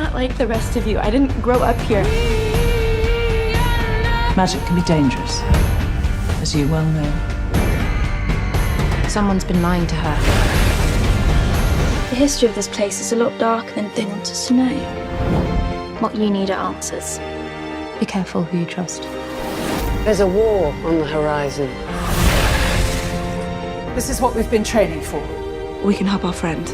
not like the rest of you. I didn't grow up here. Magic can be dangerous, as you well know. Someone's been lying to her. The history of this place is a lot darker than they want us to know. What you need are answers. Be careful who you trust. There's a war on the horizon. This is what we've been training for. We can help our friend.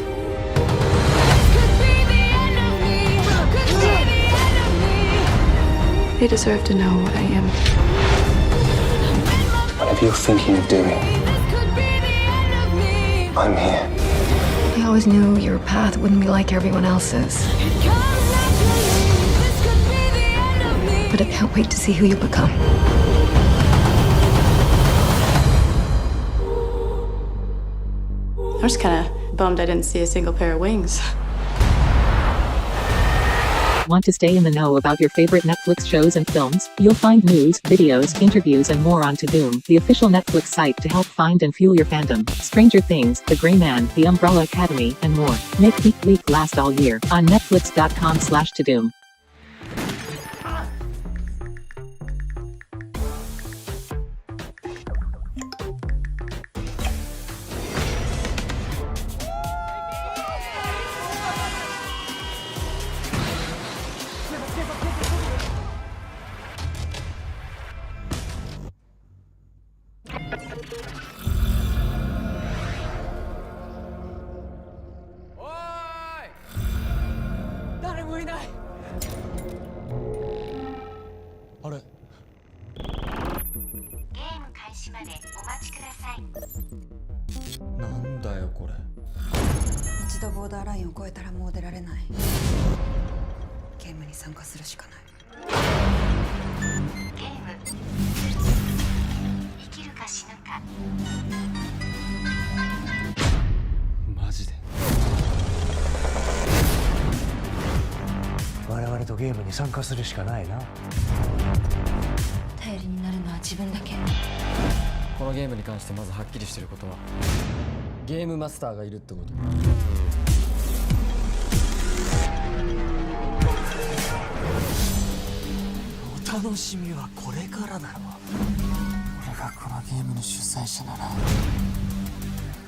They deserve to know what I am. Whatever you're thinking of doing, I'm here. I always knew your path wouldn't be like everyone else's. But I can't wait to see who you become. I was kind of bummed I didn't see a single pair of wings. Want to stay in the know about your favorite Netflix shows and films? You'll find news, videos, interviews and more on Todoom, the official Netflix site to help find and fuel your fandom. Stranger Things, The Gray Man, The Umbrella Academy, and more. Make Geek Week last all year on netflix.com/Todoom.ボーダーラインを越えたらもう出られない。ゲームに参加するしかない。ゲーム生きるか死ぬか。マジで我々とゲームに参加するしかないな。頼りになるのは自分だけ。このゲームに関してまずはっきりしてることはゲームマスターがいるってこと。お楽しみはこれからだろ。俺がこのゲームの主催者なら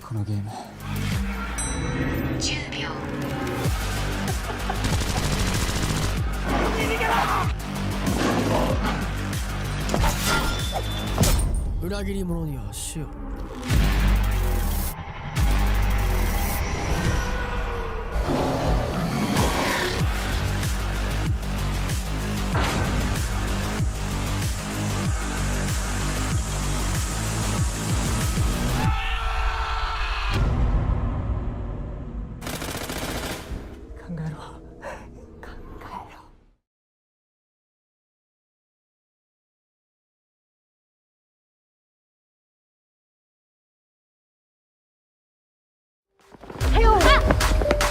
このゲーム10秒。裏切り者には死を。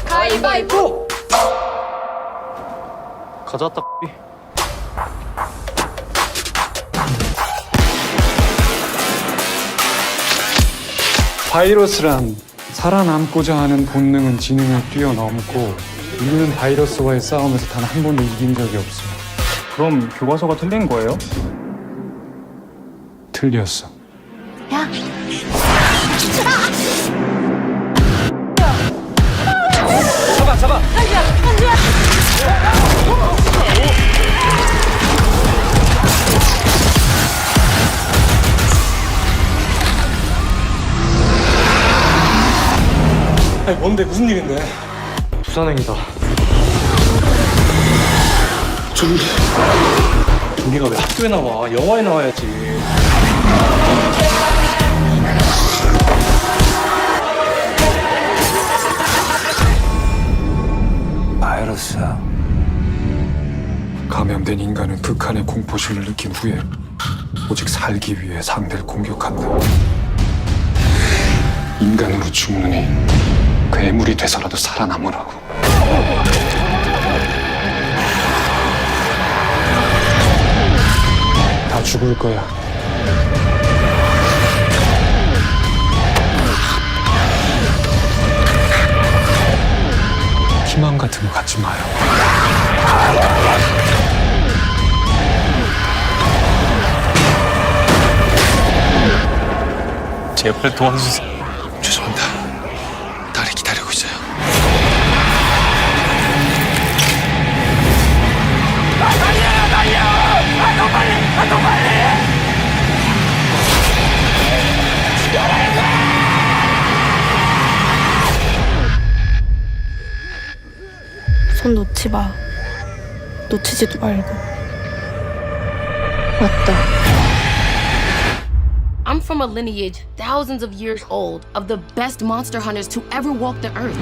가위바위보! 가져왔다. 바이러스란 살아남고자 하는 본능은 지능을 뛰어넘고 우리는 바이러스와의 싸움에서 단 한 번도 이긴 적이 없어. 그럼 교과서가 틀린 거예요? 틀렸어. 야! 잡아! 한지야! 아니 뭔데 무슨 일인데? 부산행이다. 좀비가 왜 학교에 나와? 영화에 나와야지. 바이러스야. 감염된 인간은 극한의 공포심을 느낀 후에 오직 살기 위해 상대를 공격한다. 인간으로 죽느니 괴물이 돼서라도 살아남으라고. 다 죽을 거야. 희망 같은 거 갖지 마요. 제발 도와주세요. 죄송합니다. 딸이 기다리고 있어요. 손 놓지 마. 놓치지도 말고. 맞다. I'm from a lineage thousands of years old of the best monster hunters to ever walk the earth.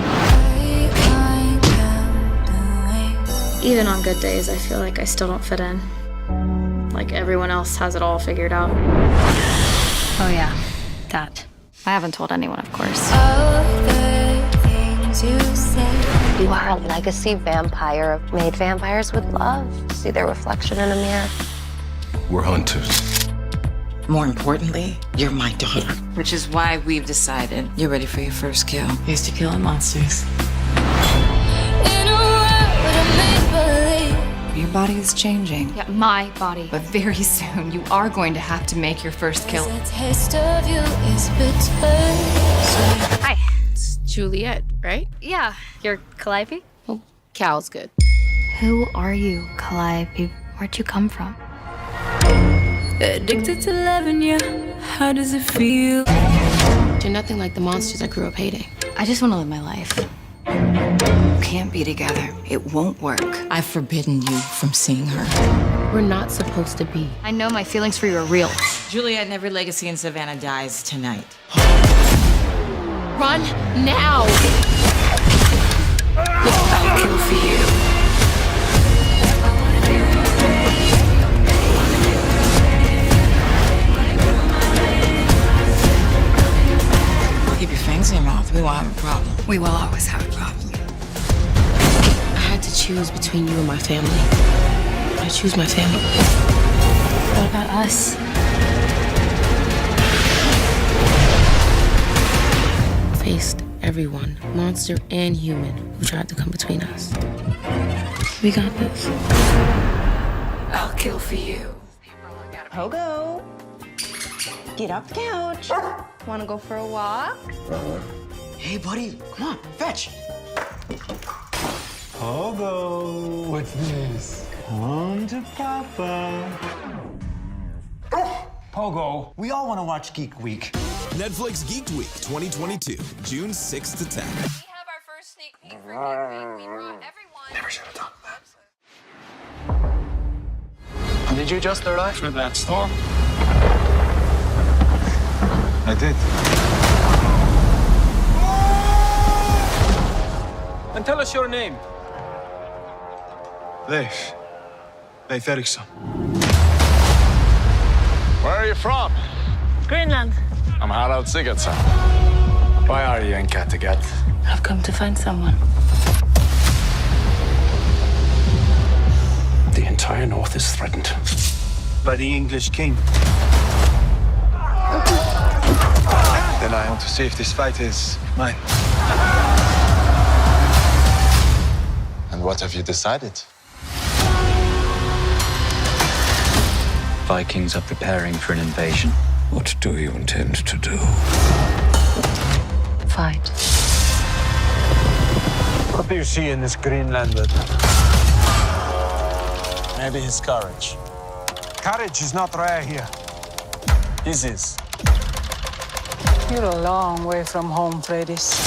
Even on good days, I feel like I still don't fit in. Like everyone else has it all figured out. Oh yeah, that. I haven't told anyone, of course. You are a legacy vampire. Made vampires would love to see their reflection in a mirror. We're hunters. More importantly, you're my daughter. Which is why we've decided you're ready for your first kill. Here's to killing monsters. Your body is changing. Yeah, my body. But very soon, you are going to have to make your first kill. Hi. It's Juliet, right? Yeah, you're Calliope? Well, Cal's good. Who are you, Calliope? Where'd you come from? Addicted to loving you. How does it feel? You're nothing like the monsters I grew up hating. I just want to live my life. You can't be together. It won't work. I've forbidden you from seeing her. We're not supposed to be. I know my feelings for you are real. Juliet and every legacy in Savannah dies tonight. Run now! I'll kill for you. Keep your fangs in your mouth. We won't have a problem. We will always have a problem. I had to choose between you and my family. I choose my family. What about us? Faced everyone, monster and human, who tried to come between us. We got this. I'll kill for you. Pogo, get off the couch. Wanna go for a walk? Hey, buddy, come on, fetch. Pogo. What's this? Come to Papa. Pogo. We all want to watch Geek Week. Netflix Geeked Week 2022, June 6th to 10. We have our first sneak peek for Geek Week. We brought everyone. Never should have done that. Did you just arrive? For that store? I did. And tell us your name. Leif. Leif Erikson. Where are you from? Greenland. I'm Harald Sigurdsson. Why are you in Kattegat? I've come to find someone. The entire north is threatened. By the English king. Then I want to see if this fight is mine. And what have you decided? Vikings are preparing for an invasion. What do you intend to do? Fight. What do you see in this Greenlander? Maybe his courage. Courage is not rare here. His is. You're a long way from home, Freydis.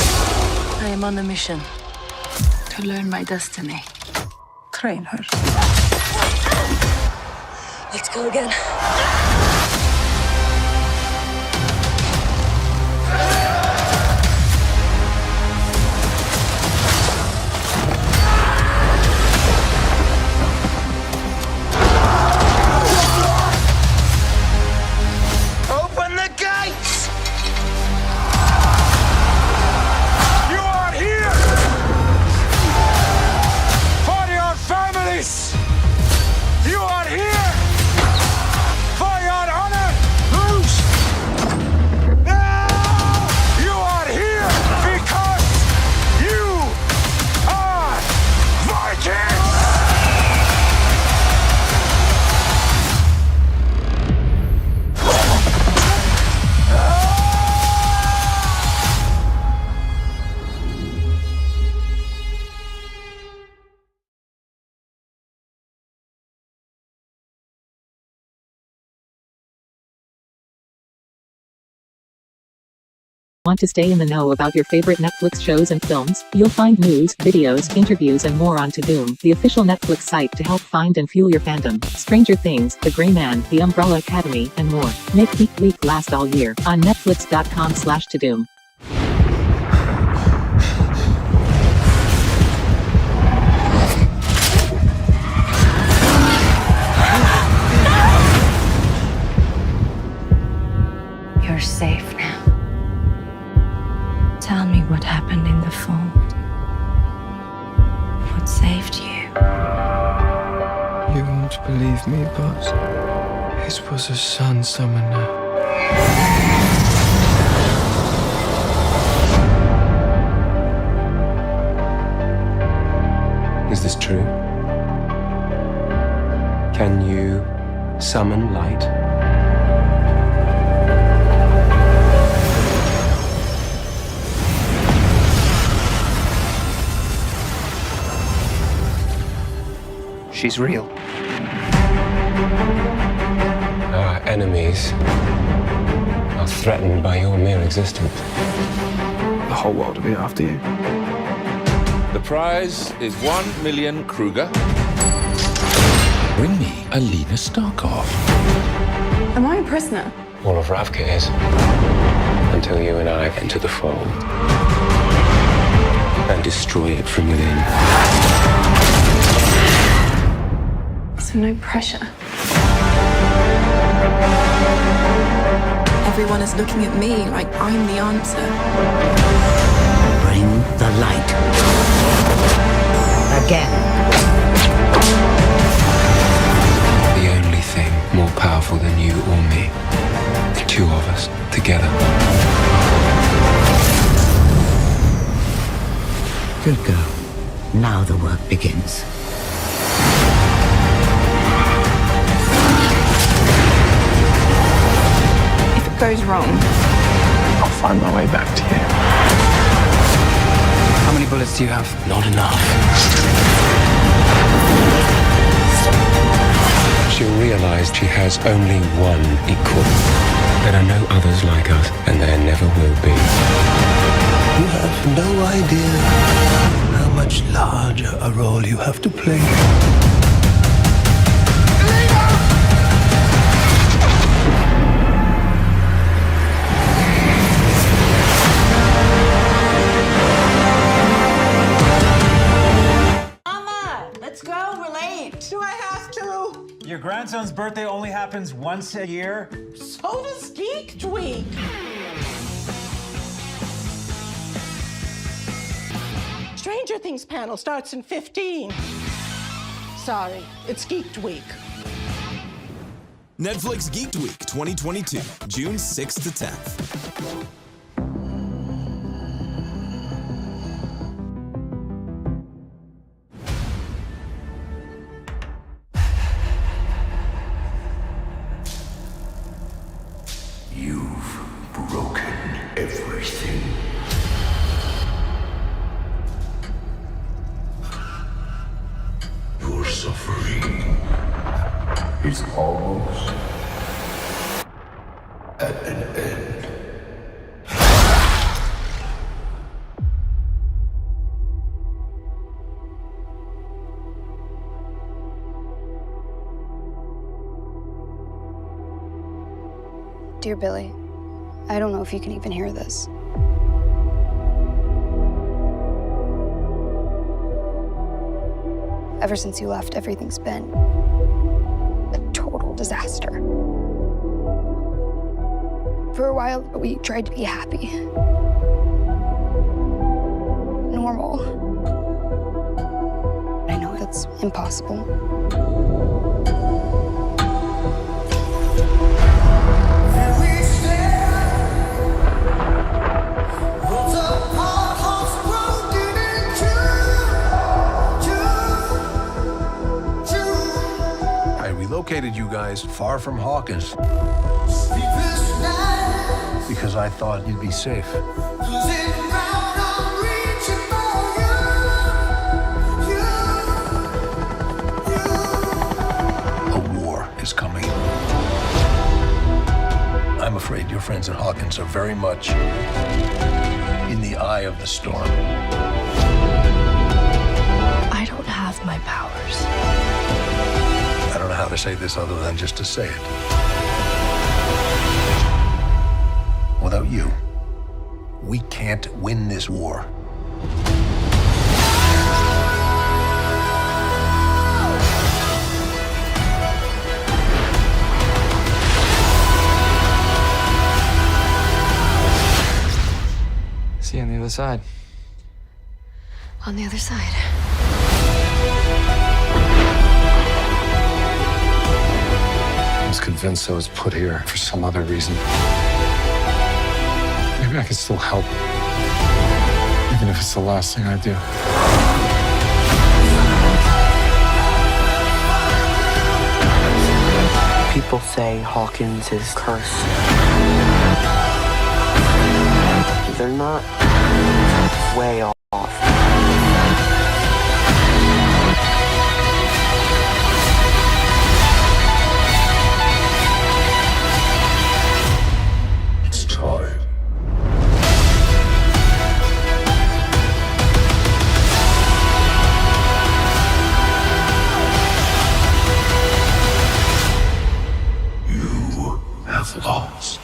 I am on a mission to learn my destiny. Train her. Let's go again. Open the gates! You are here! For your families! You are here! For your Want to stay in the know about your favorite Netflix shows and films? You'll find news, videos, interviews and more on Doom, the official Netflix site to help find and fuel your fandom. Stranger Things, The Gray Man, The Umbrella Academy, and more. Make Geek Week last all year on netflix.com/Doom. You're safe now. Tell me what happened in the fall. What saved you? You won't believe me, but it was a sun summoner. Is this true? Can you summon light? She's real. Our enemies are threatened by your mere existence. The whole world will be after you. The prize is 1 million Kruger. Bring me Alina Starkov. Am I a prisoner? All of Ravka is. Until you and I enter the fold and destroy it from within. So no pressure. Everyone is looking at me like I'm the answer. Bring the light. Again. The only thing more powerful than you or me. The two of us together. Good girl. Now the work begins. If it goes wrong, I'll find my way back to you. How many bullets do you have? Not enough. She'll realize she has only one equal. There are no others like us, and there never will be. You have no idea how much larger a role you have to play. let's go. We're late. Do I have to? Your grandson's birthday only happens once a year. So does Geeked Week. Stranger Things panel starts in 15. Sorry, it's Geeked Week. Netflix Geeked Week 2022, June 6th to 10th. You've broken everything. Your suffering is almost at an end. Dear Billy, I don't know if you can even hear this. Ever since you left, everything's been a total disaster. For a while, we tried to be happy. Normal. I know that's impossible. Located you guys far from Hawkins because I thought you'd be safe. A war is coming. I'm I'm afraid your friends at Hawkins are very much in the eye of the storm. I don't have my powers. I don't know how to say this other than just to say it. Without you, we can't win this war. See you on the other side. On the other side. I was convinced I was put here for some other reason. Maybe I can still help. Even if it's the last thing I do. People say Hawkins is cursed. They're not way off. It's time. You have lost.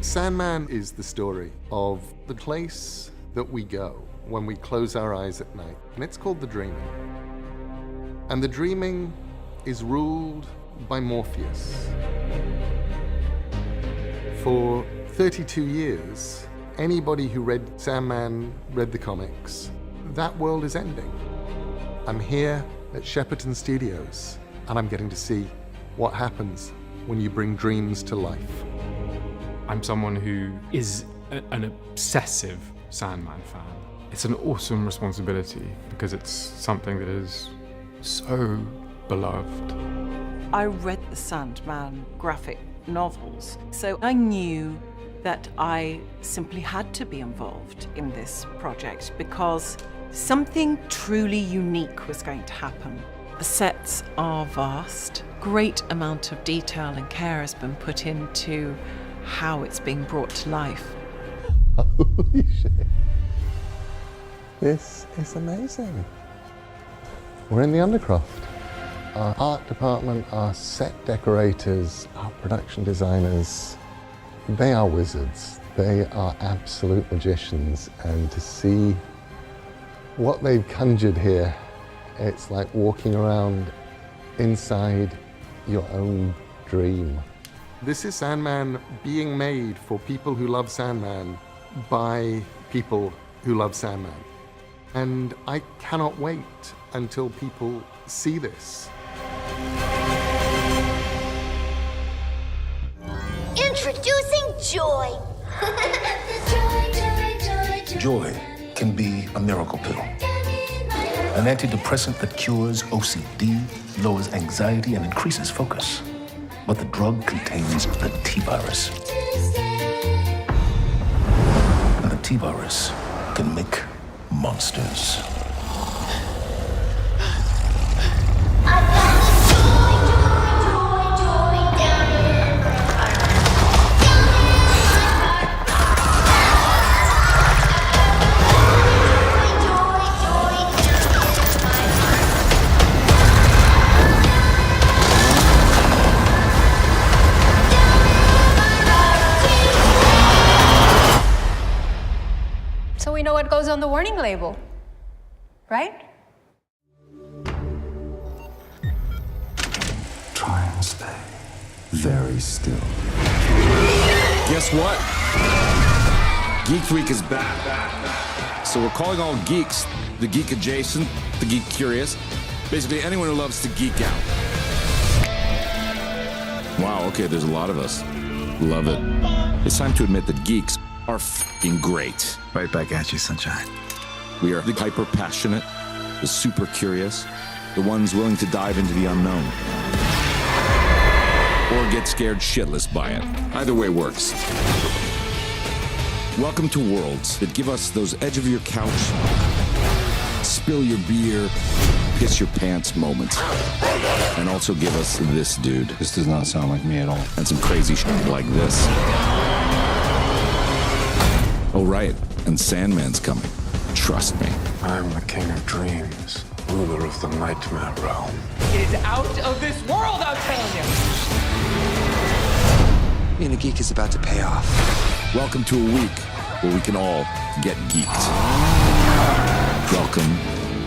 Sandman is the story of the place that we go when we close our eyes at night, and it's called the dreaming. And the dreaming is ruled by Morpheus. For 32 years, anybody who read Sandman, read the comics, that world is ending. I'm here at Shepperton Studios, and I'm getting to see what happens when you bring dreams to life. I'm someone who is an obsessive Sandman fan. It's an awesome responsibility because it's something that is so beloved. I read the Sandman graphic novels, so I knew that I simply had to be involved in this project because something truly unique was going to happen. The sets are vast. Great amount of detail and care has been put into how it's being brought to life. Holy shit. This is amazing. We're in the Undercroft. Our art department, our set decorators, our production designers, they are wizards. They are absolute magicians. And to see what they've conjured here, it's like walking around inside your own dream. This is Sandman being made for people who love Sandman by people who love Sandman. And I cannot wait until people see this. Introducing Joy. Joy can be a miracle pill. An antidepressant that cures OCD, lowers anxiety, and increases focus. But the drug contains the T-virus. And the T-virus can make monsters. So we know what goes on the warning label, right? Try and stay very still. Guess what? Geek Week is back. So we're calling all geeks, the geek adjacent, the geek curious, basically anyone who loves to geek out. Wow, okay, there's a lot of us. Love it. It's time to admit that geeks are f***ing great. Right back at you, sunshine. We are the hyper-passionate, the super curious, the ones willing to dive into the unknown. or get scared shitless by it. Either way works. Welcome to worlds that give us those edge of your couch, spill your beer, piss your pants moments. And also give us this dude. This does not sound like me at all. And some crazy shit like this. Oh, right. And Sandman's coming. Trust me. I'm the king of dreams, ruler of the nightmare realm. It is out of this world, I'm telling you! Being a geek is about to pay off. Welcome to a week where we can all get geeked. Welcome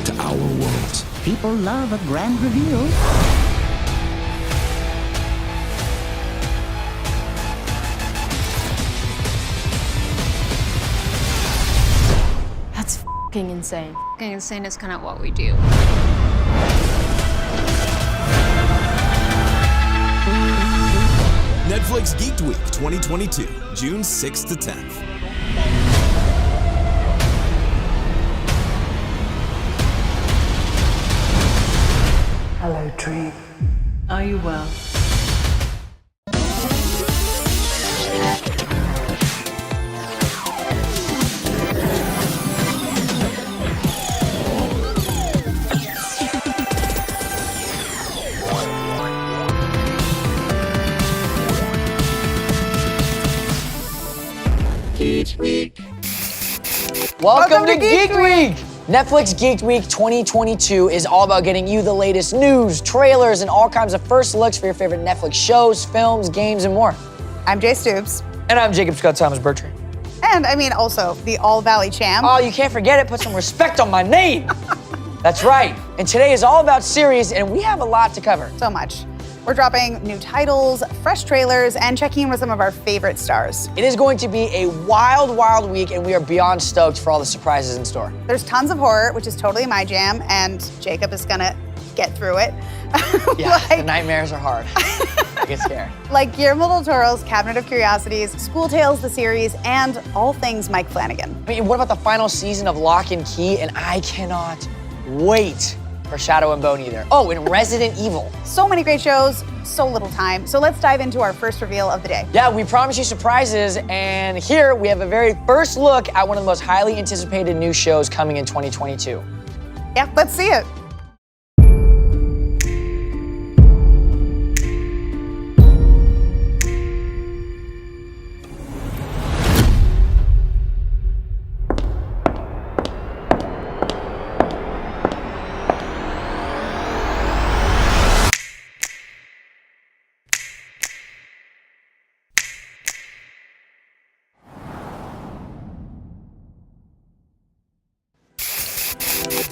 to our world. People love a grand reveal. That's f***ing insane. F***ing insane is kind of what we do. Netflix Geeked Week 2022, June 6th to 10th. Hello, Dream. Are you well? Welcome to Geek Week! Netflix Geeked Week 2022 is all about getting you the latest news, trailers, and all kinds of first looks for your favorite Netflix shows, films, games, and more. I'm Jay Stoops. And I'm Jacob Scott Thomas Bertrand. And I mean also the All Valley champ. Oh, you can't forget it. Put some respect on my name. That's right. And today is all about series, and we have a lot to cover. So much. We're dropping new titles, fresh trailers, and checking in with some of our favorite stars. It is going to be a wild, wild week, and we are beyond stoked for all the surprises in store. There's tons of horror, which is totally my jam, and Jacob is gonna get through it. Yeah, the nightmares are hard. I get scared. Like Guillermo del Toro's Cabinet of Curiosities, School Tales, the series, and all things Mike Flanagan. I mean, what about the final season of Locke and Key? And I cannot wait for Shadow and Bone either. Oh, and Resident Evil. So many great shows, so little time. So let's dive into our first reveal of the day. Yeah, we promise you surprises, and here we have a very first look at one of the most highly anticipated new shows coming in 2022. Yeah, let's see it.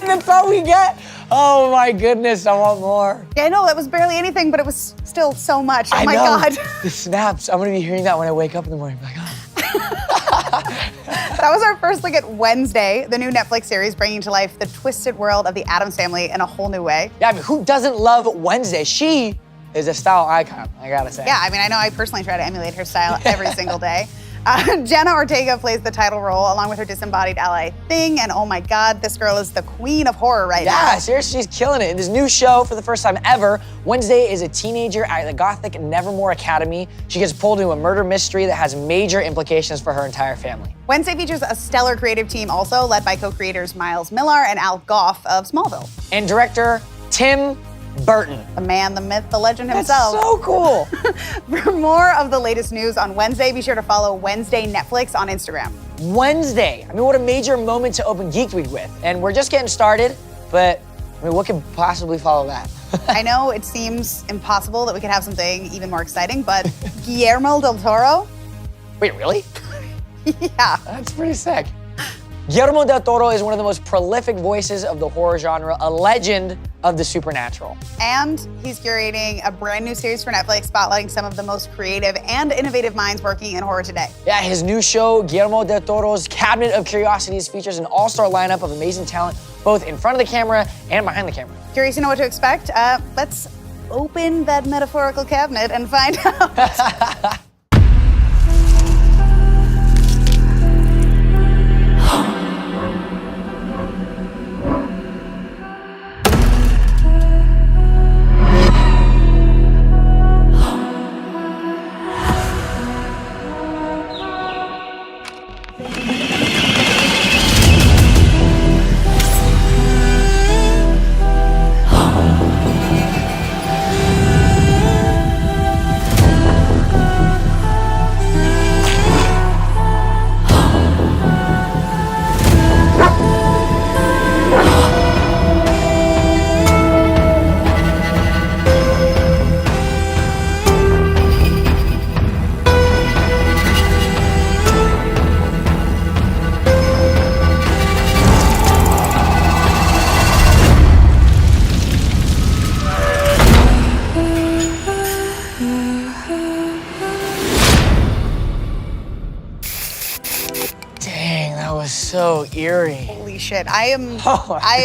That's all we get? Oh my goodness, I want more. Yeah, I know, that was barely anything, but it was still so much. Oh I my know. God. The snaps, I'm gonna be hearing that when I wake up in the morning. Like, oh. That was our first look at Wednesday, the new Netflix series bringing to life the twisted world of the Addams family in a whole new way. Yeah, I mean, who doesn't love Wednesday? She is a style icon, I gotta say. Yeah, I mean, I know I personally try to emulate her style every single day. Jenna Ortega plays the title role along with her disembodied ally Thing, and oh my God, this girl is the queen of horror right now. Yeah, seriously, she's killing it. In this new show, for the first time ever, Wednesday is a teenager at the Gothic Nevermore Academy. She gets pulled into a murder mystery that has major implications for her entire family. Wednesday features a stellar creative team also, led by co-creators Miles Millar and Al Goff of Smallville. And director Tim Burton. The man, the myth, the legend himself. That's so cool. For more of the latest news on Wednesday, be sure to follow Wednesday Netflix on Instagram. Wednesday. I mean, what a major moment to open Geek Week with. And we're just getting started, but I mean, what could possibly follow that? I know it seems impossible that we could have something even more exciting, but Guillermo del Toro? Wait, really? Yeah. That's pretty sick. Guillermo del Toro is one of the most prolific voices of the horror genre, a legend of the supernatural. And he's curating a brand new series for Netflix, spotlighting some of the most creative and innovative minds working in horror today. Yeah, his new show, Guillermo del Toro's Cabinet of Curiosities, features an all-star lineup of amazing talent, both in front of the camera and behind the camera. Curious to know what to expect? Let's open that metaphorical cabinet and find out. so eerie. Holy shit. I am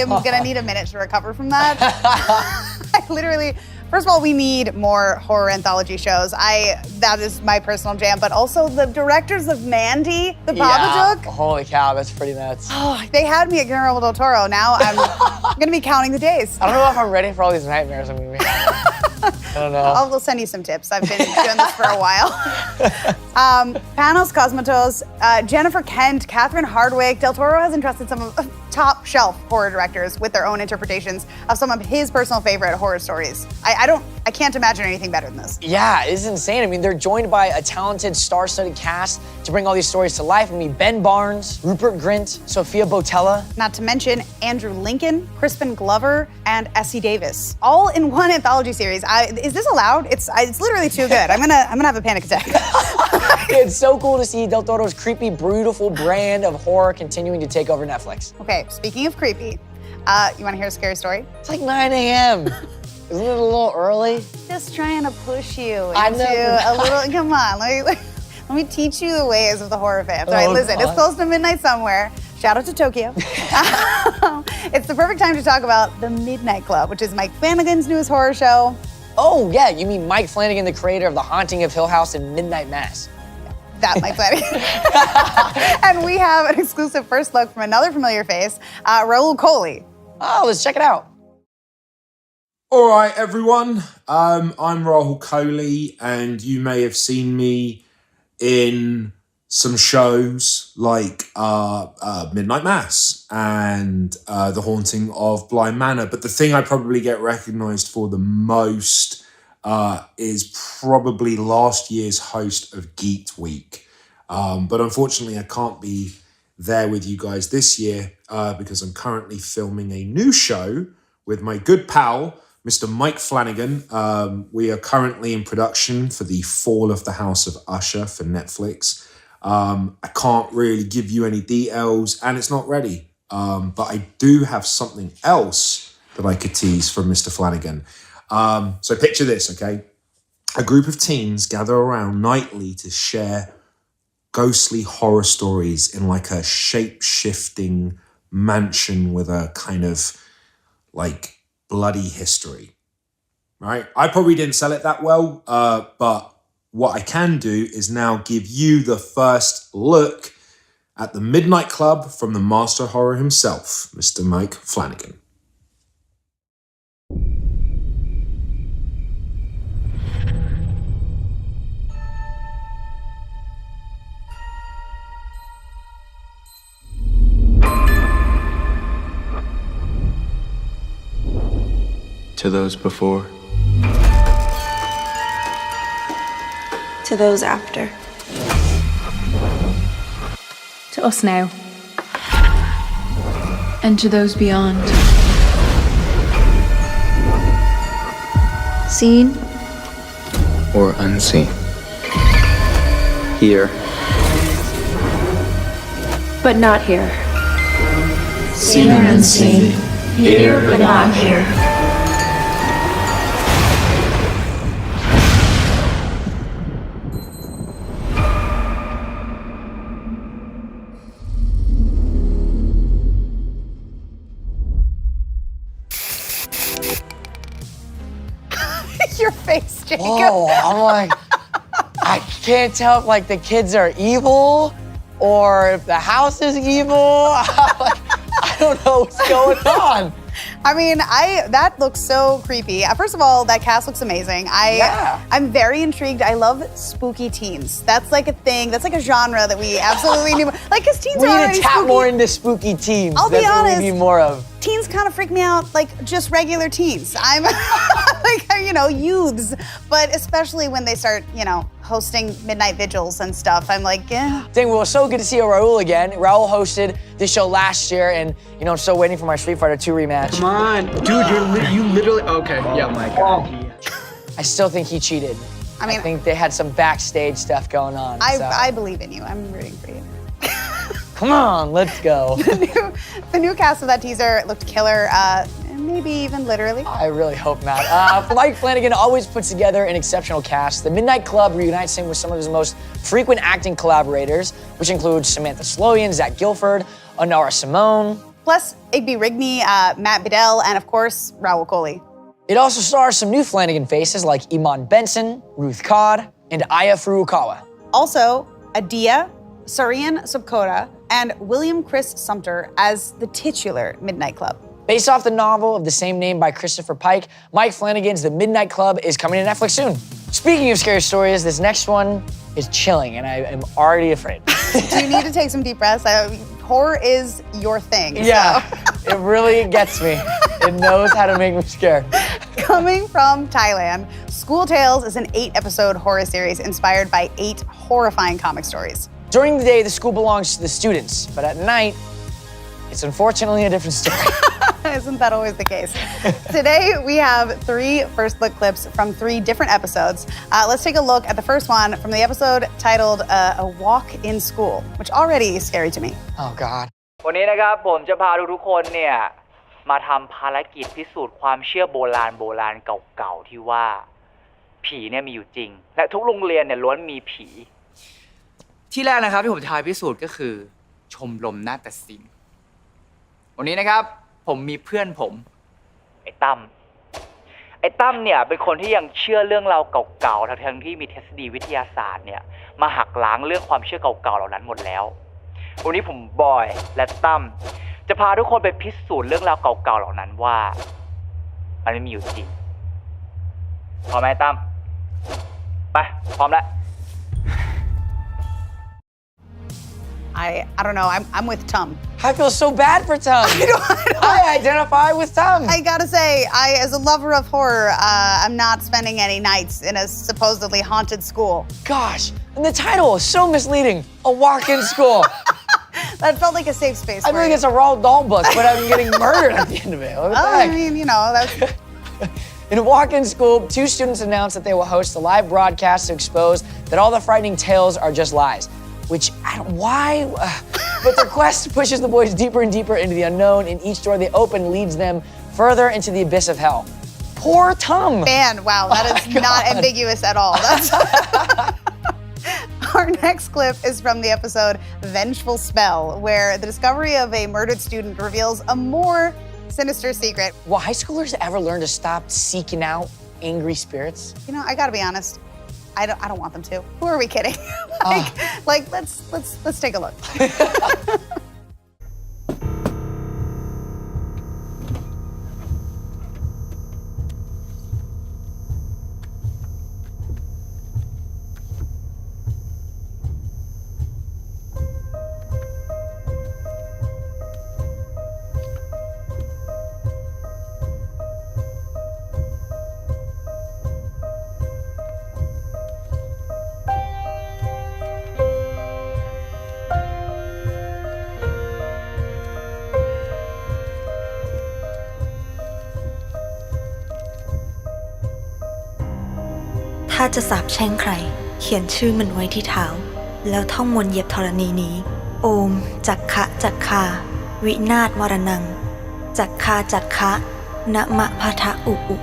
gonna need a minute to recover from that. I literally, first of all, we need more horror anthology shows. That is my personal jam, but also the directors of Mandy, the Babadook. Yeah. Holy cow, that's pretty nuts. Oh, they had me at Guillermo del Toro. Now I'm gonna be counting the days. I don't know if I'm ready for all these nightmares I'm gonna be having. I don't know. I'll send you some tips. I've been doing this for a while. Panos Cosmatos, Jennifer Kent, Catherine Hardwicke. Del Toro has entrusted some of top shelf horror directors with their own interpretations of some of his personal favorite horror stories. I can't imagine anything better than this. Yeah, it's insane. I mean, they're joined by a talented, star-studded cast to bring all these stories to life. I mean, Ben Barnes, Rupert Grint, Sophia Botella. Not to mention Andrew Lincoln, Crispin Glover, and Essie Davis, all in one anthology series. Is this allowed? It's literally too good. I'm gonna have a panic attack. It's so cool to see Del Toro's creepy, beautiful brand of horror continuing to take over Netflix. Okay, speaking of creepy, you want to hear a scary story? It's like 9 a.m. Isn't it a little early? Just trying to push you into a little. Come on, let me teach you the ways of the horror fans. All right, listen, God. It's close to midnight somewhere. Shout out to Tokyo. It's the perfect time to talk about The Midnight Club, which is Mike Flanagan's newest horror show. Oh, yeah, you mean Mike Flanagan, the creator of The Haunting of Hill House and Midnight Mass. That Mike Flanagan. And we have an exclusive first look from another familiar face, Raul Coley. Oh, let's check it out. All right, everyone. I'm Rahul Kohli, and you may have seen me in some shows like Midnight Mass and The Haunting of Bly Manor. But the thing I probably get recognized for the most is probably last year's host of Geeked Week. But unfortunately, I can't be there with you guys this year because I'm currently filming a new show with my good pal, Mr. Mike Flanagan. We are currently in production for the Fall of the House of Usher for Netflix. I can't really give you any details and it's not ready. But I do have something else that I could tease from Mr. Flanagan. So picture this, okay? A group of teens gather around nightly to share ghostly horror stories in like a shape-shifting mansion with a kind of like bloody history, right? I probably didn't sell it that well, but what I can do is now give you the first look at the Midnight Club from the master horror himself, Mr. Mike Flanagan. To those before. To those after. To us now. And to those beyond. Seen Or unseen. Here. but not here. Seen or unseen. Here but not here. Your face, Jacob. Whoa, I'm like, I can't tell if like the kids are evil or if the house is evil. I don't know what's going on. I mean, that looks so creepy. First of all, that cast looks amazing. I'm very intrigued. I love spooky teens. That's like a thing. That's like a genre that we absolutely need. Like, because teens We are need already to tap spooky. more into spooky teens. I'll be That's what honest. we need more of. Teens kind of freak me out, like just regular teens. I'm like, youths, but especially when they start, hosting midnight vigils and stuff. I'm like, yeah. Dang, well, it's so good to see Raul again. Raul hosted this show last year, and I'm still waiting for my Street Fighter 2 rematch. Come on, dude, you literally, okay, yeah. Oh my God. I still think he cheated. I think they had some backstage stuff going on. I believe in you. I'm rooting for you. Come on, let's go. The new cast of that teaser looked killer, maybe even literally. I really hope not. Mike Flanagan always puts together an exceptional cast. The Midnight Club reunites him with some of his most frequent acting collaborators, which include Samantha Sloyan, Zach Gilford, Onara Simone. Plus, Igby Rigney, Matt Bedell, and of course, Raul Coley. It also stars some new Flanagan faces like Iman Benson, Ruth Codd, and Aya Furukawa. Also, Adia, Sarian Subkota, and William Chris Sumter as the titular Midnight Club. Based off the novel of the same name by Christopher Pike, Mike Flanagan's The Midnight Club is coming to Netflix soon. Speaking of scary stories, this next one is chilling, and I am already afraid. Do you need to take some deep breaths? Horror is your thing. Yeah, so. It really gets me. It knows how to make me scared. Coming from Thailand, School Tales is an 8-episode horror series inspired by 8 horrifying comic stories. During the day, the school belongs to the students, but at night, it's unfortunately a different story. Isn't that always the case? Today, we have 3 first look clips from 3 different episodes. Let's take a look at the first one from the episode titled A Walk in School, which already is scary to me. Oh, God. วันนี้นะครับผมจะพาทุกคนเนี่ยมาทำภารกิจพิสูจน์ความเชื่อโบราณเก่าๆที่ว่าผีเนี่ยมีอยู่จริงและทุกโรงเรียนเนี่ยล้วนมีผีที่แรกนะครับที่ผมจะพาพิสูจน์ก็คือชมรมนาฏศิลป์วันนี้นะครับผมมีเพื่อนผมไอ้ตั้มเนี่ยเป็นคนที่ยังเชื่อเรื่องราวเก่าๆทั้งที่มีทฤษฎีวิทยาศาสตร์เนี่ยมาหักล้างเรื่องความเชื่อเก่าๆเหล่านั้นหมดแล้ววันนี้ผมบอยและตั้มจะพาทุกคนไปพิสูจน์เรื่องราวเก่าๆเหล่านั้นว่ามันไม่มีอยู่จริงพร้อมไหมตั้มไปพร้อมแล้ว I don't know. I'm with Tum. I feel so bad for Tum. I identify with Tum. I gotta say, as a lover of horror, I'm not spending any nights in a supposedly haunted school. Gosh, and the title is so misleading. A walk-in school. That felt like a safe space. I feel like it's a Roald Dahl book, but I'm getting murdered at the end of it. What the heck? I mean, you know, that's... In a walk-in school, 2 students announced that they will host a live broadcast to expose that all the frightening tales are just lies. Which, why? But their quest pushes the boys deeper and deeper into the unknown, and each door they open leads them further into the abyss of hell. Poor Tum. Man, wow, that is not ambiguous at all. That's Our next clip is from the episode Vengeful Spell, where the discovery of a murdered student reveals a more sinister secret. Will high schoolers ever learn to stop seeking out angry spirits? You know, I gotta be honest. I don't want them to. Who are we kidding? Let's take a look. ถ้าจะสาปแช่งใครเขียนชื่อมันไว้ที่เท้าแล้วท่องมนต์เหยียบธรณีนี้โอมจักขะจักคาวินาศวรนังจักคะนะมะพะทะอุอุ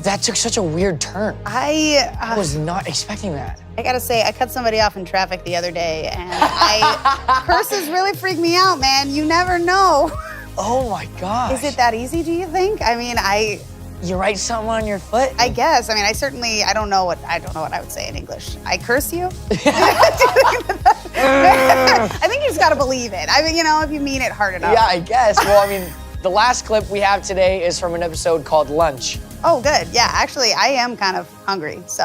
That took such a weird turn. I was not expecting that. I gotta say, I cut somebody off in traffic the other day, and curses really freak me out, man. You never know. Oh my gosh. Is it that easy, do you think? I mean, You write something on your foot? I guess. I mean, I don't know what I would say in English. I curse you? I think you just gotta believe it. I mean, you know, if you mean it hard enough. Yeah, I guess. Well, I mean, the last clip we have today is from an episode called Lunch. Oh, good. Yeah, actually, I am kind of hungry, so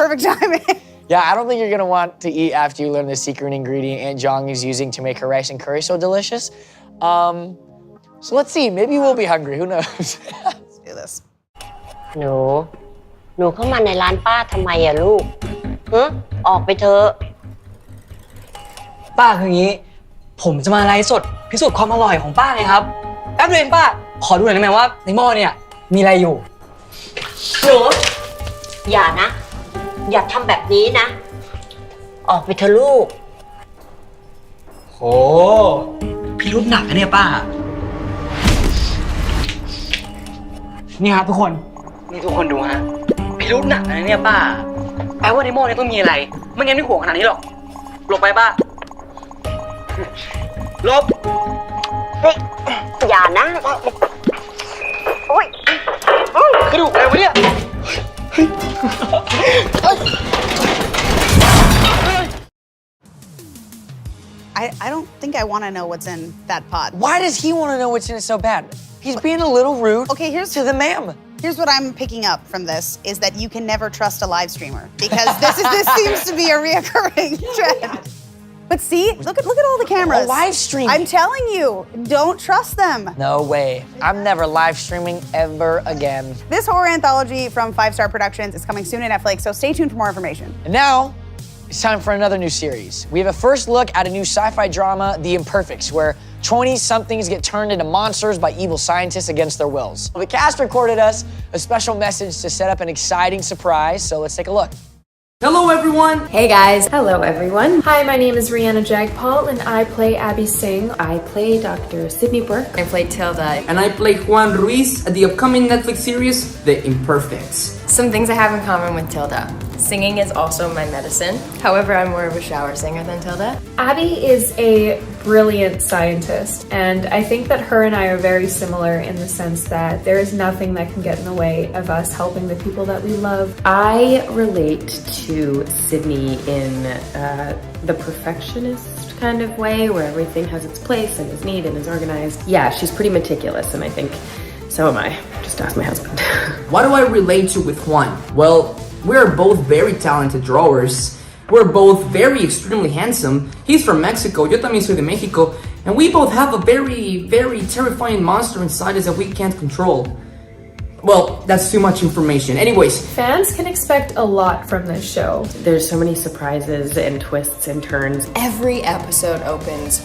perfect timing. Yeah, I don't think you're gonna want to eat after you learn the secret ingredient Aunt Jong is using to make her rice and curry so delicious. So let's see, maybe we'll be hungry, who knows? Let's do this. หนูเข้ามาในร้านป้าทำไมอะลูกออกไปเถอะป้าคืออย่างนี้ผมจะมาไลฟ์สดพิสูจน์ความอร่อยของป้าไงครับแป๊บเดียวเองป้าขอดูหน่อยได้ไหมว่าในหม้อเนี่ยมีอะไรอยู่หนูอย่านะอย่าทำแบบนี้นะออกไปเถอะลูกโหพิรุธหนักนะเนี่ยป้านี่ครับทุกคนนี่ทุกคนดูฮะพิรุธหนักนะเนี่ยป้าแปลว่าในหม้อเนี่ยต้องมีอะไรไม่งั้นไม่ห่วงขนาดนี้หรอกหลบไปป้า ลบเฮ้ยอย่านะโอ้ยกระดูกอะไรวะเนี่ย I don't think I want to know what's in that pod. Why does he want to know what's in it so bad? He's being a little rude. Okay, here's to the ma'am. Here's what I'm picking up from this is that you can never trust a live streamer because this seems to be a reoccurring trend. But see, look at all the cameras. A live stream. I'm telling you, don't trust them. No way. I'm never live streaming ever again. This horror anthology from 5 Star Productions is coming soon to Netflix, so stay tuned for more information. And now, it's time for another new series. We have a first look at a new sci-fi drama, The Imperfects, where 20-somethings get turned into monsters by evil scientists against their wills. The cast recorded us a special message to set up an exciting surprise, so let's take a look. Hello everyone! Hey guys! Hello everyone! Hi, my name is Rihanna Jagpal and I play Abby Singh. I play Dr. Sydney Burke. I play Tilda. And I play Juan Ruiz at the upcoming Netflix series, The Imperfects. Some things I have in common with Tilda. Singing is also my medicine. However, I'm more of a shower singer than Tilda. Abby is a brilliant scientist, and I think that her and I are very similar in the sense that there is nothing that can get in the way of us helping the people that we love. I relate to Sydney in the perfectionist kind of way, where everything has its place and is neat and is organized. Yeah, she's pretty meticulous, and I think so am I. Just ask my husband. What do I relate to with Juan? Well, we're both very talented drawers. We're both very extremely handsome. He's from Mexico, yo también soy de Mexico, and we both have a very, very terrifying monster inside us that we can't control. Well, that's too much information. Anyways. Fans can expect a lot from this show. There's so many surprises and twists and turns. Every episode opens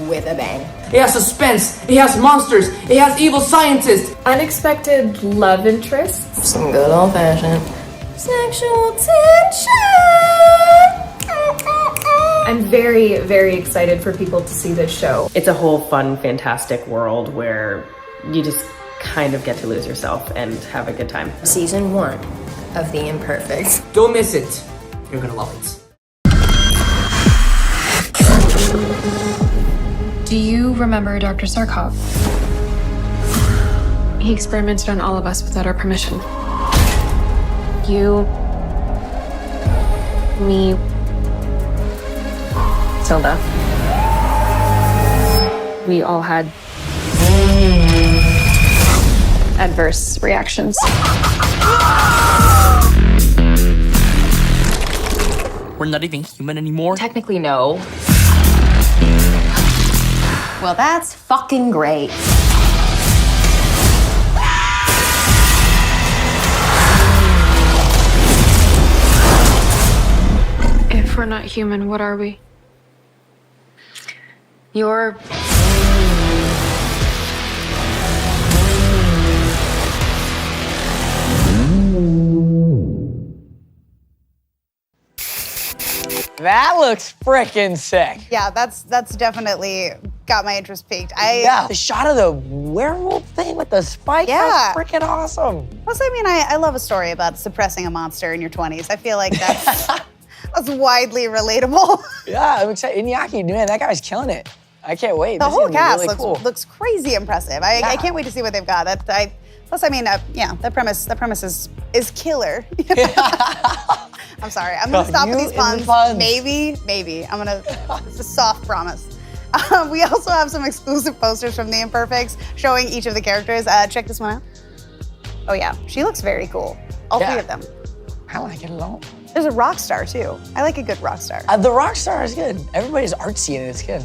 with a bang. It has suspense, it has monsters, it has evil scientists. Unexpected love interests. Some good old-fashioned sexual tension. I'm very, very excited for people to see this show. It's a whole fun, fantastic world where you just kind of get to lose yourself and have a good time. Season 1 of The Imperfects. Don't miss it. You're gonna love it. Do you remember Dr. Sarkov? He experimented on all of us without our permission. You, me, Tilda. We all had adverse reactions. We're not even human anymore? Technically, no. Well, that's fucking great. If we're not human, what are we? You're... That looks frickin' sick. Yeah, that's definitely got my interest peaked. Yeah, the shot of the werewolf thing with the spike, Yeah. that's freaking awesome. Plus, I mean, I love a story about suppressing a monster in your 20s. I feel like that's that's widely relatable. Yeah, I'm excited. Iñaki, man, that guy's killing it. I can't wait. The This is whole gonna be cast really cool. looks crazy impressive. I can't wait to see what they've got. Plus, I mean, yeah, the premise is killer. I'm sorry. I'm gonna stop with these puns. Maybe. It's a soft promise. We also have some exclusive posters from The Imperfects showing each of the characters. Check this one out. Oh yeah, she looks very cool. All three of them. I like it a lot. There's a rock star too. I like a good rock star. The rock star is good. Everybody's artsy in it. It's good.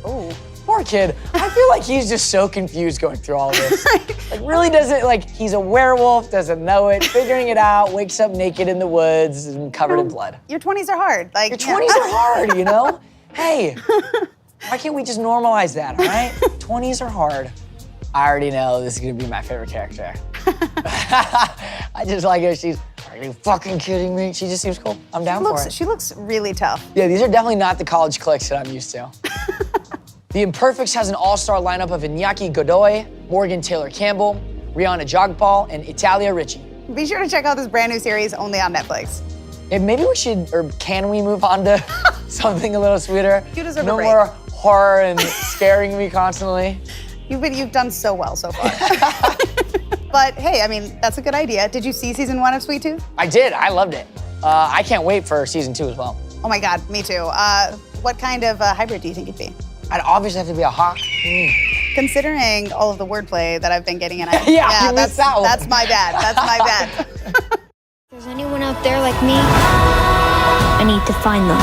Ooh. Poor kid. I feel like he's just so confused going through all of this. Like really doesn't, like he's a werewolf, doesn't know it, figuring it out, wakes up naked in the woods and covered in blood. Your 20s are hard. Like Your 20s are hard, you know? Hey, why can't we just normalize that, all right? 20s are hard. I already know this is gonna be my favorite character. I just like her. She's, are you fucking kidding me? She just seems cool. I'm down for it. She looks really tough. Yeah, these are definitely not the college cliques that I'm used to. The Imperfects has an all-star lineup of Iñaki Godoy, Morgan Taylor Campbell, Rihanna Jagpal, and Italia Ricci. Be sure to check out this brand new series only on Netflix. Maybe we should, or can we move on to something a little sweeter? You deserve no a break. more horror and scaring me constantly. You've done so well so far. But hey, I mean, that's a good idea. Did you see season 1 of Sweet Tooth? I did, I loved it. I can't wait for season 2 as well. Oh my God, me too. What kind of hybrid do you think it'd be? I'd obviously have to be a hawk. Considering all of the wordplay that I've been getting in, Yeah, you missed that one. That's my bad. That's my bad. If there's anyone out there like me, I need to find them.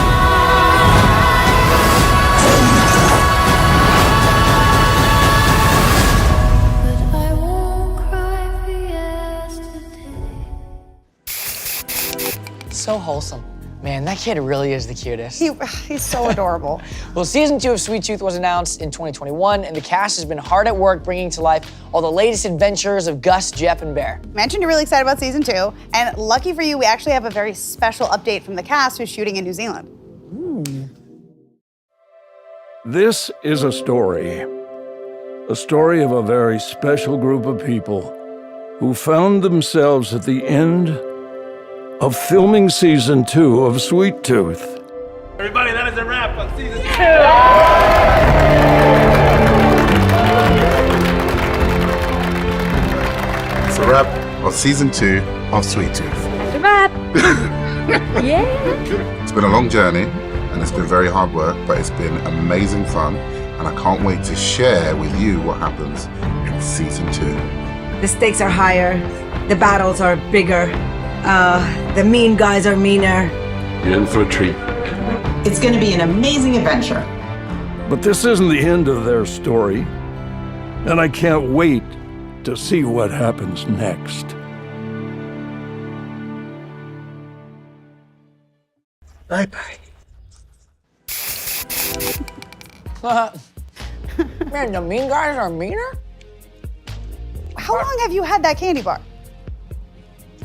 So wholesome. Man, that kid really is the cutest. He's so adorable. Well, season 2 of Sweet Tooth was announced in 2021, and the cast has been hard at work bringing to life all the latest adventures of Gus, Jeff, and Bear. Mentioned you're really excited about season 2, and lucky for you, we actually have a very special update from the cast who's shooting in New Zealand. This is a story of a very special group of people who found themselves at the end of filming season 2 of Sweet Tooth. Everybody, that is a wrap on season 2. It's a wrap on season 2 of Sweet Tooth. The wrap. Yeah. It's been a long journey and it's been very hard work, but it's been amazing fun, and I can't wait to share with you what happens in season 2. The stakes are higher, the battles are bigger, the mean guys are meaner. You're in for a treat. It's going to be an amazing adventure. But this isn't the end of their story, and I can't wait to see what happens next. Bye-bye. Man, the mean guys are meaner? How long have you had that candy bar?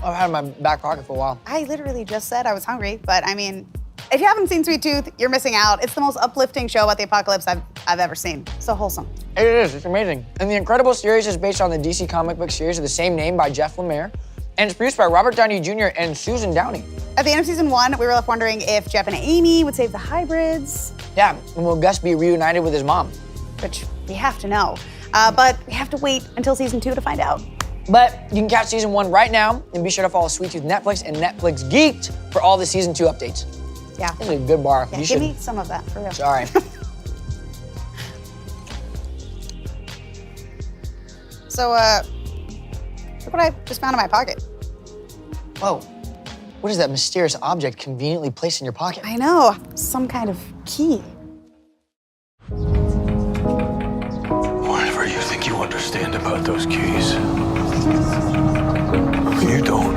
I've had it in my back pocket for a while. I literally just said I was hungry, but I mean, if you haven't seen Sweet Tooth, you're missing out. It's the most uplifting show about the apocalypse I've ever seen. So wholesome. It is, it's amazing. And the incredible series is based on the DC comic book series of the same name by Jeff Lemire, and it's produced by Robert Downey Jr. and Susan Downey. At the end of season 1, we were left wondering if Jeff and Amy would save the hybrids. Yeah, and will Gus be reunited with his mom? Which we have to know. But we have to wait until season 2 to find out. But you can catch season 1 right now, and be sure to follow Sweet Tooth Netflix and Netflix Geeked for all the season 2 updates. Yeah. This is a good bar. Yeah, You give should. me some of that, for real. Sorry. So, look what I just found in my pocket. Whoa. What is that mysterious object conveniently placed in your pocket? I know, some kind of key. Whatever you think you understand about those keys, you don't.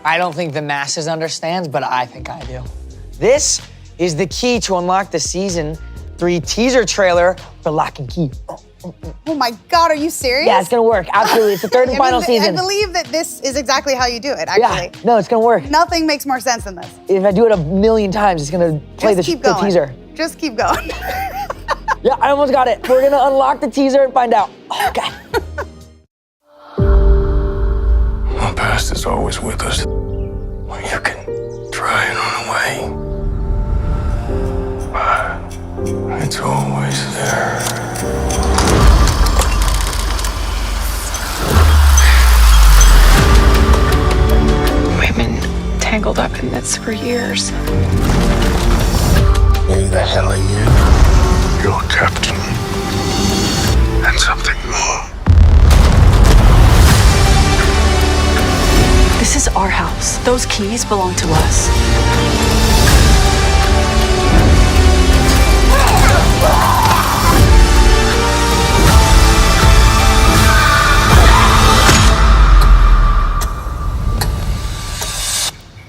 I don't think the masses understands, but I think I do. This is the key to unlock the season 3 teaser trailer for Locke and Key. Oh my God, are you serious? Yeah, it's gonna work. Absolutely. It's the third and final season. I believe that this is exactly how you do it, actually. Yeah, no, it's gonna work. Nothing makes more sense than this. If I do it a million times, it's gonna play the teaser. Just keep going. Yeah, I almost got it. We're gonna unlock the teaser and find out. Okay. Our past is always with us. You can try and run away, but it's always there. We've been tangled up in this for years. Who the hell are you? You're captain. And something more. This is our house. Those keys belong to us.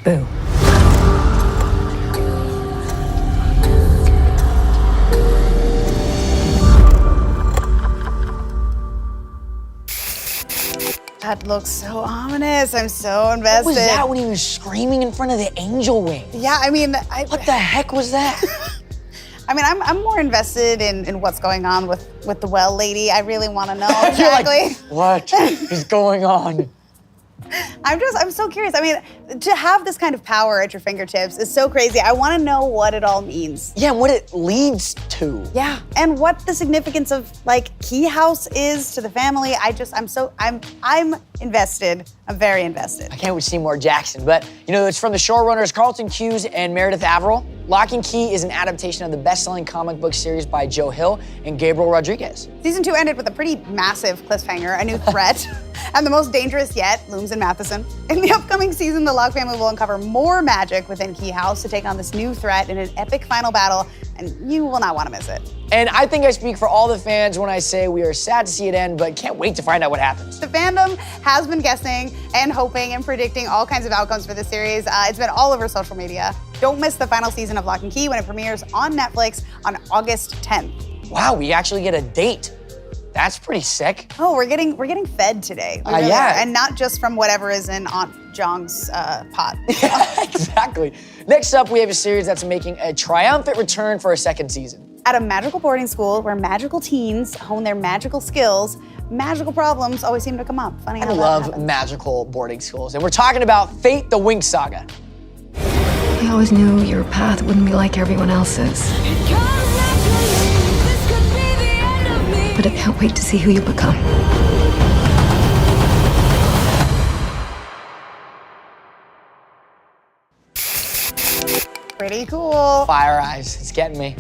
Boo. That looks so ominous. I'm so invested. What was that when he was screaming in front of the angel wing? Yeah, I mean, What the heck was that? I mean, I'm more invested in what's going on with the well lady. I really want to know exactly. Like, what is going on? I'm so curious. I mean, to have this kind of power at your fingertips is so crazy. I want to know what it all means. Yeah, and what it leads to. Yeah, and what the significance of like Key House is to the family. I'm invested. I'm very invested. I can't wait to see more Jackson, but you know, it's from the showrunners Carlton Cuse and Meredith Averill. Lock and Key is an adaptation of the best-selling comic book series by Joe Hill and Gabriel Rodriguez. Season 2 ended with a pretty massive cliffhanger, a new threat, and the most dangerous yet looms in Matheson. In the upcoming season, the Locke family will uncover more magic within Key House to take on this new threat in an epic final battle, and you will not want to miss it. And I think I speak for all the fans when I say we are sad to see it end, but can't wait to find out what happens. The fandom has been guessing and hoping and predicting all kinds of outcomes for the series. It's been all over social media. Don't miss the final season of Lock and Key when it premieres on Netflix on August 10th. Wow, we actually get a date. That's pretty sick. Oh, we're getting fed today. We really yeah. are. And not just from whatever is in Aunt Jong's pot. Yeah, exactly. Next up, we have a series that's making a triumphant return for a second season. At a magical boarding school where magical teens hone their magical skills, magical problems always seem to come up. Funny how I that love happens. magical boarding schools. And we're talking about Fate the Winx Saga. I always knew your path wouldn't be like everyone else's. But I can't wait to see who you become. Pretty cool. Fire eyes, it's getting me.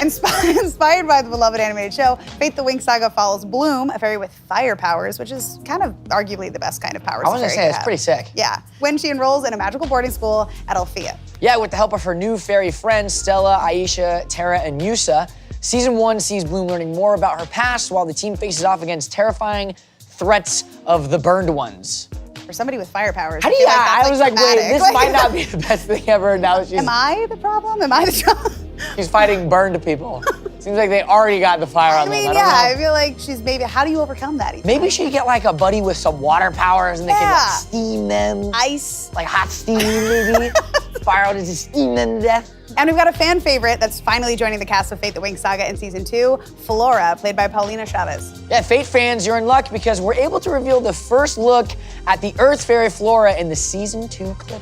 Inspired by the beloved animated show, Fate the Winx Saga follows Bloom, a fairy with fire powers, which is kind of arguably the best kind of powers. I was gonna say, it's pretty sick. Yeah, when she enrolls in a magical boarding school at Althea. Yeah, with the help of her new fairy friends, Stella, Aisha, Tara, and Musa, Season 1 sees Bloom learning more about her past while the team faces off against terrifying threats of the Burned Ones. For somebody with fire powers, How do you, I was like, wait, dramatic. this might not be the best thing ever. Now that she's... Am I the problem? Am I the trouble? She's fighting burned people. Seems like they already got the fire on them. I feel like she's maybe, how do you overcome that? Maybe she could get like a buddy with some water powers and they can like steam them. Ice. Like hot steam maybe. Fire out is just steam them to death. And we've got a fan favorite that's finally joining the cast of Fate the Winx Saga in Season 2, Flora, played by Paulina Chavez. Yeah, Fate fans, you're in luck because we're able to reveal the first look at the Earth Fairy Flora in the Season 2 clip.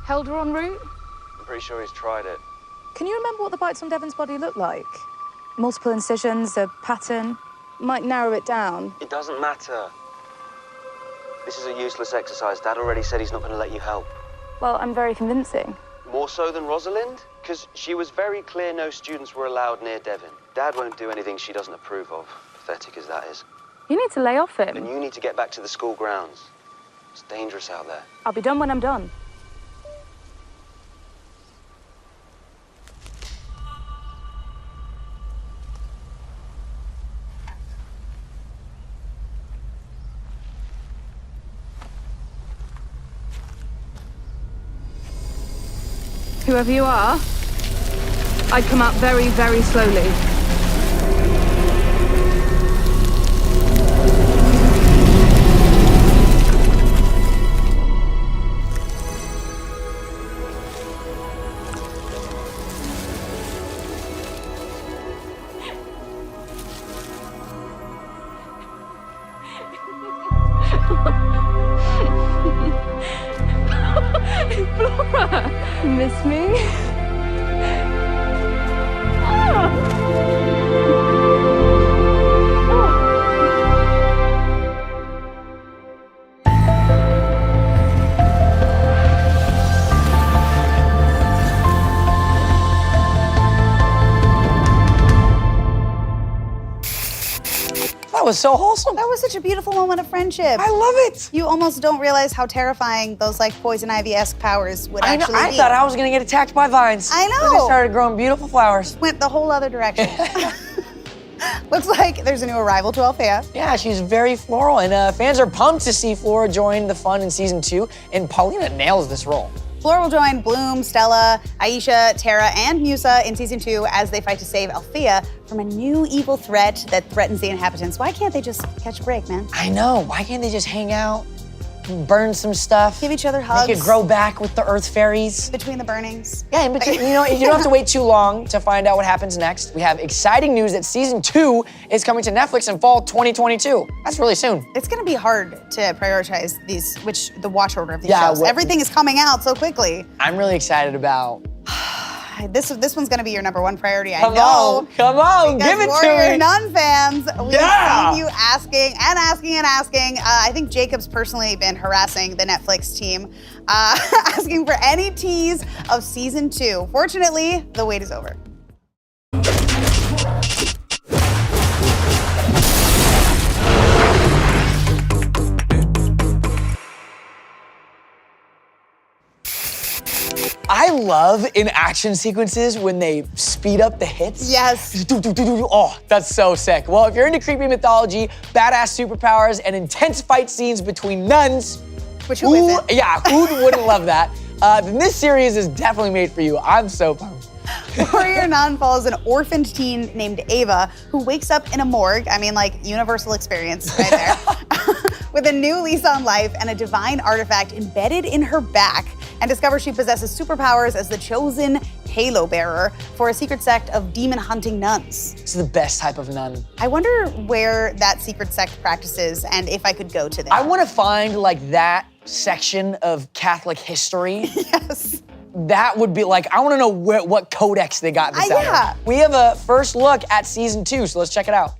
Held her en route? I'm pretty sure he's tried it. Can you remember what the bites on Devon's body looked like? Multiple incisions, a pattern? Might narrow it down. It doesn't matter. This is a useless exercise. Dad already said he's not going to let you help. Well, I'm very convincing. More so than Rosalind? Because she was very clear no students were allowed near Devon. Dad won't do anything she doesn't approve of, pathetic as that is. You need to lay off him. And you need to get back to the school grounds. It's dangerous out there. I'll be done when I'm done. Whoever you are, I'd come out very, very slowly. Flora! Miss me? That was so wholesome. That was such a beautiful moment of friendship. I love it. You almost don't realize how terrifying those like poison ivy-esque powers would actually be. I thought I was gonna get attacked by vines. I know. They started growing beautiful flowers. Went the whole other direction. Looks like there's a new arrival to Althea. Yeah, she's very floral, and fans are pumped to see Flora join the fun in Season 2, and Paulina nails this role. Flora will join Bloom, Stella, Aisha, Tara, and Musa in Season 2 as they fight to save Althea from a new evil threat that threatens the inhabitants. Why can't they just catch a break, man? I know, why can't they just hang out, burn some stuff. Give each other hugs. Make it grow back with the Earth fairies. Between the burnings. Yeah, in between, you don't have to wait too long to find out what happens next. We have exciting news that season 2 is coming to Netflix in fall 2022. That's really soon. It's gonna be hard to prioritize the watch order of these shows. Everything is coming out so quickly. I'm really excited about. This one's gonna be your #1 priority. I Come know. Come on, give it Warrior to me. Nun fans, we've Yeah. seen you asking and asking and asking. I think Jacob's personally been harassing the Netflix team, asking for any tease of season 2. Fortunately, the wait is over. I love in action sequences when they speed up the hits. Yes. Oh, that's so sick. Well, if you're into creepy mythology, badass superpowers, and intense fight scenes between nuns, which who isn't? Yeah, who wouldn't love that? Then this series is definitely made for you. I'm so pumped. Warrior Nun follows an orphaned teen named Ava who wakes up in a morgue. I mean, like, universal experience right there. With a new lease on life and a divine artifact embedded in her back, and discovers she possesses superpowers as the chosen halo bearer for a secret sect of demon-hunting nuns. This is the best type of nun. I wonder where that secret sect practices and if I could go to them. I want to find like that section of Catholic history. Yes. That would be like, I want to know what codex they got this out yeah. of. We have a first look at season 2, so let's check it out.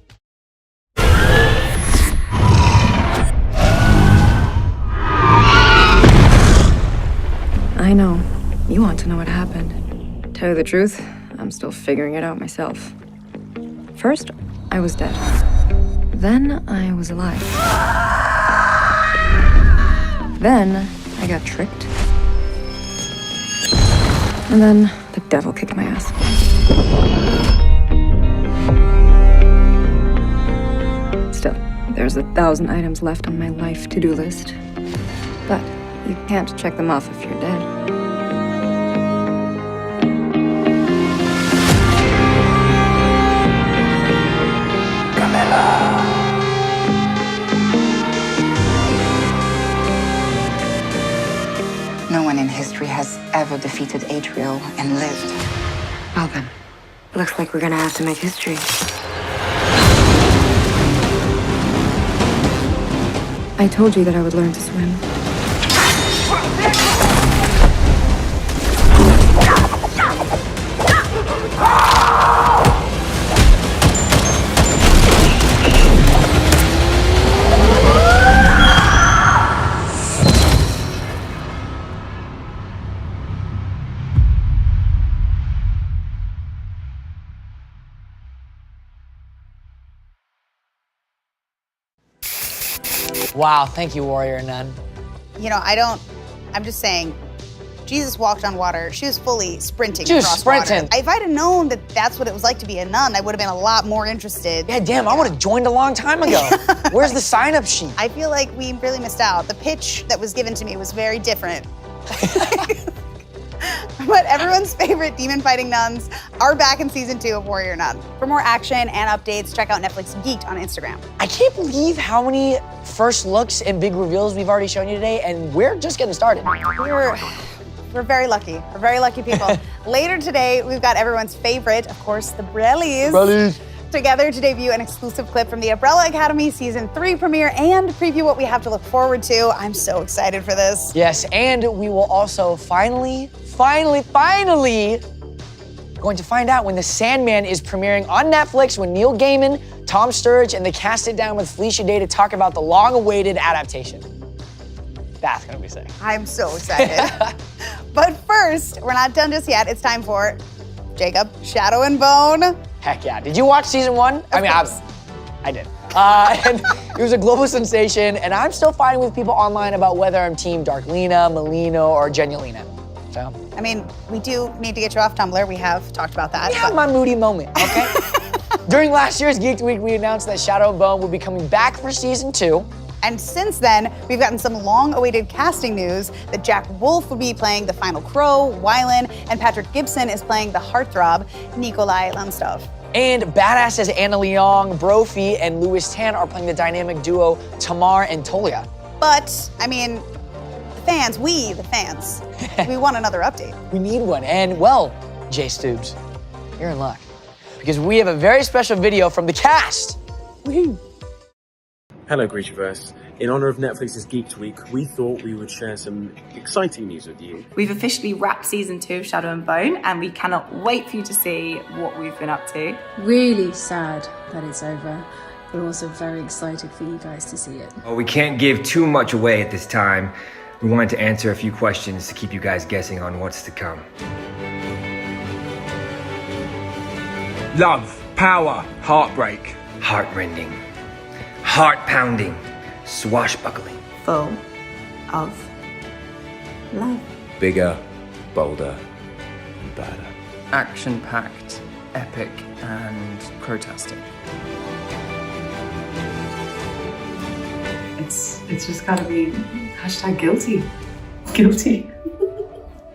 I know. You want to know what happened. Tell you the truth, I'm still figuring it out myself. First, I was dead. Then I was alive. Then I got tricked. And then the devil kicked my ass. Still, there's 1,000 items left on my life to-do list. But you can't check them off if you're dead. No one in history has ever defeated Adriel and lived. Well then, looks like we're gonna have to make history. I told you that I would learn to swim. Wow, thank you, Warrior Nun. You know, I'm just saying, Jesus walked on water. She was fully sprinting She was across sprinting. water. If I'd have known that that's what it was like to be a nun, I would have been a lot more interested. Yeah, damn, I would have joined a long time ago. Where's the sign-up sheet? I feel like we really missed out. The pitch that was given to me was very different. But everyone's favorite demon-fighting nuns are back in season 2 of Warrior Nun. For more action and updates, check out Netflix Geeked on Instagram. I can't believe how many first looks and big reveals we've already shown you today, and we're just getting started. We're very lucky. We're very lucky people. Later today, we've got everyone's favorite, of course, the Brellies. Together to debut an exclusive clip from the Umbrella Academy Season 3 premiere and preview what we have to look forward to. I'm so excited for this. Yes, and we will also finally going to find out when the Sandman is premiering on Netflix, when Neil Gaiman, Tom Sturridge, and the cast sit down with Felicia Day to talk about the long-awaited adaptation. That's gonna be sick. I'm so excited. But first, we're not done just yet. It's time for Jacob, Shadow and Bone. Heck yeah. Did you watch season 1? I did. And it was a global sensation, and I'm still fighting with people online about whether I'm team Darklina, Melina, or Genialina. So. I mean, we do need to get you off Tumblr. We have talked about that. We have my moody moment, okay? During last year's Geeked Week, we announced that Shadow and Bone will be coming back for season 2. And since then, we've gotten some long-awaited casting news that Jack Wolf will be playing the Final Crow, Wylan, and Patrick Gibson is playing the heartthrob, Nikolai Lamstov. And badasses Anna Leong, Brophy, and Louis Tan are playing the dynamic duo Tamar and Tolia. But, I mean, the fans, we want another update. We need one. And, well, Jay Stoops, you're in luck. Because we have a very special video from the cast. Woohoo! Hello, Creatureverse. In honor of Netflix's Geeked Week, we thought we would share some exciting news with you. We've officially wrapped season 2 of Shadow and Bone, and we cannot wait for you to see what we've been up to. Really sad that it's over, but also very excited for you guys to see it. Well, we can't give too much away at this time. We wanted to answer a few questions to keep you guys guessing on what's to come. Love, power, heartbreak. Heartrending, heart-pounding, swashbuckling. Full of love. Bigger, bolder, and badder. Action-packed, epic, and crowtastic. It's just gotta be #guilty. Guilty.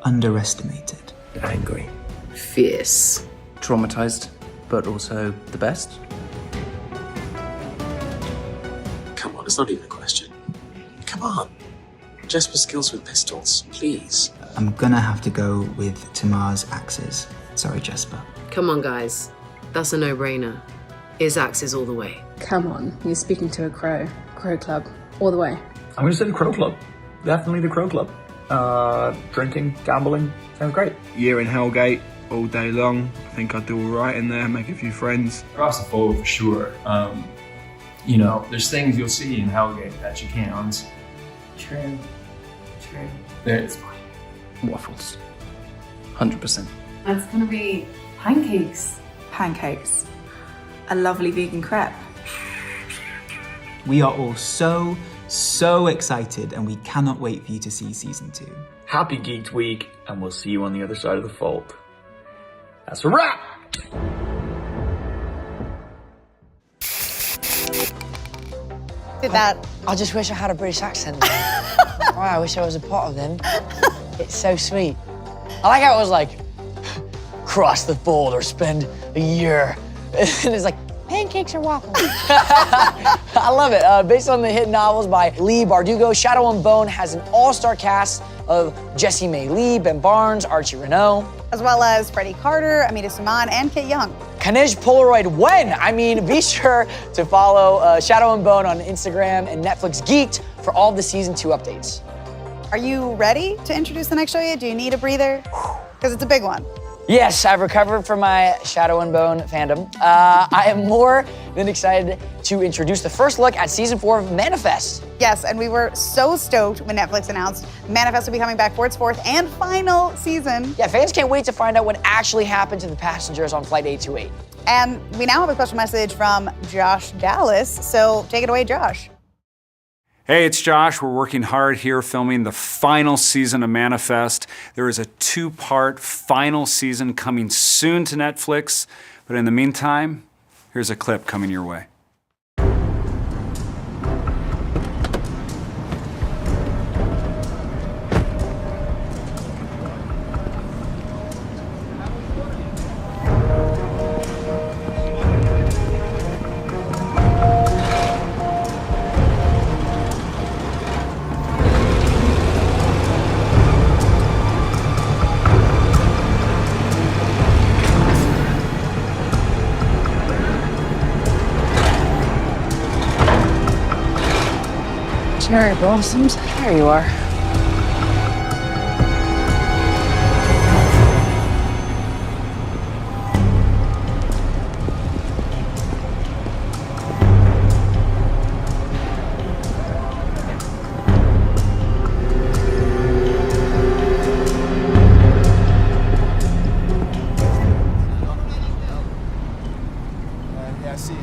Underestimated. Angry. Fierce. Traumatized, but also the best. Come on, it's not even a question. Come on. Jesper's skills with pistols, please. I'm gonna have to go with Tamar's axes. Sorry, Jesper. Come on, guys. That's a no-brainer. His axes all the way. Come on, you're speaking to a crow. Crow Club, all the way. I'm gonna say the Crow Club. Definitely the Crow Club. Drinking, gambling, sounds great. Year in Hellgate, all day long. I think I'd do all right in there, make a few friends. Across the board, for sure. You know, there's things you'll see in Hellgate that you can't unsee. True. It's fine. Waffles. 100%. That's gonna be pancakes. Pancakes. A lovely vegan crepe. We are all so excited, and we cannot wait for you to see season 2. Happy Geeked Week, and we'll see you on the other side of the fold. That's a wrap! Did that. I just wish I had a British accent. Wow, I wish I was a part of them. It's so sweet. I like how it was like, cross the border, spend a year. And it's like, pancakes or waffles? I love it. Based on the hit novels by Lee Bardugo, Shadow and Bone has an all-star cast of Jessie May Lee, Ben Barnes, Archie Renault. As well as Freddie Carter, Amita Suman, and Kit Young. Kanej Polaroid when? I mean, be sure to follow Shadow and Bone on Instagram and Netflix Geeked for all the season 2 updates. Are you ready to introduce the next show yet? Do you need a breather? Because it's a big one. Yes, I've recovered from my Shadow and Bone fandom. I am more than excited to introduce the first look at season 4 of Manifest. Yes, and we were so stoked when Netflix announced Manifest will be coming back for its 4th and final season. Yeah, fans can't wait to find out what actually happened to the passengers on Flight 828. And we now have a special message from Josh Dallas, so take it away, Josh. Hey, it's Josh. We're working hard here filming the final season of Manifest. There is a 2-part final season coming soon to Netflix. But in the meantime, here's a clip coming your way. Cherry blossoms. There you are. Yeah, I see.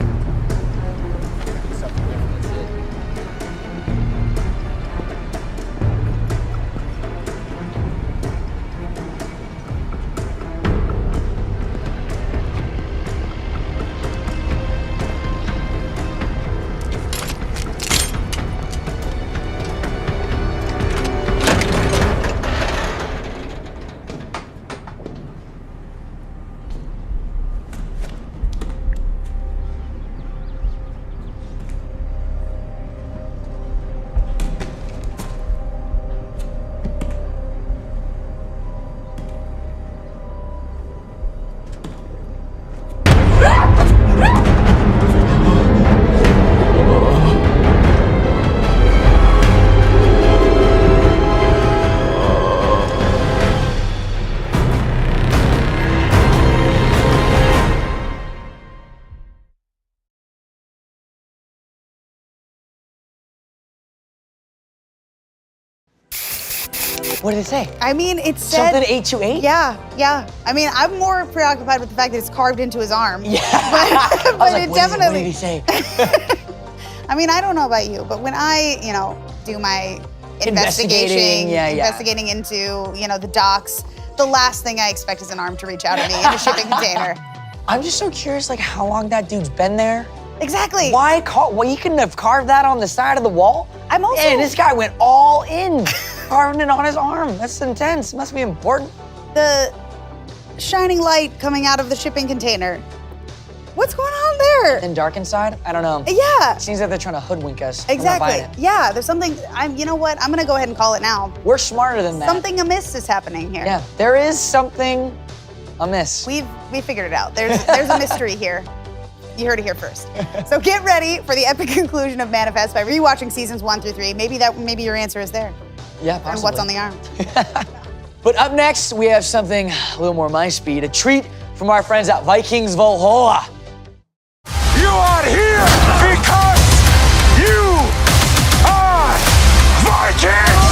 What did it say? I mean, it said... Something 828? Yeah. I mean, I'm more preoccupied with the fact that it's carved into his arm. Yeah. But, I was like, it what definitely... did he say? I mean, I don't know about you, but when I, do my investigating into, the docks, the last thing I expect is an arm to reach out at me in a shipping container. I'm just so curious, like, how long that dude's been there. Exactly. Why well, you couldn't have carved that on the side of the wall? I'm also... And this guy went all in, carving it on his arm. That's intense. Must be important. The shining light coming out of the shipping container. What's going on there? And dark inside? I don't know. Yeah. It seems like they're trying to hoodwink us. Exactly. Yeah, there's something, you know what? I'm gonna go ahead and call it now. We're smarter than that. Something amiss is happening here. Yeah, there is something amiss. We figured it out. There's a mystery here. You heard it here first. So get ready for the epic conclusion of Manifest by rewatching seasons 1 through 3. Maybe your answer is there. Yeah, possibly. And what's on the arm. But up next, we have something a little more my speed, a treat from our friends at Vikings Valhalla. You are here because you are Vikings!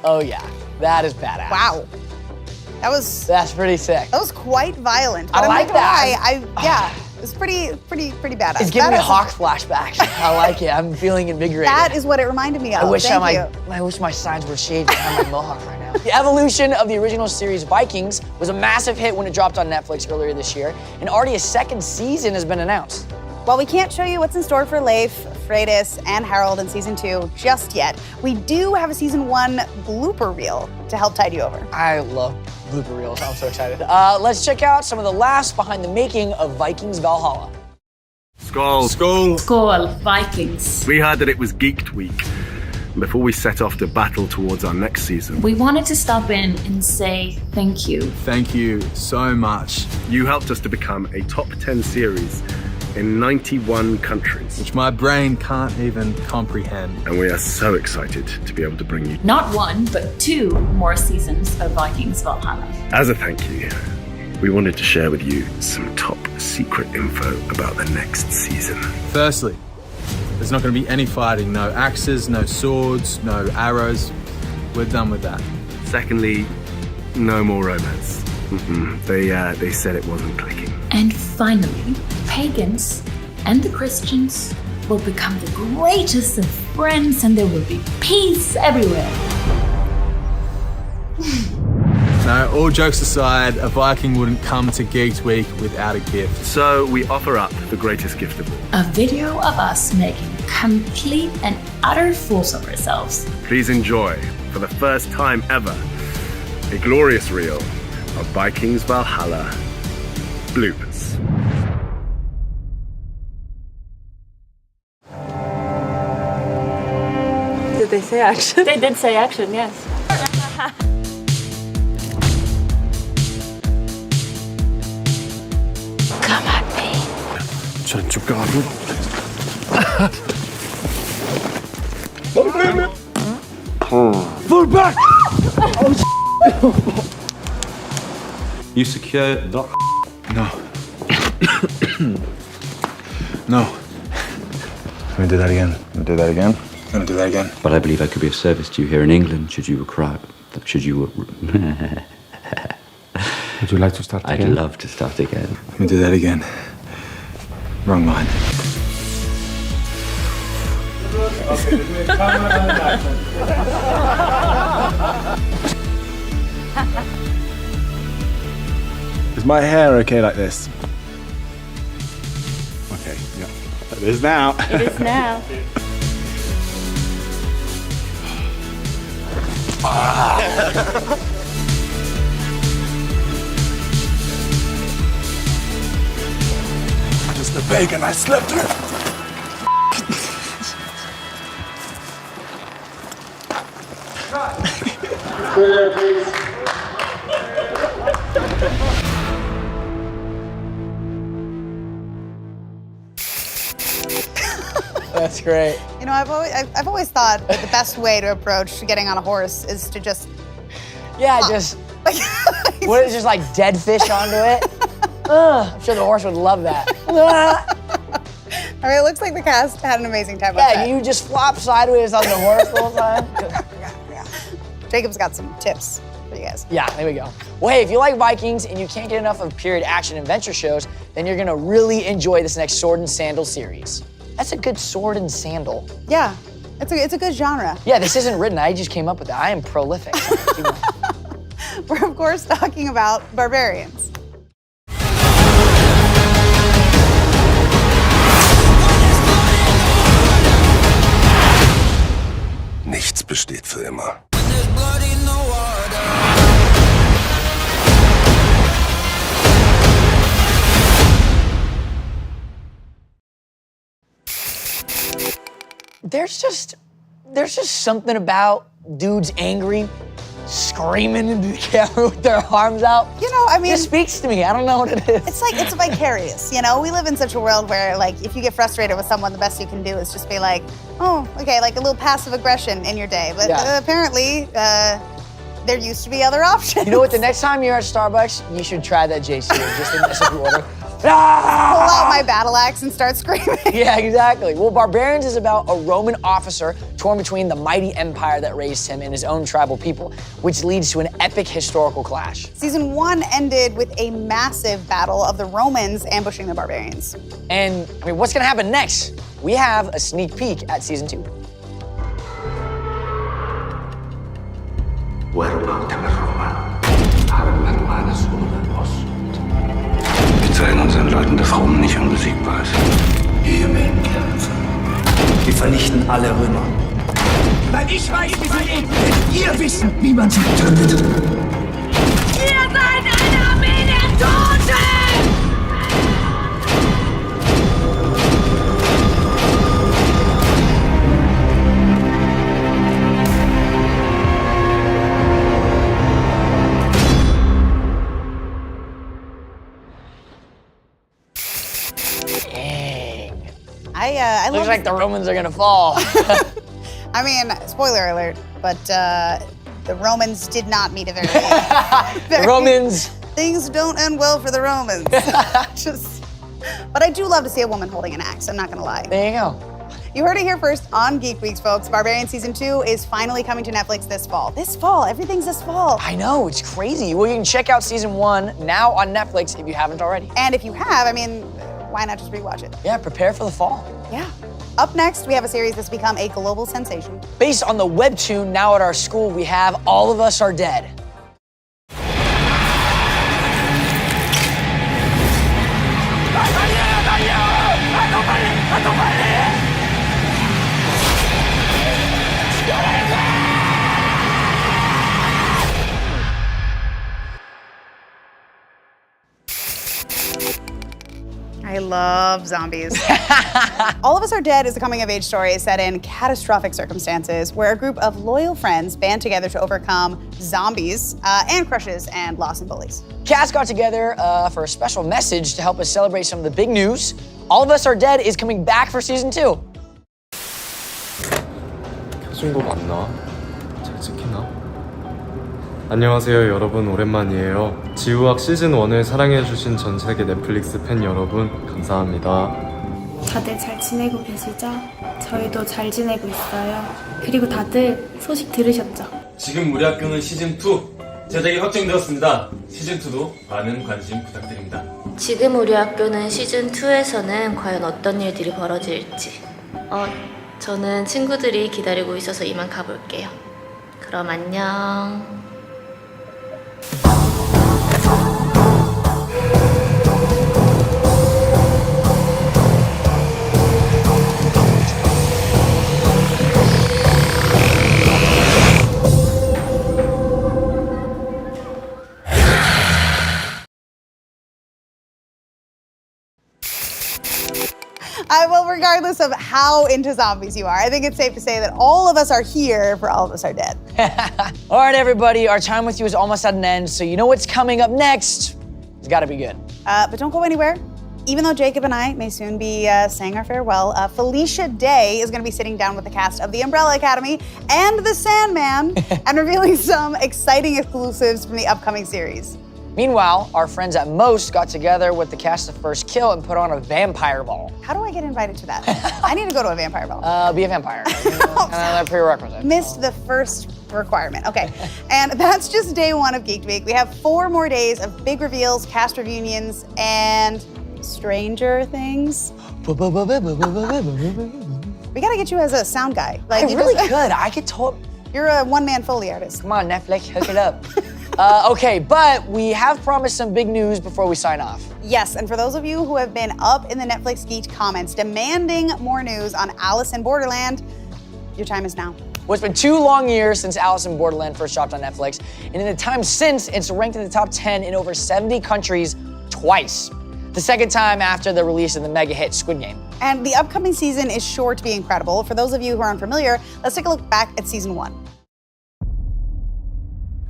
Oh yeah, that is badass. Wow. That's pretty sick. That was quite violent. But I like that. that. It was pretty badass. It's giving me Hawk flashbacks. I like it. I'm feeling invigorated. That is what it reminded me of. I wish Thank you. I wish my sides were shaved and I had my mohawk right now. The evolution of the original series Vikings was a massive hit when it dropped on Netflix earlier this year, and already a second season has been announced. While we can't show you what's in store for Leif, Freydis, and Harold in season 2 just yet, we do have a season 1 blooper reel to help tide you over. I love blooper reels. I'm so excited. Let's check out some of the laughs behind the making of Vikings Valhalla. Skål. Skål. Skål, Vikings. We heard that it was Geeked Week. Before we set off to battle towards our next season, We wanted to stop in and say thank you. Thank you so much. You helped us to become a top 10 series in 91 countries. Which my brain can't even comprehend. And we are so excited to be able to bring you, Not 1, but 2 more seasons of Vikings Valhalla. as a thank you, we wanted to share with you some top secret info about the next season. Firstly, there's not going to be any fighting. No axes, no swords, no arrows. We're done with that. Secondly, no more romance. They said it wasn't clicking. And finally, pagans and the Christians will become the greatest of friends and there will be peace everywhere. No, all jokes aside, a Viking wouldn't come to Geeked Week without a gift. So we offer up the greatest gift of all. A video of us making complete and utter fools of ourselves. Please enjoy, for the first time ever, a glorious reel of Vikings Valhalla bloopers. Did they say action? They did say action, yes. Come at me. Central Garden. Fall back! You secure the... No. No. Let me do that again. Let me do that again. Let me do that again. But I believe I could be of service to you here in England, should you require... Should you... Would you like to start again? I'd love to start again. Let me do that again. Wrong line. Is my hair okay like this? Okay, yeah. It is now. It is now. Just the bacon I slept through. Clear, please. That's great. You know, I've always thought that the best way to approach getting on a horse is to just just what is just like dead fish onto it? I'm sure the horse would love that. I mean, it looks like the cast had an amazing time. Yeah, you just flop sideways on the horse the whole time. Jacob's got some tips for you guys. Yeah, there we go. Well, hey, if you like Vikings and you can't get enough of period action adventure shows, then you're gonna really enjoy this next Sword and Sandal series. That's a good sword and sandal. Yeah, it's a good genre. Yeah, this isn't written, I just came up with that. I am prolific. We're of course talking about Barbarians. Nichts besteht für immer. There's just something about dudes angry, screaming into the camera with their arms out. You know, I mean, it speaks to me. I don't know what it is. It's like, it's vicarious, you know? We live in such a world where, like, if you get frustrated with someone, the best you can do is just be like, oh, okay, like a little passive aggression in your day. But apparently, there used to be other options. You know what? The next time you're at Starbucks, you should try that JC just in message order. Pull out my battle axe and start screaming. Yeah, exactly. Well, Barbarians is about a Roman officer torn between the mighty empire that raised him and his own tribal people, which leads to an epic historical clash. Season 1 ended with a massive battle of the Romans ambushing the Barbarians. And, I mean, what's gonna happen next? We have a sneak peek at Season 2. Wir zeigen unseren Leuten, dass Rom nicht unbesiegbar ist. Wir werden kämpfen. Wir vernichten alle Römer. Weil ich weiß, wie sie leben, werdet ihr wissen, wie man sie tötet. Ihr seid eine Armee der Toten! I Looks like the Romans are gonna fall. I mean, spoiler alert, but the Romans did not meet a very The Romans. Things don't end well for the Romans. But I do love to see a woman holding an axe, I'm not gonna lie. There you go. You heard it here first on Geek Weeks, folks. Barbarian Season 2 is finally coming to Netflix this fall. This fall, everything's this fall. I know, it's crazy. Well, you can check out Season 1 now on Netflix if you haven't already. And if you have, I mean, why not just rewatch it? Yeah, prepare for the fall. Yeah. Up next, we have a series that's become a global sensation. Based on the webtoon now at our school, we have All of Us Are Dead. I love zombies. All of Us Are Dead is a coming-of-age story set in catastrophic circumstances where a group of loyal friends band together to overcome zombies and crushes and loss and bullies. Cast got together for a special message to help us celebrate some of the big news. All of Us Are Dead is coming back for Season 2. 켜준 거 맞나? 잘 찍히나? 안녕하세요 여러분, 오랜만이에요. 지우학 시즌 1을 사랑해주신 전 세계 넷플릭스 팬 여러분 감사합니다. 다들 잘 지내고 계시죠? 저희도 잘 지내고 있어요. 그리고 다들 소식 들으셨죠? 지금 우리 학교는 시즌 2 제작이 확정되었습니다. 시즌 2도 많은 관심 부탁드립니다. 지금 우리 학교는 시즌 2에서는 과연 어떤 일들이 벌어질지. 저는 친구들이 기다리고 있어서 이만 가볼게요. 그럼 안녕. Well, regardless of how into zombies you are, I think it's safe to say that all of us are here for All of Us Are Dead. All right, everybody, our time with you is almost at an end, so you know what's coming up next. It's gotta be good. But don't go anywhere. even though Jacob and I may soon be saying our farewell, Felicia Day is going to be sitting down with the cast of The Umbrella Academy and The Sandman and revealing some exciting exclusives from the upcoming series. Meanwhile, our friends at Most got together with the cast of First Kill and put on a vampire ball. How do I get invited to that? I need to go to a vampire ball. Be a vampire. Kind of prerequisite. Missed the first requirement. Okay, and that's just day one of Geeked Week. We have 4 more days of big reveals, cast reunions, and Stranger Things. We gotta get you as a sound guy. Like, I really could. I could totally. You're a one-man Foley artist. Come on, Netflix, hook it up. Okay, but we have promised some big news before we sign off. Yes, and for those of you who have been up in the Netflix Geeked comments demanding more news on Alice in Borderland, your time is now. Well, it's been 2 long years since Alice in Borderland first dropped on Netflix, and in the time since, it's ranked in the top 10 in over 70 countries twice. The second time after the release of the mega hit Squid Game. And the upcoming season is sure to be incredible. For those of you who are unfamiliar, let's take a look back at season 1.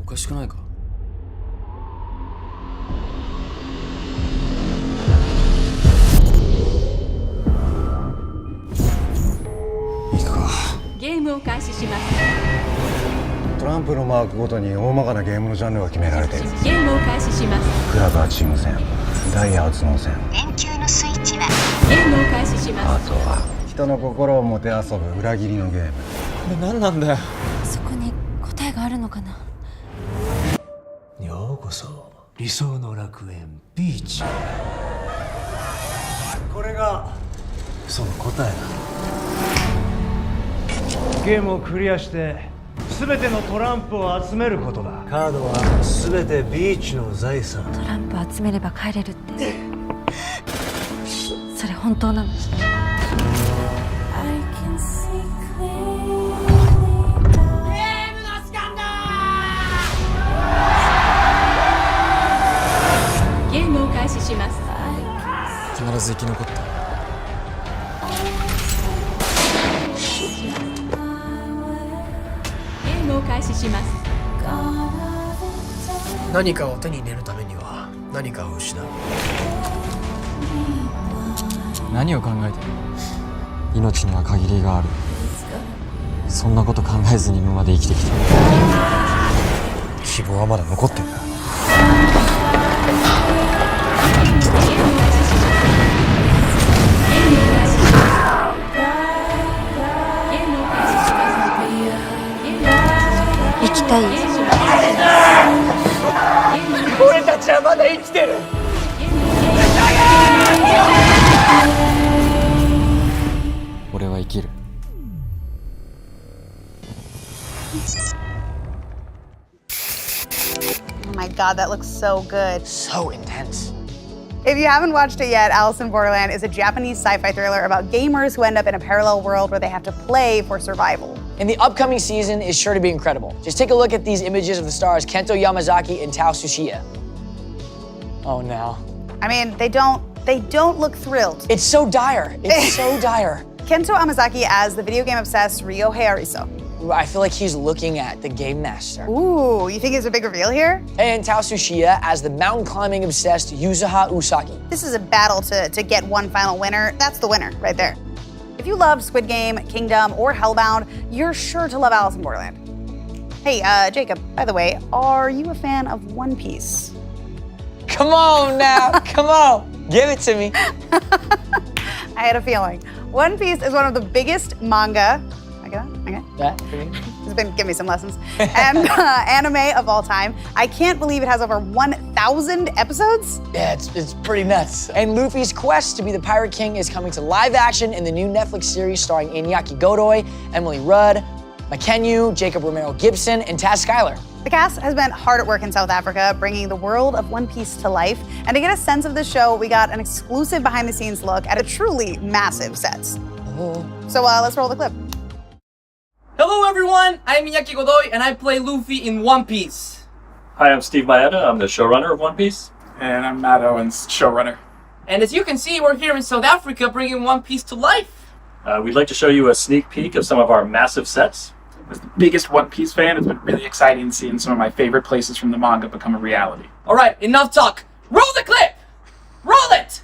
おかしくないか? Game を開始します。トランプのマークごとに大まかなゲームのジャンルが決められている。ゲームを開始します。クラブはチーム戦、ダイヤは頭脳戦。電球のスイッチはゲームを開始します。あとは人の心をもてあそぶ裏切りのゲーム。これ何なんだよ。そこに答えがあるのかな。ようこそ理想の楽園ビーチ。これがその答えだ。ゲームをクリアして全てのトランプを集めることだ。カードは全てビーチの財産。トランプ集めれば帰れるってそれ本当なの？ゲームを開始します。必ず生き残った。ゲームを開始します。何かを手に入れるためには何かを失う。何を考えてる？命には限りがある。そんなこと考えずに今まで生きてきた。希望はまだ残ってんだ。生きたい。俺たちはまだ生きてる。俺は生きる。Oh my god, that looks so good. So intense. If you haven't watched it yet, Alice in Borderland is a Japanese sci-fi thriller about gamers who end up in a parallel world where they have to play for survival. And the upcoming season is sure to be incredible. Just take a look at these images of the stars Kento Yamazaki and Tao Tsuchiya. Oh no. I mean, they don't look thrilled. It's so dire. It's so dire. Kento Yamazaki as the video game obsessed Ryo Hayahiso. I feel like he's looking at the game master. Ooh, you think it's a big reveal here? And Tao Tsuchiya as the mountain climbing obsessed Yuzuha Usagi. This is a battle to get one final winner. That's the winner right there. If you love Squid Game, Kingdom, or Hellbound, you're sure to love Alice in Borderland. Hey, Jacob, by the way, are you a fan of One Piece? Come on now, come on, give it to me. I had a feeling. One Piece is one of the biggest manga. Okay. Yeah. He's been giving me some lessons. And anime of all time. I can't believe it has over 1,000 episodes. Yeah, it's pretty nuts. And Luffy's quest to be the Pirate King is coming to live action in the new Netflix series starring Iñaki Godoy, Emily Rudd, Makenyu, Jacob Romero Gibson, and Taz Skylar. The cast has been hard at work in South Africa, bringing the world of One Piece to life. And to get a sense of the show, we got an exclusive behind-the-scenes look at a truly massive set. So let's roll the clip. Hello everyone, I'm Iñaki Godoy and I play Luffy in One Piece. Hi, I'm Steve Maeda, I'm the showrunner of One Piece. And I'm Matt Owens, showrunner. And as you can see, we're here in South Africa bringing One Piece to life. We'd like to show you a sneak peek of some of our massive sets. As the biggest One Piece fan, it's been really exciting seeing some of my favorite places from the manga become a reality. Alright, enough talk. Roll the clip! Roll it!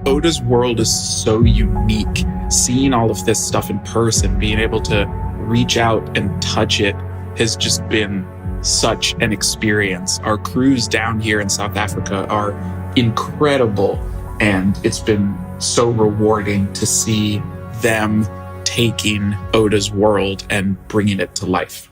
Oda's world is so unique. Seeing all of this stuff in person, being able to reach out and touch it has just been such an experience. Our crews down here in South Africa are incredible, and it's been so rewarding to see them taking Oda's world and bringing it to life.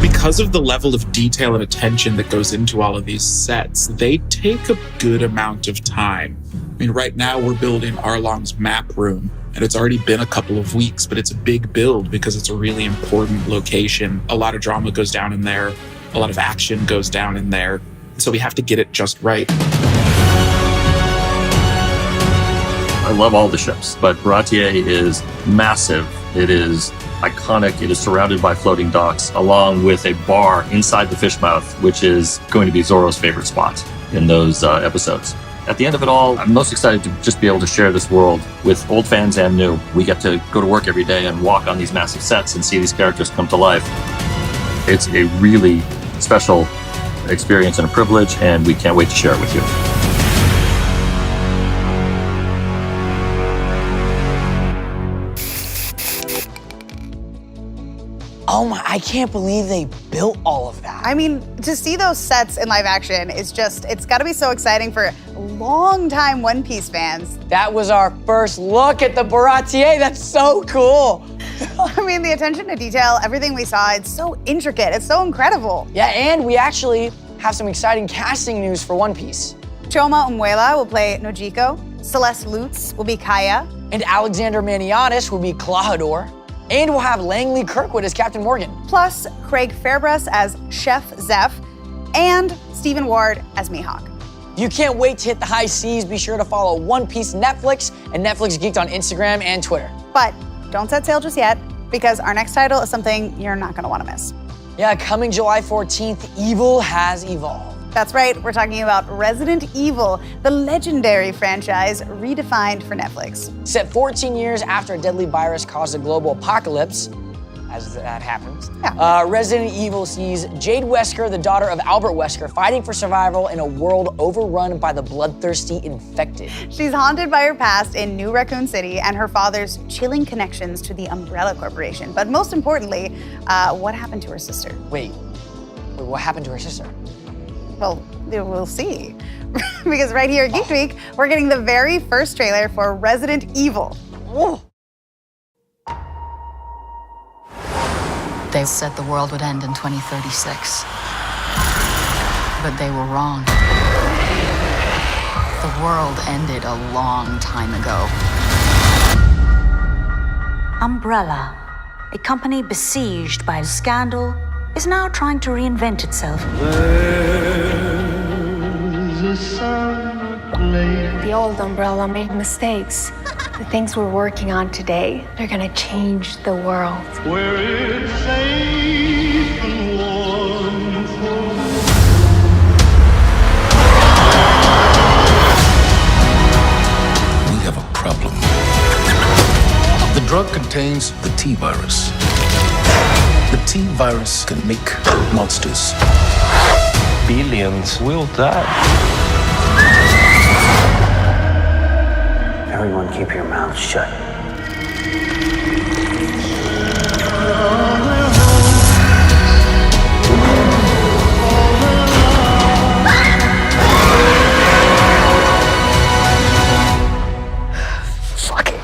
Because of the level of detail and attention that goes into all of these sets, they take a good amount of time. I mean, right now we're building Arlong's map room, and it's already been a couple of weeks, but it's a big build because it's a really important location. A lot of drama goes down in there. A lot of action goes down in there. So we have to get it just right. I love all the ships, but Baratier is massive. It is iconic. It is surrounded by floating docks, along with a bar inside the fish mouth, which is going to be Zoro's favorite spot in those episodes. At the end of it all, I'm most excited to just be able to share this world with old fans and new. We get to go to work every day and walk on these massive sets and see these characters come to life. It's a really special experience and a privilege, and we can't wait to share it with you. Oh my, I can't believe they built all of that. I mean, to see those sets in live action is just, it's gotta be so exciting for longtime One Piece fans. That was our first look at the Baratier. That's so cool. I mean, the attention to detail, everything we saw, it's so intricate, it's so incredible. Yeah, and we actually have some exciting casting news for One Piece. Choma Umwela will play Nojiko, Celeste Lutz will be Kaya, and Alexander Maniatis will be Klahadore. And we'll have Langley Kirkwood as Captain Morgan. Plus Craig Fairbrus as Chef Zeph, and Stephen Ward as Mihawk. You can't wait to hit the high seas. Be sure to follow One Piece Netflix and Netflix Geeked on Instagram and Twitter. But don't set sail just yet, because our next title is something you're not gonna wanna miss. Yeah, coming July 14th, Evil has evolved. That's right, we're talking about Resident Evil, the legendary franchise redefined for Netflix. Set 14 years after a deadly virus caused a global apocalypse, as that happens, Resident Evil sees Jade Wesker, the daughter of Albert Wesker, fighting for survival in a world overrun by the bloodthirsty infected. She's haunted by her past in New Raccoon City and her father's chilling connections to the Umbrella Corporation. But most importantly, what happened to her sister? Wait, what happened to her sister? Well, we'll see. Because right here at Geek Week, we're getting the very first trailer for Resident Evil. Ooh. They said the world would end in 2036. But they were wrong. The world ended a long time ago. Umbrella, a company besieged by scandal, is now trying to reinvent itself. The old Umbrella made mistakes. The things we're working on today, they're gonna change the world. Where it's safe and warm for we have a problem. The drug contains the T-virus. The T-virus can make monsters. Billions will die. Everyone keep your mouth shut. Fuck it.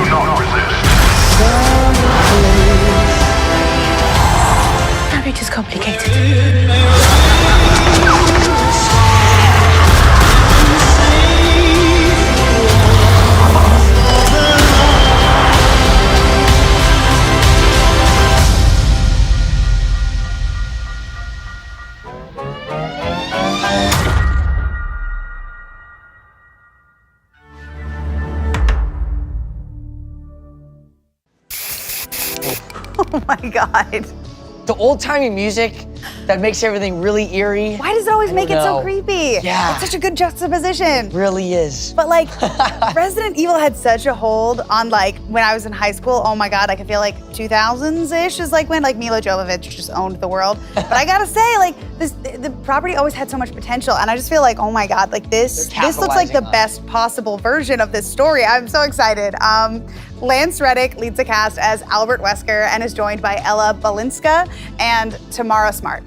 do not resist. Marriage is complicated. Oh my God. The old-timey music that makes everything really eerie. Why does it always make it so creepy? Yeah. It's such a good juxtaposition. Really is. But like, Resident Evil had such a hold on like when I was in high school, oh my God, like I feel like 2000s-ish is like when like Mila Jovovich just owned the world. But I gotta say, like the property always had so much potential, and I just feel like, oh my God, like this looks like the best possible version of this story. I'm so excited. Lance Reddick leads the cast as Albert Wesker and is joined by Ella Balinska and Tamara Smart.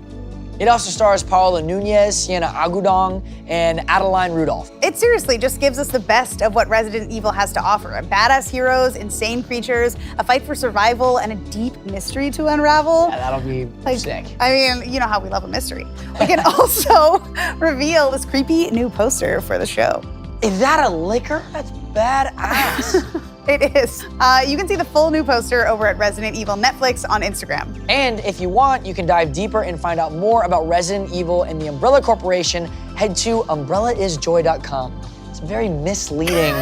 It also stars Paola Nunez, Sienna Agudong, and Adeline Rudolph. It seriously just gives us the best of what Resident Evil has to offer. Badass heroes, insane creatures, a fight for survival, and a deep mystery to unravel. Yeah, that'll be sick. I mean, you know how we love a mystery. We can also reveal this creepy new poster for the show. Is that a liquor? That's badass. It is. You can see the full new poster over at Resident Evil Netflix on Instagram. And if you want, you can dive deeper and find out more about Resident Evil and the Umbrella Corporation. Head to umbrellaisjoy.com. It's a very misleading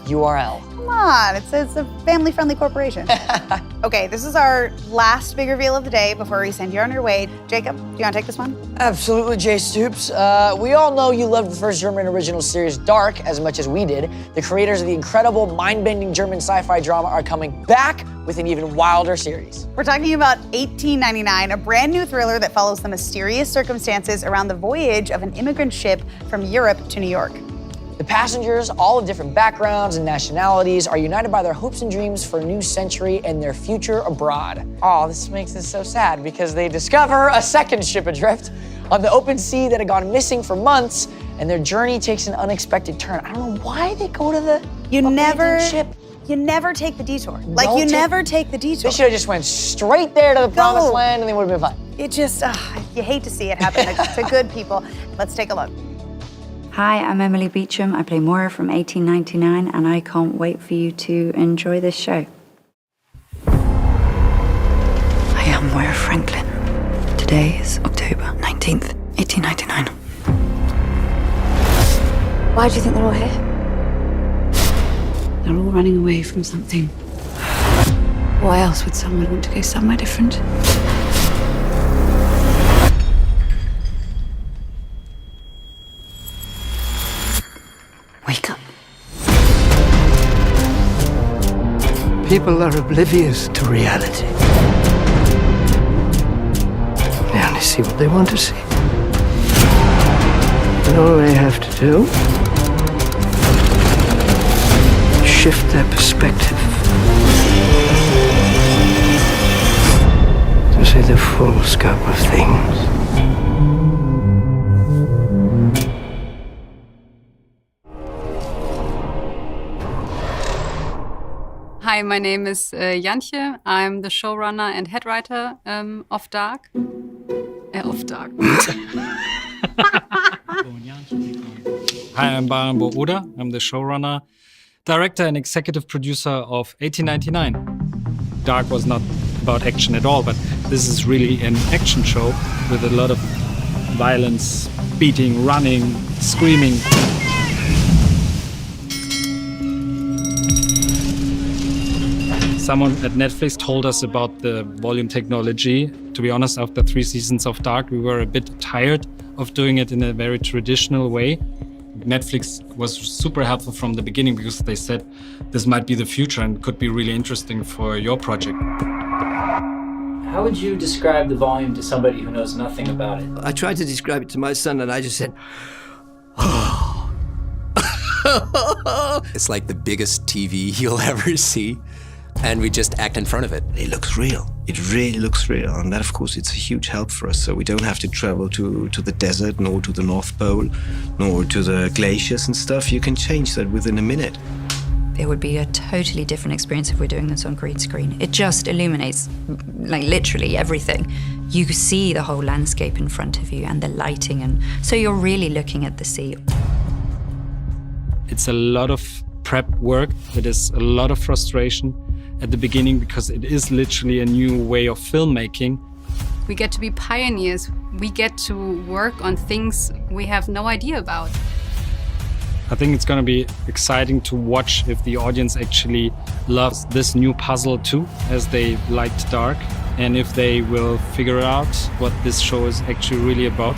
URL. Come on, it's a family-friendly corporation. Okay, this is our last big reveal of the day before we send you on your way. Jacob, do you want to take this one? Absolutely, Jay Stoops. We all know you loved the first German original series Dark as much as we did. The creators of the incredible, mind-bending German sci-fi drama are coming back with an even wilder series. We're talking about 1899, a brand new thriller that follows the mysterious circumstances around the voyage of an immigrant ship from Europe to New York. The passengers, all of different backgrounds and nationalities, are united by their hopes and dreams for a new century and their future abroad. Oh, this makes this so sad because they discover a second ship adrift on the open sea that had gone missing for months, and their journey takes an unexpected turn. I don't know why they go to the ship. You never take the detour. Like, you never take the detour. They should have just went straight there to the promised land and they would have been fine. It just, you hate to see it happen to good people. Let's take a look. Hi, I'm Emily Beecham. I play Moira from 1899, and I can't wait for you to enjoy this show. I am Moira Franklin. Today is October 19th, 1899. Why do you think they're all here? They're all running away from something. Why else would someone want to go somewhere different? Wake up. People are oblivious to reality. They only see what they want to see. And all they have to do is shift their perspective to see the full scope of things. Hi, my name is Jantje. I'm the showrunner and head writer of Dark. Of Dark. Hi, I'm Baran Oda. I'm the showrunner, director, and executive producer of 1899. Dark was not about action at all, but this is really an action show with a lot of violence, beating, running, screaming. Someone at Netflix told us about the volume technology. To be honest, after 3 seasons of Dark, we were a bit tired of doing it in a very traditional way. Netflix was super helpful from the beginning because they said this might be the future and could be really interesting for your project. How would you describe the volume to somebody who knows nothing about it? I tried to describe it to my son and I just said, It's like the biggest TV you'll ever see. And we just act in front of it. It looks real. It really looks real. And that, of course, it's a huge help for us. So we don't have to travel to the desert, nor to the North Pole, nor to the glaciers and stuff. You can change that within a minute. It would be a totally different experience if we're doing this on green screen. It just illuminates, like, literally everything. You see the whole landscape in front of you and the lighting, and so you're really looking at the sea. It's a lot of prep work. It is a lot of frustration at the beginning because it is literally a new way of filmmaking. We get to be pioneers. We get to work on things we have no idea about. I think it's going to be exciting to watch if the audience actually loves this new puzzle too, as they liked Dark, and if they will figure out what this show is actually really about.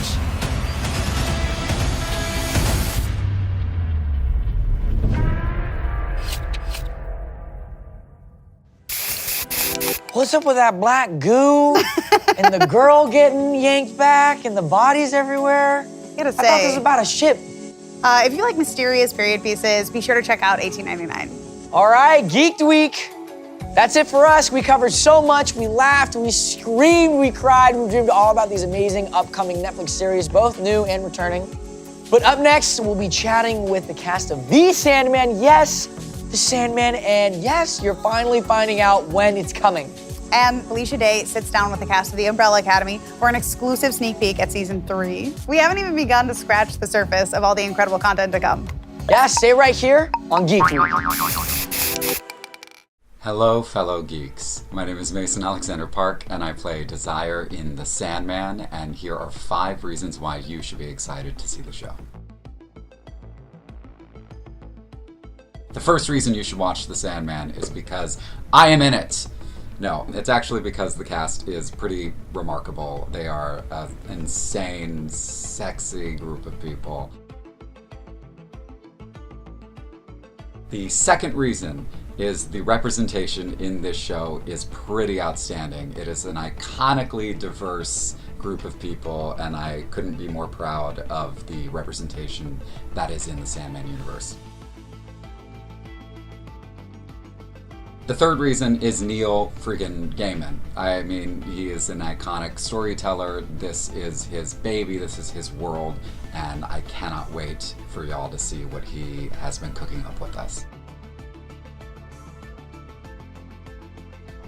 What's up with that black goo and the girl getting yanked back and the bodies everywhere? Gotta I thought this was about a ship. If you like mysterious period pieces, be sure to check out 1899. All right, Geeked Week. That's it for us. We covered so much. We laughed, we screamed, we cried, we dreamed all about these amazing upcoming Netflix series, both new and returning. But up next, we'll be chatting with the cast of The Sandman. Yes, The Sandman, and yes, you're finally finding out when it's coming. And Felicia Day sits down with the cast of The Umbrella Academy for an exclusive sneak peek at season 3. We haven't even begun to scratch the surface of all the incredible content to come. Yeah, stay right here on Geeked Week. Hello, fellow geeks. My name is Mason Alexander Park, and I play Desire in The Sandman, and here are 5 reasons why you should be excited to see the show. The first reason you should watch The Sandman is because I am in it! No, it's actually because the cast is pretty remarkable. They are an insane, sexy group of people. The second reason is the representation in this show is pretty outstanding. It is an iconically diverse group of people, and I couldn't be more proud of the representation that is in the Sandman universe. The third reason is Neil friggin' Gaiman. I mean, he is an iconic storyteller. This is his baby, this is his world, and I cannot wait for y'all to see what he has been cooking up with us.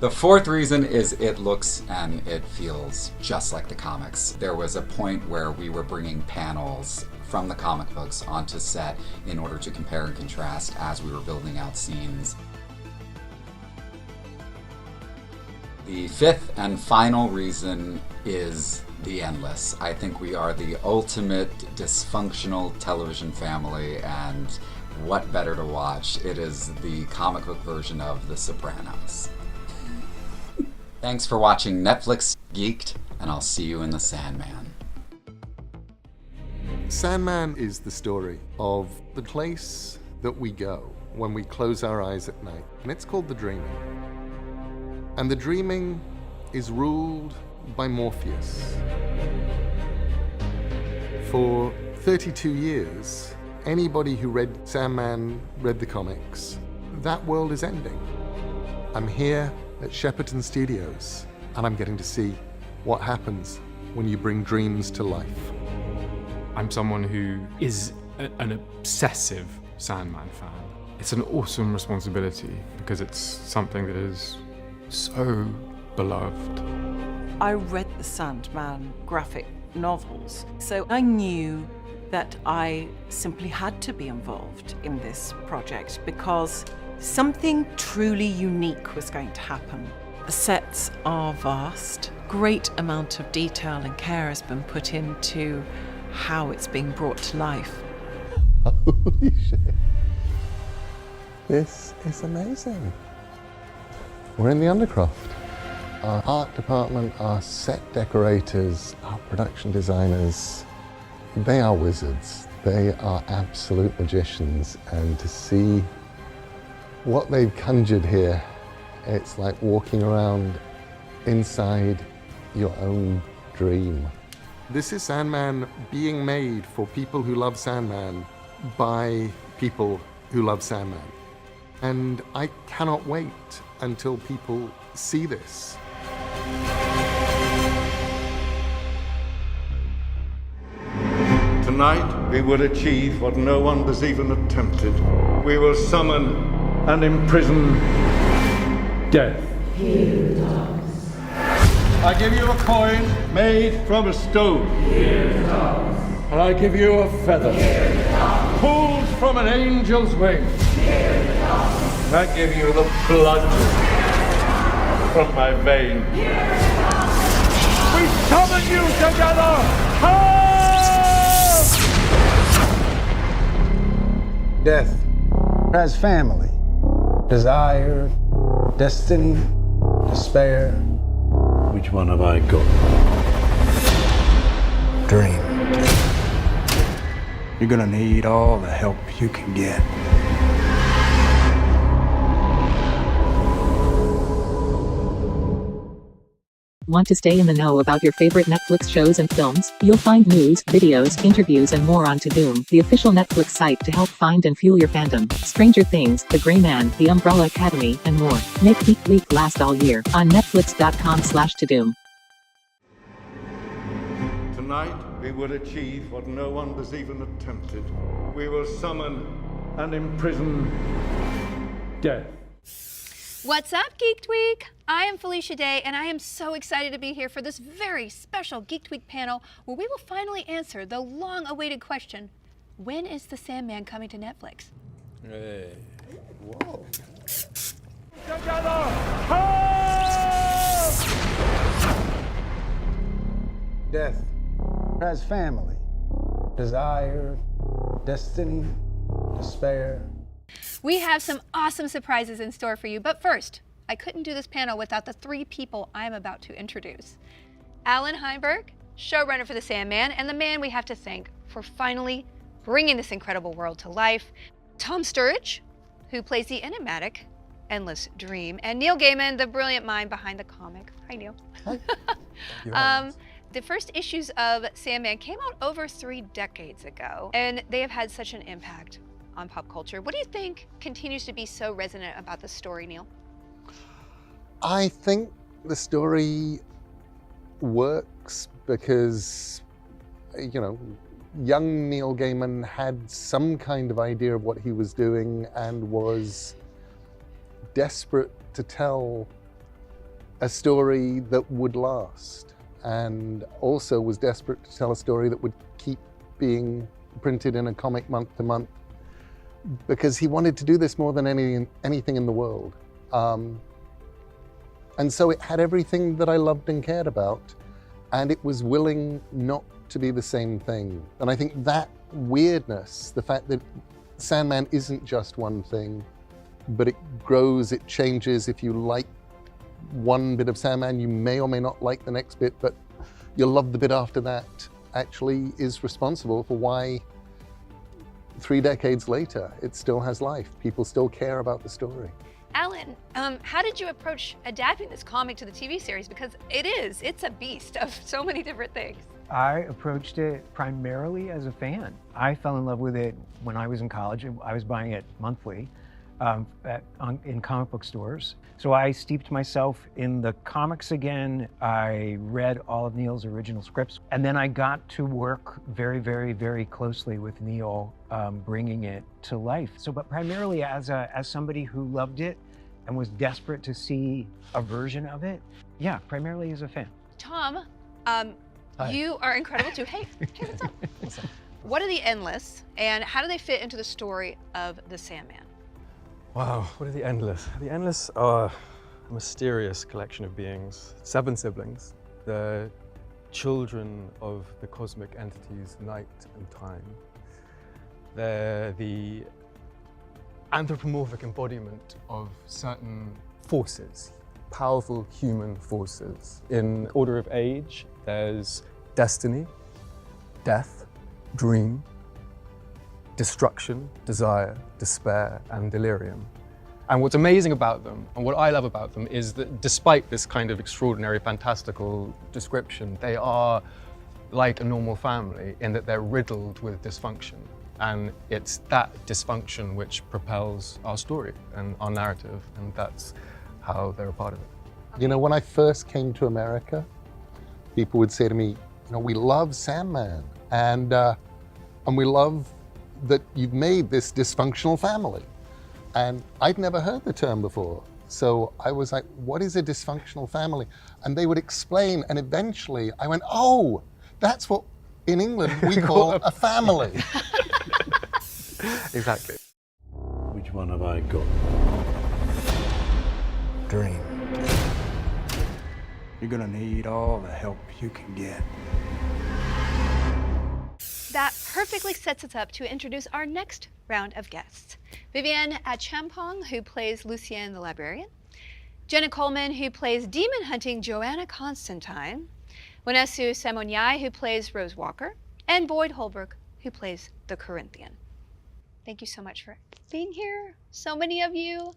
The fourth reason is it looks and it feels just like the comics. There was a point where we were bringing panels from the comic books onto set in order to compare and contrast as we were building out scenes. The fifth and final reason is the endless. I think we are the ultimate dysfunctional television family, and what better to watch? It is the comic book version of The Sopranos. Thanks for watching Netflix Geeked, and I'll see you in The Sandman. Sandman is the story of the place that we go when we close our eyes at night, and it's called the dreaming. And the dreaming is ruled by Morpheus. For 32 years, anybody who read Sandman, read the comics, that world is ending. I'm here at Shepperton Studios, and I'm getting to see what happens when you bring dreams to life. I'm someone who is an obsessive Sandman fan. It's an awesome responsibility because it's something that is so beloved. I read the Sandman graphic novels, so I knew that I simply had to be involved in this project because something truly unique was going to happen. The sets are vast. Great amount of detail and care has been put into how it's being brought to life. Holy shit. This is amazing. We're in the Undercroft. Our art department, our set decorators, our production designers, they are wizards. They are absolute magicians, and to see what they've conjured here, it's like walking around inside your own dream. This is Sandman being made for people who love Sandman by people who love Sandman. And I cannot wait until people see this. Tonight, we will achieve what no one has even attempted. We will summon and imprison death. I give you a coin made from a stone. And I give you a feather pulled from an angel's wing. And I give you the blood from my vein. We summon you together! Death has family, desire, destiny, despair. Which one have I got? Dream. You're gonna need all the help you can get. Want to stay in the know about your favorite Netflix shows and films? You'll find news, videos, interviews, and more on Tadoom, the official Netflix site to help find and fuel your fandom. Stranger Things, The Gray Man, The Umbrella Academy, and more. Make Geek Week last all year on netflix.com/Tadoom. Tonight, we will achieve what no one has even attempted. We will summon and imprison death. What's up, Geeked Week? I am Felicia Day, and I am so excited to be here for this very special Geeked Week panel where we will finally answer the long-awaited question, when is The Sandman coming to Netflix? Hey. Whoa. Together! Death has family, desire, destiny, despair. We have some awesome surprises in store for you, but first, I couldn't do this panel without the three people I'm about to introduce. Alan Heinberg, showrunner for The Sandman, and the man we have to thank for finally bringing this incredible world to life. Tom Sturridge, who plays the enigmatic Endless Dream, and Neil Gaiman, the brilliant mind behind the comic. Hi, Neil. Hi. The first issues of Sandman came out over 3 decades ago, and they have had such an impact on pop culture. What do you think continues to be so resonant about the story, Neil? I think the story works because, you know, young Neil Gaiman had some kind of idea of what he was doing and was desperate to tell a story that would last, and also was desperate to tell a story that would keep being printed in a comic month to month, because he wanted to do this more than anything in the world. And so it had everything that I loved and cared about, and it was willing not to be the same thing. And I think that weirdness, the fact that Sandman isn't just one thing, but it grows, it changes. If you like one bit of Sandman, you may or may not like the next bit, but you'll love the bit after that, actually is responsible for why 3 decades later, it still has life. People still care about the story. Alan, how did you approach adapting this comic to the TV series? Because it's a beast of so many different things. I approached it primarily as a fan. I fell in love with it when I was in college. I was buying it monthly in comic book stores. So I steeped myself in the comics again. I read all of Neil's original scripts. And then I got to work very, very, very closely with Neil, bringing it to life. So, but primarily as somebody who loved it and was desperate to see a version of it, yeah, primarily as a fan. Tom, you are incredible too. Hey, what's up? What's up? What are the Endless, and how do they fit into the story of The Sandman? Wow, what are the Endless? The Endless are a mysterious collection of beings, 7 siblings. They're children of the cosmic entities night and time. They're the anthropomorphic embodiment of certain forces, powerful human forces. In order of age, there's destiny, death, dream, destruction, desire, despair, and delirium. And what's amazing about them, and what I love about them, is that despite this kind of extraordinary, fantastical description, they are like a normal family in that they're riddled with dysfunction. And it's that dysfunction which propels our story and our narrative, and that's how they're a part of it. You know, when I first came to America, people would say to me, you know, we love Sandman, and we love that you've made this dysfunctional family. And I'd never heard the term before. So I was like, what is a dysfunctional family? And they would explain, and eventually I went, oh, that's what in England we call a family. Exactly. Which one have I got? Dream. You're gonna need all the help you can get. That perfectly sets us up to introduce our next round of guests. Vivienne Achampong, who plays Lucienne the Librarian. Jenna Coleman, who plays demon-hunting Joanna Constantine. Wonesu Samonyai, who plays Rose Walker. And Boyd Holbrook, who plays the Corinthian. Thank you so much for being here, so many of you.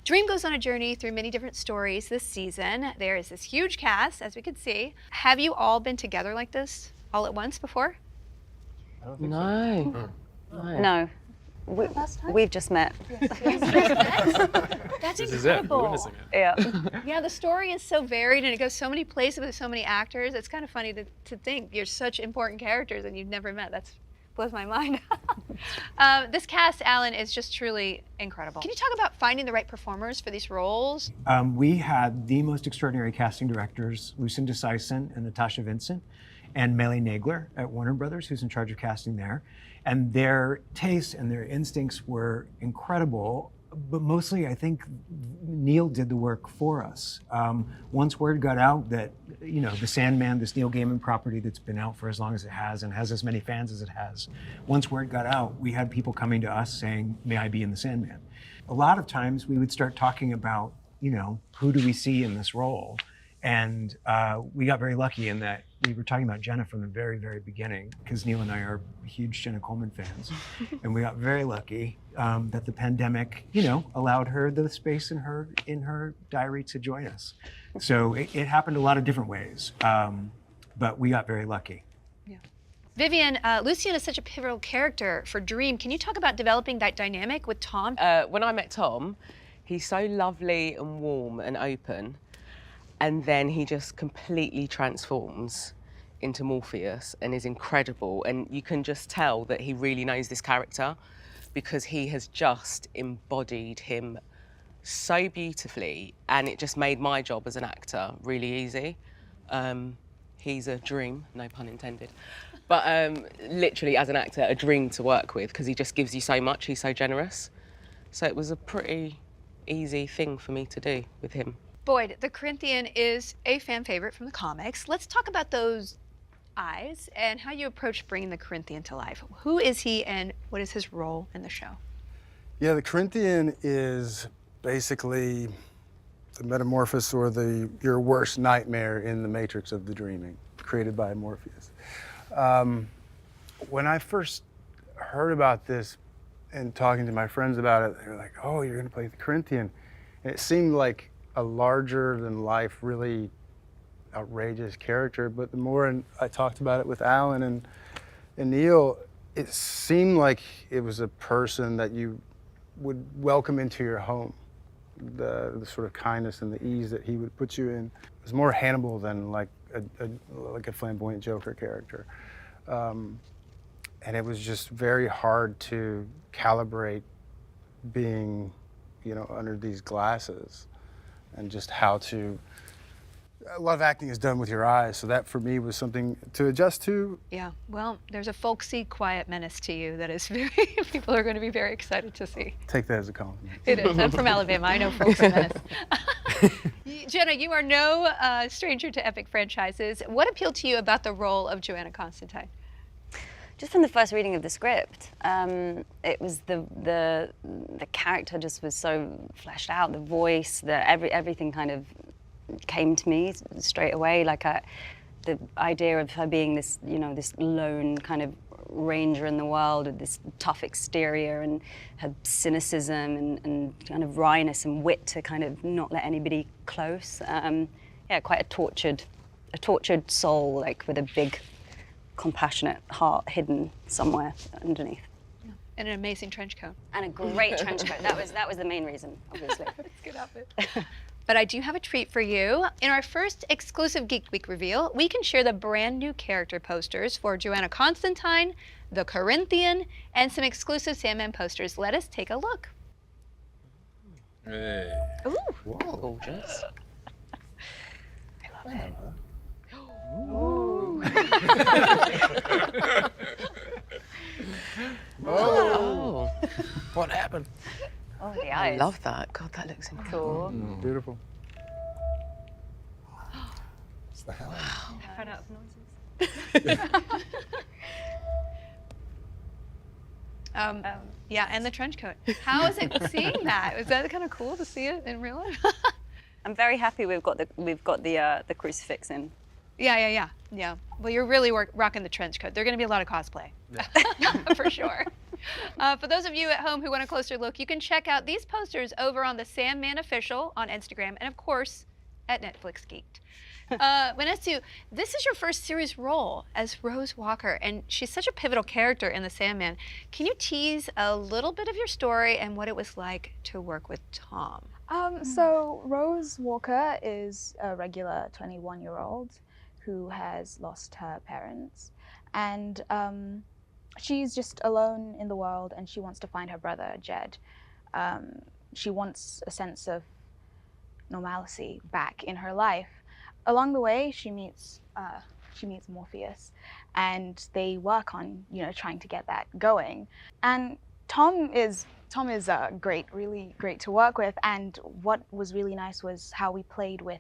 Dream goes on a journey through many different stories this season. There is this huge cast, as we could see. Have you all been together like this all at once before? I don't think so. No. We've just met. That's This is it. We're incredible. witnessing it. Yeah. Yeah, the story is so varied and it goes so many places with so many actors. It's kind of funny to think you're such important characters and you've never met. That blows my mind. This cast, Alan, is just truly incredible. Can you talk about finding the right performers for these roles? We had the most extraordinary casting directors, Lucinda Sison and Natasha Vincent, and Melly Nagler at Warner Brothers, who's in charge of casting there. And their tastes and their instincts were incredible, but mostly I think Neil did the work for us. Once word got out that, you know, the Sandman, this Neil Gaiman property that's been out for as long as it has and has as many fans as it has, once word got out, we had people coming to us saying, may I be in the Sandman? A lot of times we would start talking about, you know, who do we see in this role? And we got very lucky in that we were talking about Jenna from the very, very beginning, because Neil and I are huge Jenna Coleman fans. And we got very lucky that the pandemic, you know, allowed her the space in her diary to join us. So it happened a lot of different ways, but we got very lucky. Vivian, Lucien is such a pivotal character for Dream. Can you talk about developing that dynamic with Tom? When I met Tom, he's so lovely and warm and open. And then he just completely transforms into Morpheus and is incredible. And you can just tell that he really knows this character because he has just embodied him so beautifully. And it just made my job as an actor really easy. He's a dream, no pun intended. But literally, as an actor, a dream to work with because he just gives you so much. He's so generous. So it was a pretty easy thing for me to do with him. Boyd, the Corinthian is a fan favorite from the comics. Let's talk about those eyes and how you approach bringing the Corinthian to life. Who is he and what is his role in the show? Yeah, the Corinthian is basically the metamorphosis or your worst nightmare in the matrix of the dreaming, created by Morpheus. When I first heard about this and talking to my friends about it, they were like, oh, you're gonna play the Corinthian. And it seemed like a larger than life, really outrageous character. But the more I talked about it with Alan and Neil, it seemed like it was a person that you would welcome into your home. The sort of kindness and the ease that he would put you in. It was more Hannibal than like a flamboyant Joker character. And it was just very hard to calibrate being, you know, under these glasses. And just how to, a lot of acting is done with your eyes, so that for me was something to adjust to. Yeah, well, there's a folksy, quiet menace to you that is very, people are going to be very excited to see. Take that as a compliment. It is. I'm from Alabama. I know folksy menace. Jenna, you are no stranger to epic franchises. What appealed to you about the role of Joanna Constantine? Just from the first reading of the script, it was the character just was so fleshed out. The voice, everything kind of came to me straight away. Like the idea of her being this, you know, this lone kind of ranger in the world with this tough exterior and her cynicism and kind of wryness and wit to kind of not let anybody close. Yeah, quite a tortured soul, like with a big, compassionate heart hidden somewhere underneath. And an amazing trench coat. And a great trench coat. That was the main reason, obviously. That's a good outfit. But I do have a treat for you. In our first exclusive Geek Week reveal, we can share the brand new character posters for Joanna Constantine, the Corinthian, and some exclusive Sandman posters. Let us take a look. Hey. Ooh. Whoa. Gorgeous. I love it. Oh. What happened? Oh, the I eyes. love that. God, that looks incredible. Cool. Beautiful. It's the hell. Run out of noises. Yeah, and the trench coat. How is it seeing that? Was that kind of cool to see it in real life? I'm very happy we've got the crucifix in. Yeah. Well, you're really rocking the trench coat. There's going to be a lot of cosplay, for sure. For those of you at home who want a closer look, you can check out these posters over on the Sandman Official on Instagram and, of course, at Netflix Geeked. Vanessa, this is your first series role as Rose Walker, and she's such a pivotal character in The Sandman. Can you tease a little bit of your story and what it was like to work with Tom? So Rose Walker is a regular 21-year-old who has lost her parents, and she's just alone in the world, and she wants to find her brother, Jed. She wants a sense of normalcy back in her life. Along the way, she meets Morpheus, and they work on, trying to get that going. And Tom is great, really great to work with. And what was really nice was how we played with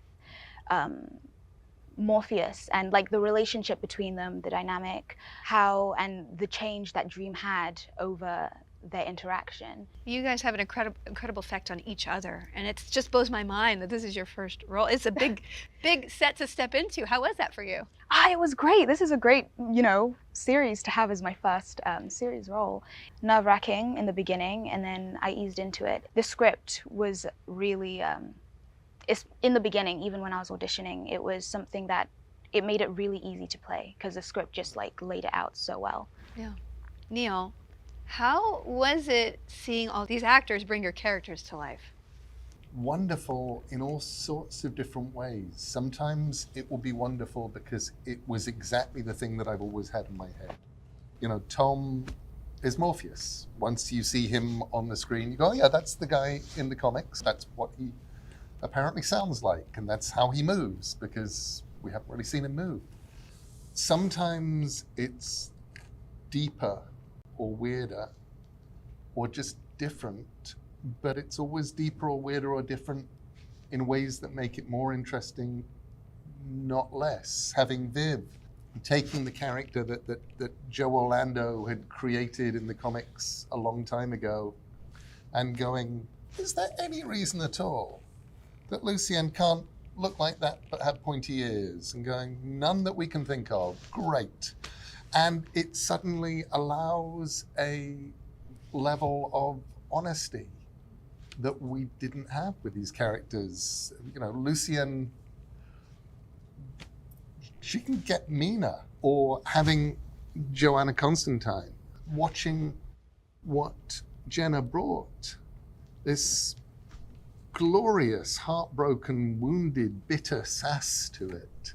Morpheus and like the relationship between them, the dynamic, and the change that Dream had over their interaction. You guys have an incredible effect on each other, and it just blows my mind that this is your first role. It's a big set to step into. How was that for you? It was great. This is a great, series to have as my first series role. Nerve-wracking in the beginning, and then I eased into it. The script was really, in the beginning, even when I was auditioning, it was something that it made it really easy to play because the script just like laid it out so well. Yeah. Neil, how was it seeing all these actors bring your characters to life? Wonderful in all sorts of different ways. Sometimes it will be wonderful because it was exactly the thing that I've always had in my head. Tom is Morpheus. Once you see him on the screen, you go, oh yeah, that's the guy in the comics. That's what he apparently sounds like, and that's how he moves, because we haven't really seen him move. Sometimes it's deeper or weirder or just different, but it's always deeper or weirder or different in ways that make it more interesting, not less. Having Viv, taking the character that Joe Orlando had created in the comics a long time ago and going, is there any reason at all that Lucien can't look like that but have pointy ears? And going, none that we can think of. Great. And it suddenly allows a level of honesty that we didn't have with these characters. Lucien, she can get meaner. Or having Joanna Constantine, watching what Jenna brought, this glorious, heartbroken, wounded, bitter sass to it.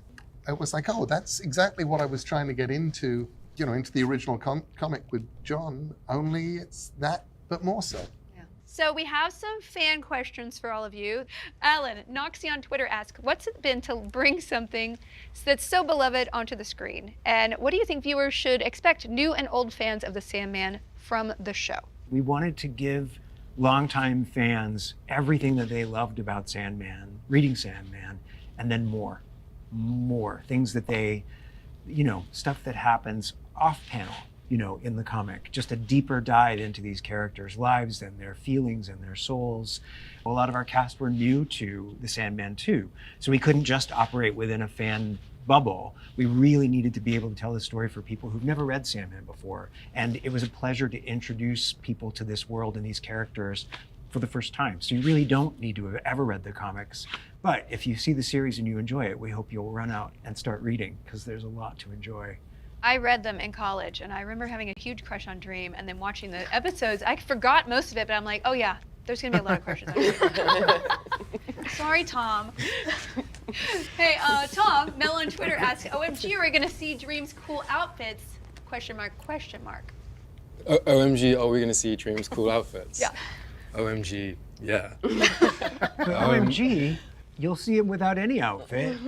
It was like, oh, that's exactly what I was trying to get into, into the original comic with John, only it's that, but more so. Yeah. So we have some fan questions for all of you. Alan, Noxie on Twitter asks, what's it been to bring something that's so beloved onto the screen? And what do you think viewers should expect, new and old fans of The Sandman, from the show? We wanted to give longtime fans everything that they loved about Sandman, reading Sandman, and then more things that they, stuff that happens off panel, in the comic, just a deeper dive into these characters' lives and their feelings and their souls. A lot of our cast were new to The Sandman too, so we couldn't just operate within a fan bubble. We really needed to be able to tell the story for people who've never read Sandman before. And it was a pleasure to introduce people to this world and these characters for the first time. So you really don't need to have ever read the comics. But if you see the series and you enjoy it, we hope you'll run out and start reading, because there's a lot to enjoy. I read them in college, and I remember having a huge crush on Dream, and then watching the episodes. I forgot most of it, but I'm like, oh yeah, there's gonna be a lot of crushes on Dream. Sorry, Tom. Hey, Tom, Mel on Twitter asks, OMG, are we gonna see Dream's cool outfits? Question mark, question mark. OMG, are we gonna see Dream's cool outfits? Yeah. OMG, yeah. OMG, you'll see him without any outfit.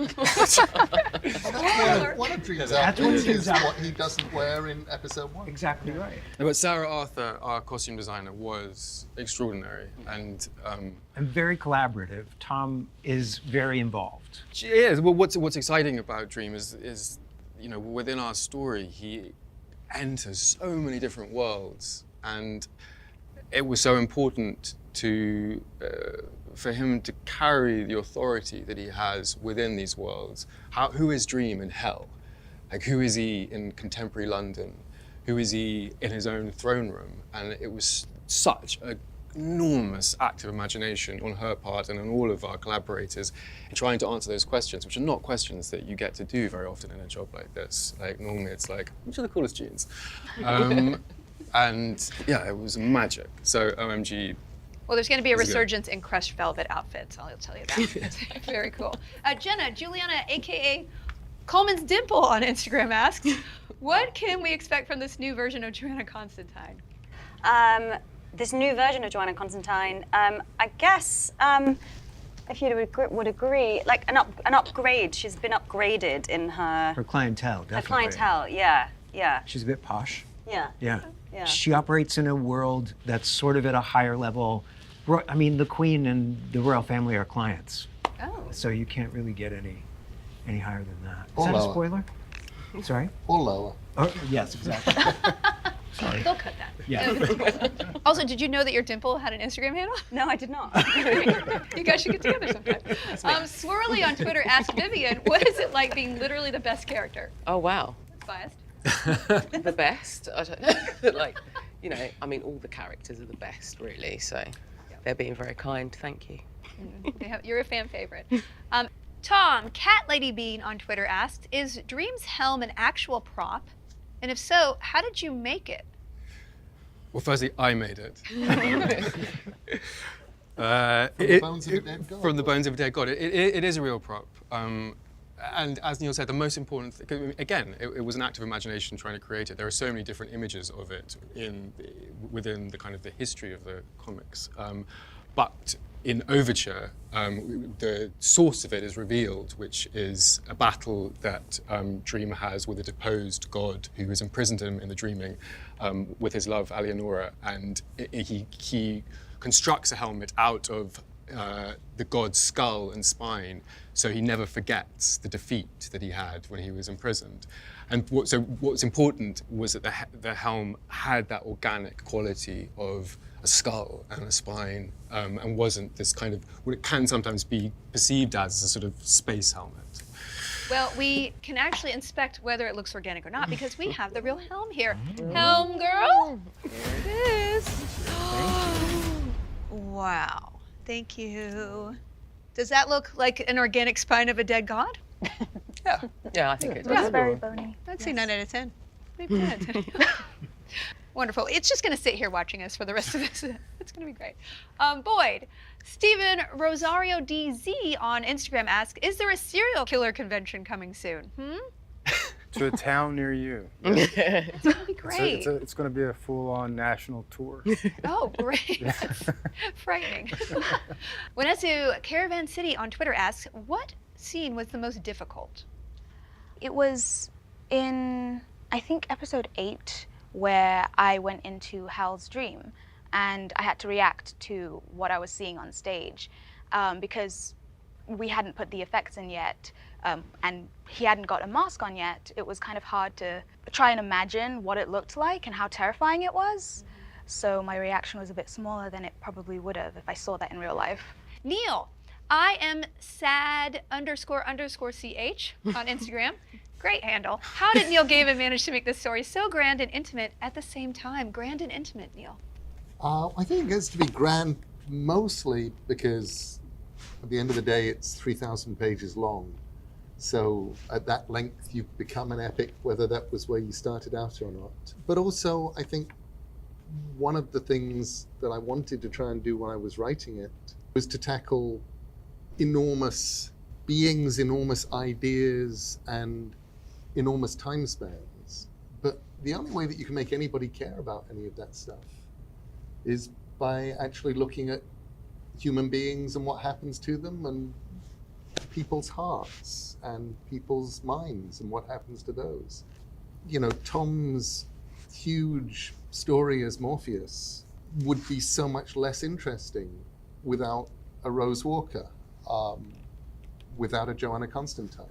One of Dream's outfits is what he doesn't wear in episode 1. Exactly right. But Sarah Arthur, our costume designer, was extraordinary and very collaborative. Tom is very involved. She is. Well, what's exciting about Dream is within our story, he enters so many different worlds, and it was so important to for him to carry the authority that he has within these worlds. Who is Dream in Hell? Like, who is he in contemporary London? who is he in his own throne room? And it was such an enormous act of imagination on her part and on all of our collaborators in trying to answer those questions, which are not questions that you get to do very often in a job like this. Like normally it's like, which are the coolest jeans? And yeah, it was magic. So OMG. Well, there's going to be a This is good. resurgence in crushed velvet outfits. I'll tell you that. It's very cool. Jenna, Juliana, aka Coleman's Dimple on Instagram asks, what can we expect from this new version of Joanna Constantine? This new version of Joanna Constantine, I guess, if you would agree, like an upgrade. She's been upgraded in her clientele, definitely. Her clientele, yeah. She's a bit posh. Yeah. Yeah. Yeah. She operates in a world that's sort of at a higher level. I mean, the Queen and the royal family are clients. Oh. So you can't really get any higher than that. Is Or that a lower. spoiler? Sorry? Or lower. Oh, yes, exactly. Sorry. They'll cut that. Yeah. Also, did you know that your dimple had an Instagram handle? No, I did not. You guys should get together sometime. Swirly on Twitter asked Vivian, what is it like being literally the best character? Oh, wow. Biased. The best? I don't know. Like, you know, I mean, all the characters are the best, really. So they're being very kind. Thank you. You're a fan favorite. Tom, Cat Lady Bean on Twitter asked, is Dream's helm an actual prop? And if so, how did you make it? Well, firstly, I made it. From the bones of a dead god. From the bones of a dead god. It is a real prop. And as Neil said, the most important thing, again, it was an act of imagination trying to create it. There are so many different images of it within the kind of the history of the comics. But in Overture, the source of it is revealed, which is a battle that Dream has with a deposed god who has imprisoned him in the dreaming with his love, Alienora, and he constructs a helmet out of the god's skull and spine, so he never forgets the defeat that he had when he was imprisoned. And what's important was that the helm had that organic quality of a skull and a spine, and wasn't this kind of what it can sometimes be perceived as a sort of space helmet. Well, we can actually inspect whether it looks organic or not because we have the real helm here. Helm girl, here it is. Wow, thank you. Does that look like an organic spine of a dead god? Yeah, I think it It's does. very bony. I'd say 9 out of 10. Maybe 10 out of 10. Wonderful. It's just going to sit here watching us for the rest of this. It's going to be great. Boyd, Stephen Rosario DZ on Instagram asks, is there a serial killer convention coming soon? To a town near you. It's going to be great. It's going to be a full-on national tour. Oh, great. That's frightening. Wenesu Caravan City on Twitter asks, what scene was the most difficult? It was in, I think, episode 8, where I went into Hal's dream and I had to react to what I was seeing on stage because we hadn't put the effects in yet and he hadn't got a mask on yet. It was kind of hard to try and imagine what it looked like and how terrifying it was. So my reaction was a bit smaller than it probably would have if I saw that in real life. Neil, I am sad __ch on Instagram. Great handle. How did Neil Gaiman manage to make this story so grand and intimate at the same time? Grand and intimate, Neil. I think it gets to be grand mostly because at the end of the day, it's 3,000 pages long. So at that length, you've become an epic, whether that was where you started out or not. But also, I think one of the things that I wanted to try and do when I was writing it was to tackle enormous beings, enormous ideas, and enormous time spans. But the only way that you can make anybody care about any of that stuff is by actually looking at human beings and what happens to them and people's hearts and people's minds and what happens to those. You know, Tom's huge story as Morpheus would be so much less interesting without a Rose Walker, without a Joanna Constantine.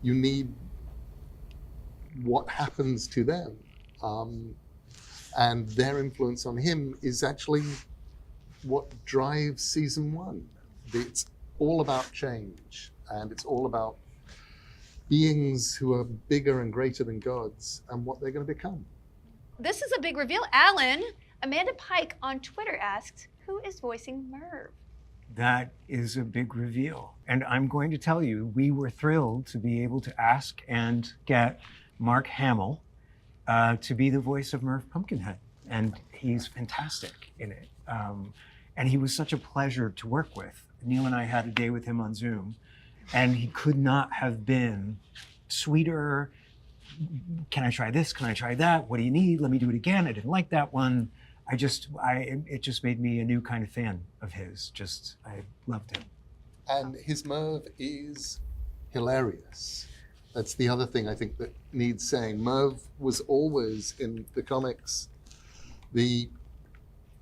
You need what happens to them. And their influence on him is actually what drives season 1. It's all about change, and it's all about beings who are bigger and greater than gods and what they're going to become. this is a big reveal. Alan, Amanda Pike on Twitter asks, who is voicing Merv? That is a big reveal. And I'm going to tell you, we were thrilled to be able to ask and get Mark Hamill to be the voice of Merv Pumpkinhead. And he's fantastic in it. And he was such a pleasure to work with. Neil and I had a day with him on Zoom, and he could not have been sweeter. Can I try this? Can I try that? What do you need? Let me do it again. I didn't like that one. It just made me a new kind of fan of his. I loved him. And his Merv is hilarious. That's the other thing I think that needs saying. Merv was always in the comics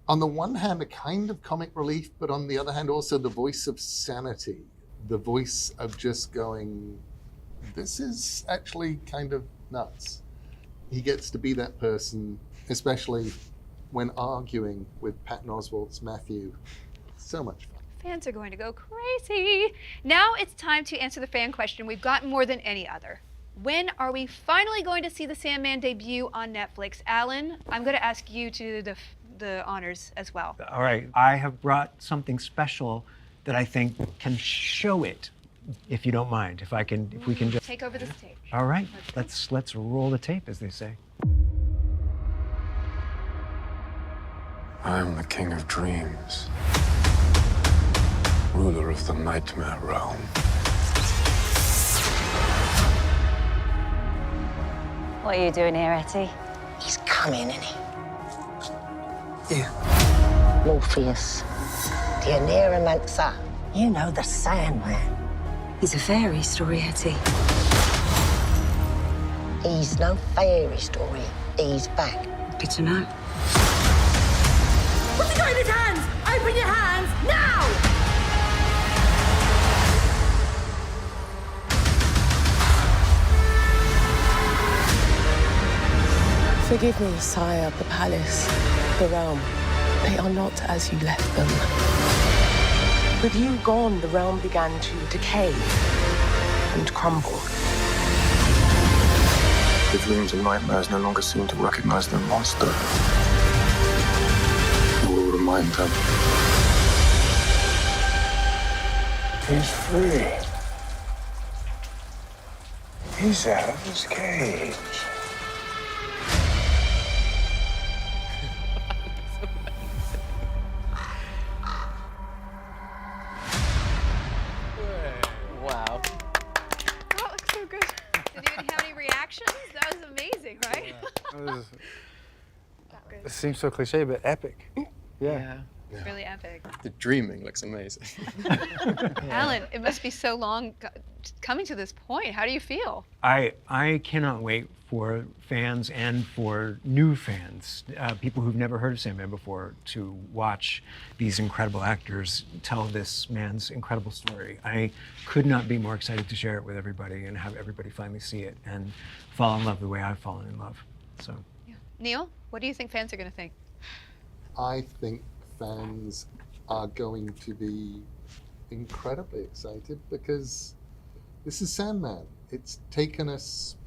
on the one hand, a kind of comic relief, but on the other hand, also the voice of sanity, the voice of just going, this is actually kind of nuts. He gets to be that person, especially when arguing with Patton Oswalt's Matthew. So much fun. Fans are going to go crazy. Now it's time to answer the fan question we've gotten more than any other. When are we finally going to see the Sandman debut on Netflix? Alan, I'm going to ask you to do the honors as well. All right, I have brought something special that I think can show it, if you don't mind. If we can just take over the stage. All right, let's roll the tape, as they say. I am the king of dreams, ruler of the nightmare realm. What are you doing here, Etty? He's coming, isn't he? You. Morpheus, the Aneromancer. You know the Sandman. He's a fairy story, Etty. He's no fairy story. He's back. Good to know. What's he got in his hands? Open your hands, now! Forgive me, sire, the palace, the realm. They are not as you left them. With you gone, the realm began to decay and crumble. The dreams and nightmares no longer seem to recognize their master. You will remind them. He's free. He's out of his cage. Wow. That looks so good. Did you have any reactions? That was amazing, right? It seems so cliche, but epic. Yeah. Really epic. The dreaming looks amazing. Alan, it must be so long coming to this point. How do you feel? I cannot wait for fans and for new fans, people who've never heard of Sandman before, to watch these incredible actors tell this man's incredible story. I could not be more excited to share it with everybody and have everybody finally see it and fall in love the way I've fallen in love. So. Yeah. Neil, what do you think fans are going to think? I think fans are going to be incredibly excited because this is Sandman. It's taken us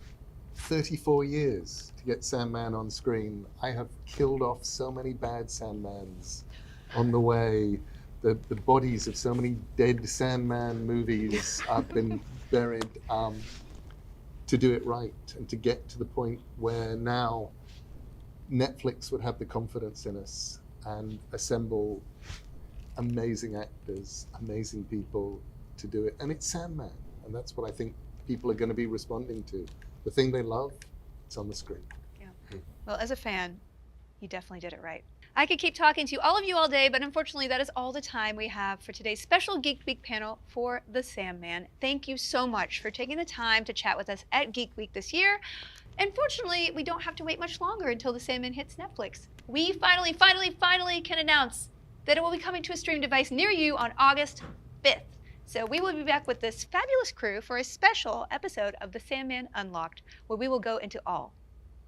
34 years to get Sandman on screen. I have killed off so many bad Sandmans on the way. The bodies of so many dead Sandman movies have been buried. To do it right and to get to the point where now Netflix would have the confidence in us and assemble amazing actors, amazing people to do it. And it's Sandman, and that's what I think people are going to be responding to. The thing they love, it's on the screen. Yeah. Well, as a fan, you definitely did it right. I could keep talking to all of you all day, but unfortunately that is all the time we have for today's special Geek Week panel for the Sandman. Thank you so much for taking the time to chat with us at Geek Week this year. Unfortunately, we don't have to wait much longer until the Sandman hits Netflix. We finally can announce that it will be coming to a stream device near you on August 5th. So we will be back with this fabulous crew for a special episode of The Sandman Unlocked, where we will go into all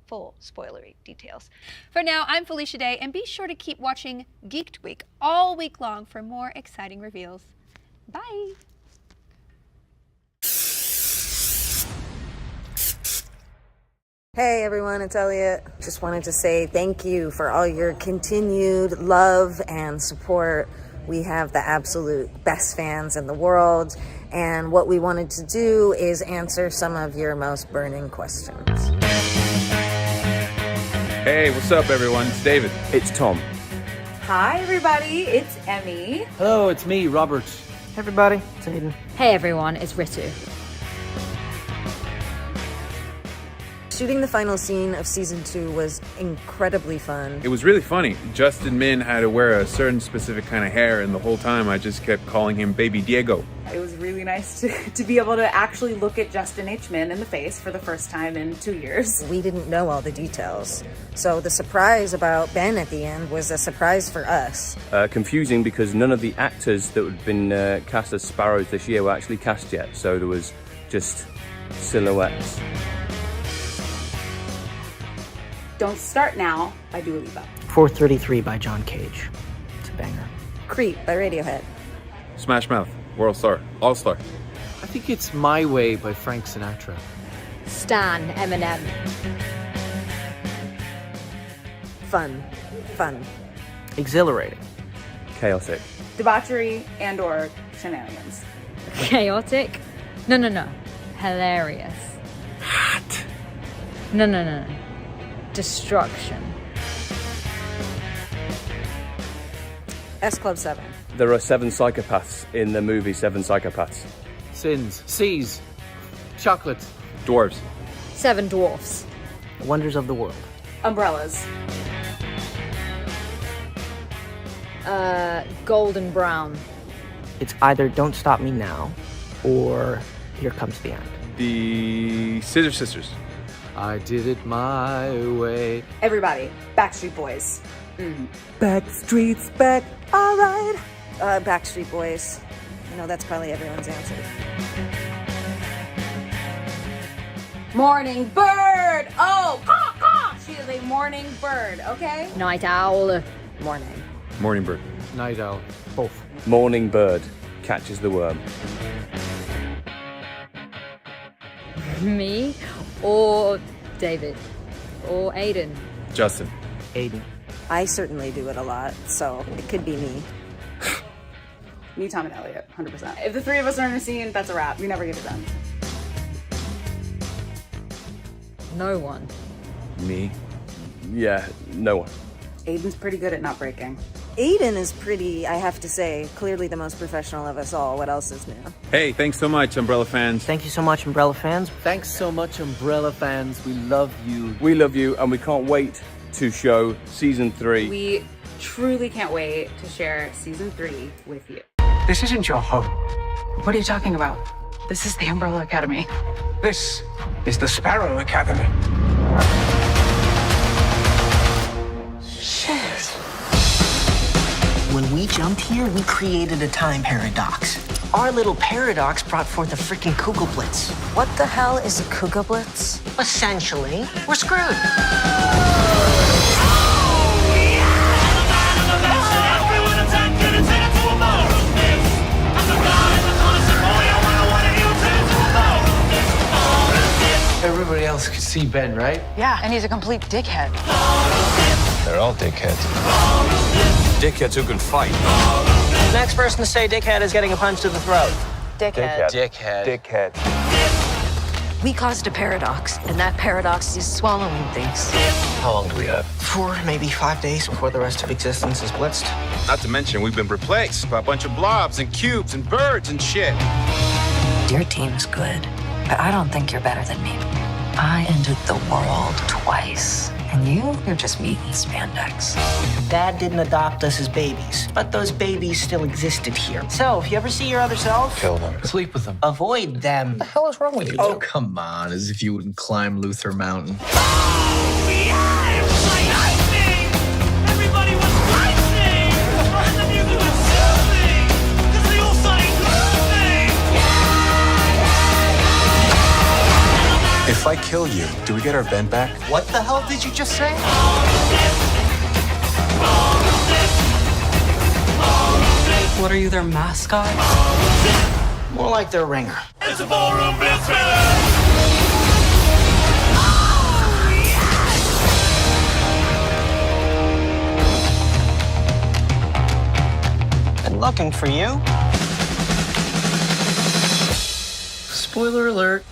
full spoilery details. For now, I'm Felicia Day, and be sure to keep watching Geeked Week all week long for more exciting reveals. Bye. Hey everyone, it's Elliot. Just wanted to say thank you for all your continued love and support. We have the absolute best fans in the world, and what we wanted to do is answer some of your most burning questions. Hey, what's up everyone? It's David. It's Tom. Hi everybody, it's Emmy. Hello, it's me, Robert. Hey everybody, it's Aiden. Hey everyone, it's Ritu. Shooting the final scene of season 2 was incredibly fun. It was really funny. Justin Min had to wear a certain specific kind of hair, and the whole time I just kept calling him Baby Diego. It was really nice to be able to actually look at Justin H. Min in the face for the first time in 2 years. We didn't know all the details, so the surprise about Ben at the end was a surprise for us. Confusing because none of the actors that had been cast as Sparrows this year were actually cast yet, so there was just silhouettes. Don't Start Now by Dua Lipa. 433 by John Cage. It's a banger. Creep by Radiohead. Smash Mouth, World Star, All Star. I think it's My Way by Frank Sinatra. Stan, Eminem. Fun. Exhilarating. Chaotic. Debauchery and/or shenanigans. Chaotic? No. Hilarious. Hot. No. Destruction. S Club 7. There are 7 psychopaths in the movie 7 Psychopaths. Sins. Seas. Chocolate. Dwarves. 7 Dwarfs. Wonders of the World. Umbrellas. Golden Brown. It's either Don't Stop Me Now or Here Comes the End. The Scissor Sisters. I did it my way. Everybody. Backstreet Boys. Backstreet's back, alright. Backstreet Boys. You know, that's probably everyone's answer. Morning bird. Oh, caw, caw. She is a morning bird, okay? Night Owl. Morning. Morning Bird. Night Owl. Both. Morning bird catches the worm. Me or David or Aiden? Justin. Aiden. I certainly do it a lot, so it could be me. Me, Tom, and Elliot, 100%. If the three of us are in a scene, that's a wrap. We never get it done. No one. Me? Yeah, no one. Aiden's pretty good at not breaking. Aiden is pretty, I have to say, clearly the most professional of us all. What else is new? Hey, thanks so much, Umbrella fans. Thank you so much, Umbrella fans. Thanks so much, Umbrella fans. We love you. We love you, and we can't wait to show season 3. We truly can't wait to share season 3 with you. This isn't your home. What are you talking about? This is the Umbrella Academy. This is the Sparrow Academy. Shit. When we jumped here, we created a time paradox. Our little paradox brought forth a freaking Kugelblitz. What the hell is a Kugelblitz? Essentially, we're screwed. Everybody else could see Ben, right? Yeah, and he's a complete dickhead. They're all dickheads. Dickheads who can fight. Next person to say dickhead is getting a punch to the throat. Dickhead. Dickhead. We caused a paradox, and that paradox is swallowing things. How long do we have? 4, maybe 5 days before the rest of existence is blitzed. Not to mention, we've been replaced by a bunch of blobs and cubes and birds and shit. Your team's good, but I don't think you're better than me. I ended the world twice, and you're just meat and spandex. Dad didn't adopt us as babies, but those babies still existed here. So, if you ever see your other self, Kill them. Sleep with them. avoid them. What the hell is wrong with you? Oh, come on, as if you wouldn't climb Luther Mountain. If I kill you, do we get our Ben back? What the hell did you just say? What are you, their mascot? More like their ringer. It's a ballroom blitz. looking for you. Spoiler alert.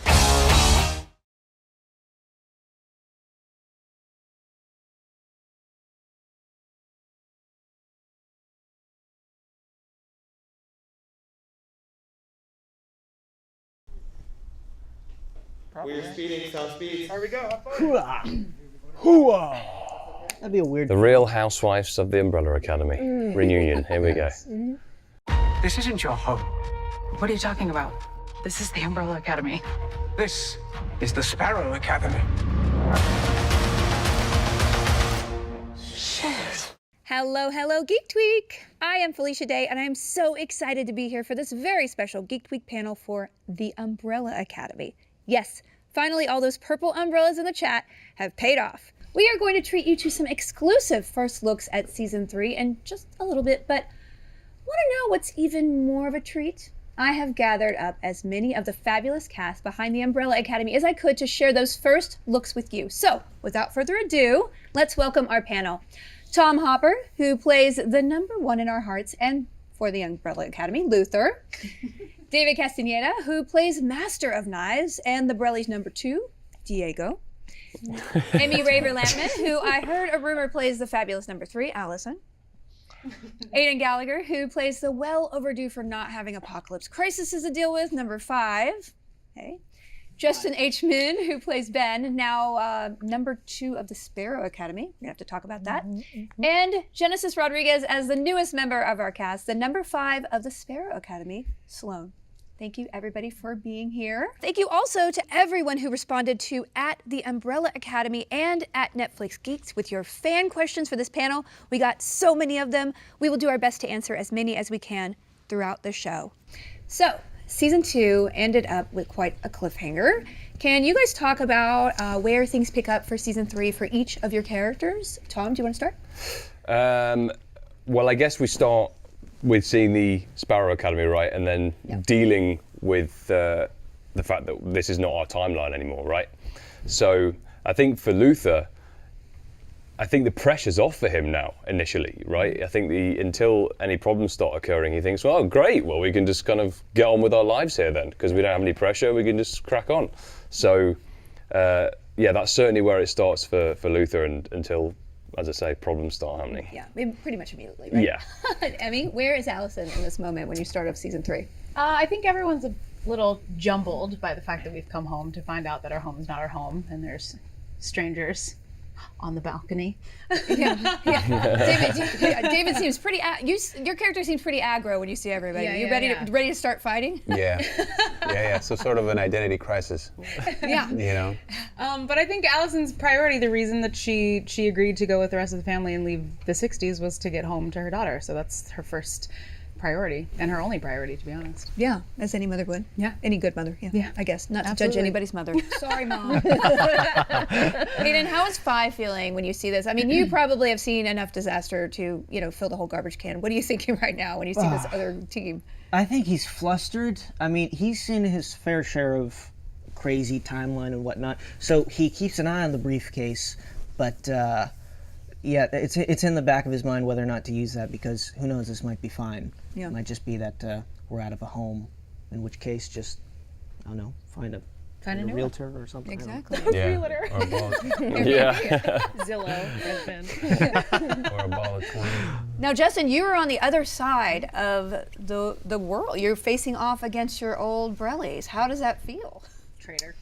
We're speeding, sound speed. There we go. Hooah! That'd be a weird. The Real Housewives of the Umbrella Academy reunion. Here we go. This isn't your home. What are you talking about? This is the Umbrella Academy. This is the Sparrow Academy. Hello, hello, Geek Tweak! I am Felicia Day, and I am so excited to be here for this very special Geek Tweak panel for the Umbrella Academy. Yes, finally all those purple umbrellas in the chat have paid off. We are going to treat you to some exclusive first looks at Season 3 in just a little bit, but want to know what's even more of a treat? I have gathered up as many of the fabulous cast behind the Umbrella Academy as I could to share those first looks with you. So, without further ado, let's welcome our panel. Tom Hopper, who plays the #1 in our hearts and for the Umbrella Academy, Luther. David Castaneda, who plays Master of Knives and the Brellies #2, Diego. Amy Raver Lampman, who I heard a rumor plays the fabulous #3, Allison. Aidan Gallagher, who plays the well overdue for not having apocalypse crises to deal with, #5. Hey. Justin H. Min, who plays Ben, now #2 of the Sparrow Academy. We're gonna have to talk about that. And Genesis Rodriguez as the newest member of our cast, the #5 of the Sparrow Academy, Sloan. Thank you, everybody, for being here. Thank you also to everyone who responded to at the Umbrella Academy and at Netflix Geeks with your fan questions for this panel. We got so many of them. We will do our best to answer as many as we can throughout the show. So, Season 2 ended up with quite a cliffhanger. Can you guys talk about where things pick up for Season 3 for each of your characters? Tom, do you want to start? Well, I guess we start with seeing the Sparrow Academy, right? And then dealing with the fact that this is not our timeline anymore, right? So I think for Luther, I think the pressure's off for him now, initially, right? I think until any problems start occurring, he thinks, well, great, well, we can just kind of get on with our lives here then, because we don't have any pressure, we can just crack on. So, yeah, that's certainly where it starts for Luther until, as I say, problems start happening. Yeah, pretty much immediately, right? Yeah. Emmy, where is Allison in this moment when you start off Season 3? I think everyone's a little jumbled by the fact that we've come home to find out that our home is not our home and there's strangers on the balcony. Yeah. David seems pretty. Your character seems pretty aggro when you see everybody. You ready to start fighting? Yeah. So sort of an identity crisis. Yeah. You know. But I think Allison's priority, the reason that she agreed to go with the rest of the family and leave the 60s, was to get home to her daughter. So that's her first priority and her only priority, to be honest. Yeah, as any mother would. Yeah. Any good mother. Yeah. I guess. Not to judge anybody's mother. Sorry, Mom. Hayden, how is Fi feeling when you see this? I mean, you probably have seen enough disaster to, fill the whole garbage can. What are you thinking right now when you see this other team? I think he's flustered. I mean, he's seen his fair share of crazy timeline and whatnot, so he keeps an eye on the briefcase, but yeah, it's in the back of his mind whether or not to use that, because who knows, this might be fine. Yeah. It might just be that we're out of a home, in which case just, I don't know, find a realtor or something. Exactly. Yeah. Realtor. Or a ball. Zillow, Redfin. Or a ball of twine. Now, Justin, you are on the other side of the world. You're facing off against your old Brellies. How does that feel? Traitor.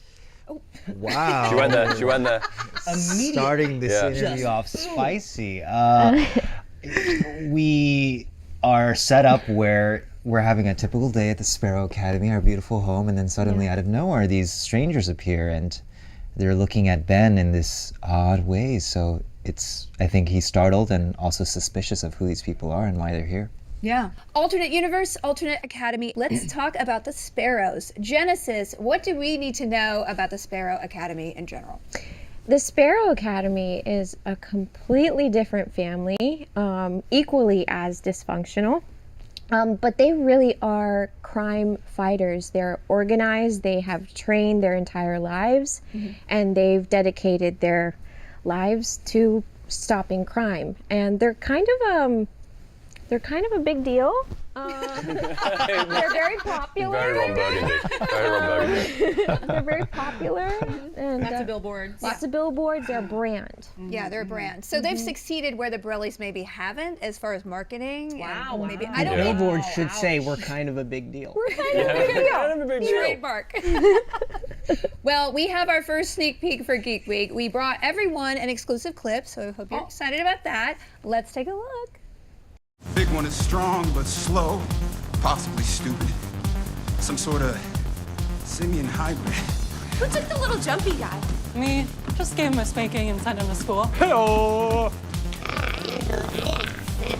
Wow. She went there. Starting this interview off spicy. We are set up where we're having a typical day at the Sparrow Academy, our beautiful home, and then suddenly out of nowhere, these strangers appear and they're looking at Ben in this odd way. So I think he's startled and also suspicious of who these people are and why they're here. Yeah. Alternate universe, alternate academy. Let's talk about the Sparrows. Genesis, what do we need to know about the Sparrow Academy in general? The Sparrow Academy is a completely different family, equally as dysfunctional, but they really are crime fighters. They're organized, they have trained their entire lives, and they've dedicated their lives to stopping crime. And they're kind of a big deal. They're very popular. Very Ron Burgundy. Very Ron Burgundy. They're very popular. And, Lots of billboards. Lots of billboards. They're a brand. Yeah, they're a brand. So they've succeeded where the Borellis maybe haven't as far as marketing. Wow. Maybe I don't The know. billboards should say we're kind of a big deal. We're kind of a big deal. Trademark. Well, we have our first sneak peek for Geek Week. We brought everyone an exclusive clip, so I hope you're excited about that. Let's take a look. Big one is strong but slow, possibly stupid. Some sort of simian hybrid. Who took the little jumpy guy? Me. Just gave him a spanking and sent him to school. Hello!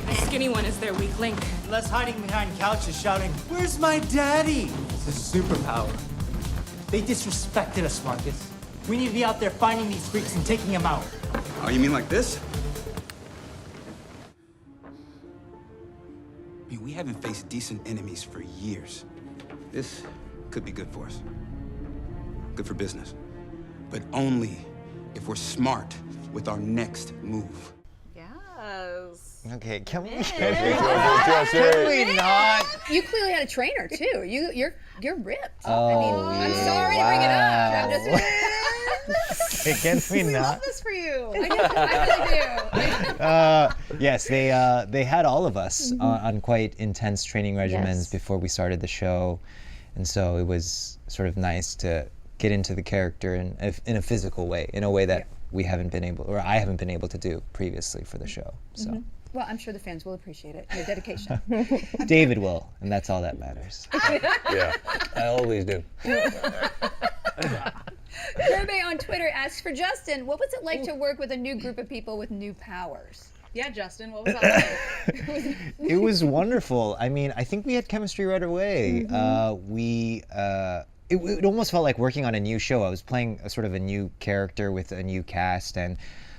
The skinny one is their weak link. Less hiding behind couches shouting, "Where's my daddy?" It's a superpower. They disrespected us, Marcus. We need to be out there finding these freaks and taking them out. Oh, you mean like this? I mean, we haven't faced decent enemies for years. This could be good for us. Good for business. But only if we're smart with our next move. Yes. Okay, can we? Can we not? You clearly had a trainer too. You're ripped. Oh, I mean, I'm sorry to bring it up. I'm just. Okay, can we I love not? this for you. I really do. Yes, they had all of us on quite intense training regimens before we started the show, and so it was sort of nice to get into the character in a physical way, in a way that we haven't been able, or I haven't been able to do previously for the show. So Well, I'm sure the fans will appreciate it. Your dedication. David will, and that's all that matters. Yeah, I always do. Kirby on Twitter asks for Justin, what was it like to work with a new group of people with new powers? Yeah, Justin, what was that like? It was wonderful. I mean, I think we had chemistry right away. It almost felt like working on a new show. I was playing a sort of a new character with a new cast, and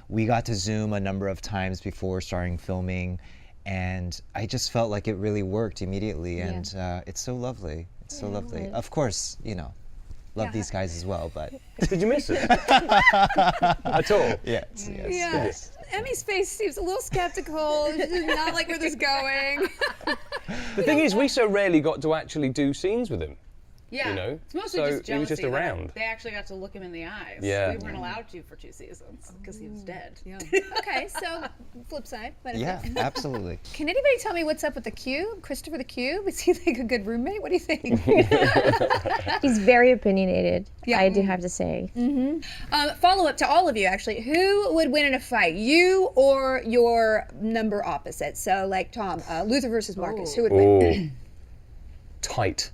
we got to Zoom a number of times before starting filming, and I just felt like it really worked immediately, and it's so lovely. It's so lovely. Of course, love these guys as well, but... Did you miss it? At all? Yes. Yeah. Emmy's face seems a little skeptical. She does not like where this is going. The thing is, we so rarely got to actually do scenes with him. Yeah, You know? it's mostly So just jealousy. he was just that around. They actually got to look him in the eyes. Yeah. We weren't allowed to for 2 seasons because he was dead. Yeah. Okay, so flip side. Benefit. Yeah, absolutely. Can anybody tell me what's up with the Cube? Christopher the Cube? Is he like a good roommate? What do you think? He's very opinionated. Yeah. I do have to say. Follow up to all of you, actually. Who would win in a fight, you or your number opposite? So, like Tom, Luther versus Marcus. Who would win? Tight.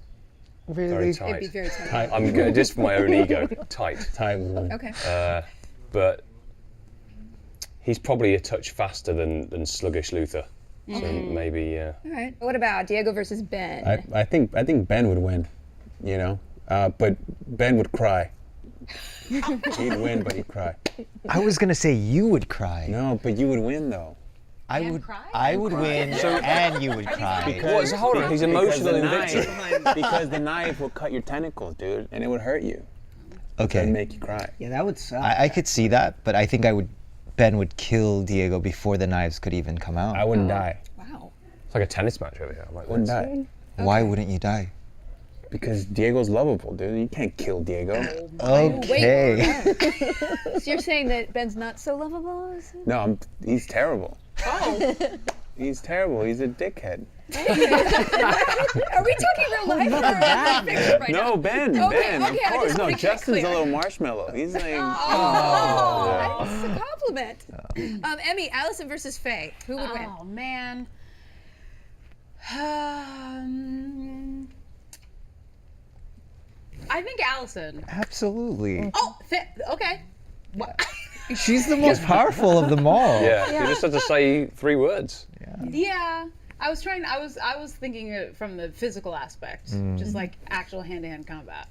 Really? Very tight. It'd be very tight. I'm good, just for my own ego. Tight. Okay. But he's probably a touch faster than sluggish Luther. So maybe, All right. What about Diego versus Ben? I think Ben would win, but Ben would cry. He'd win, but he'd cry. I was gonna say you would cry. No, but you would win though. I would win, and you would cry. Because hold on, he's emotional in because the knife will cut your tentacles, dude, and it would hurt you. Okay. And make you cry. Yeah, that would suck. I could see that, but I think Ben would kill Diego before the knives could even come out. I wouldn't die. Wow. it's like a tennis match over here. I'm like, Wouldn't let's- die. Why wouldn't you die? Because Diego's lovable, dude. You can't kill Diego. Okay. So you're saying that Ben's not so lovable? No, he's terrible. Oh. He's terrible. He's a dickhead. Are we talking real life or fiction right now? No, Ben. Okay, Ben, okay, I of course. just No, wanna get Justin's clear. a little marshmallow. He's like, Oh, that's a compliment. Emmy, Allison versus Faye. Who would win? Oh, man. I think Allison. Absolutely. Oh, okay. What? She's the most powerful of them all. Yeah, you just have to say 3 words. Yeah. I was thinking it from the physical aspect, just like actual hand-to-hand combat.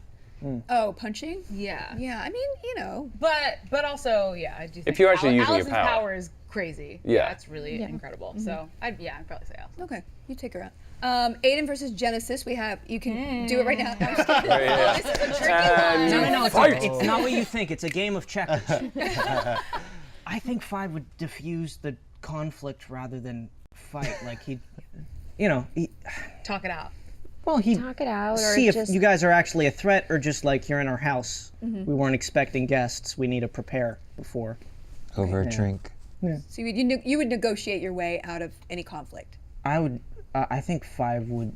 Oh, punching? Yeah. Yeah, I mean, you know. But also, yeah, I do think you're actually using your Allison's power. power is crazy. Yeah. That's really incredible. So, I'd probably say Allison. Okay, you take her out. Aiden versus Genesis. You can do it right now. I'm just kidding. Yeah. This is a tricky one. No, Fight! it's not what you think. It's a game of checkers. I think 5 would diffuse the conflict rather than fight. Like you know, Talk it out. well, he Talk it out, or see if just you guys are actually a threat or just like you're in our house. Mhm. We weren't expecting guests. We need to prepare before. Over a Yeah. drink. Yeah. So you would negotiate your way out of any conflict. I would. I think 5 would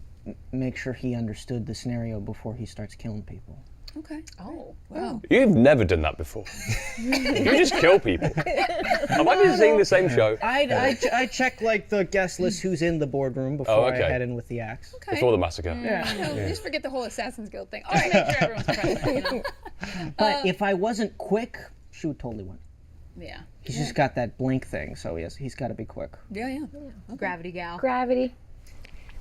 make sure he understood the scenario before he starts killing people. Okay. Oh, wow. You've never done that before. You just kill people. Have I been seeing the same show? I check like the guest list who's in the boardroom before I head in with the axe. Okay. Before the massacre. No, just forget the whole Assassin's Guild thing. All right, make sure everyone's present. You know? But if I wasn't quick, she would totally win. Yeah. He's just got that blink thing, so he's got to be quick. Yeah. Gravity gal. Gravity.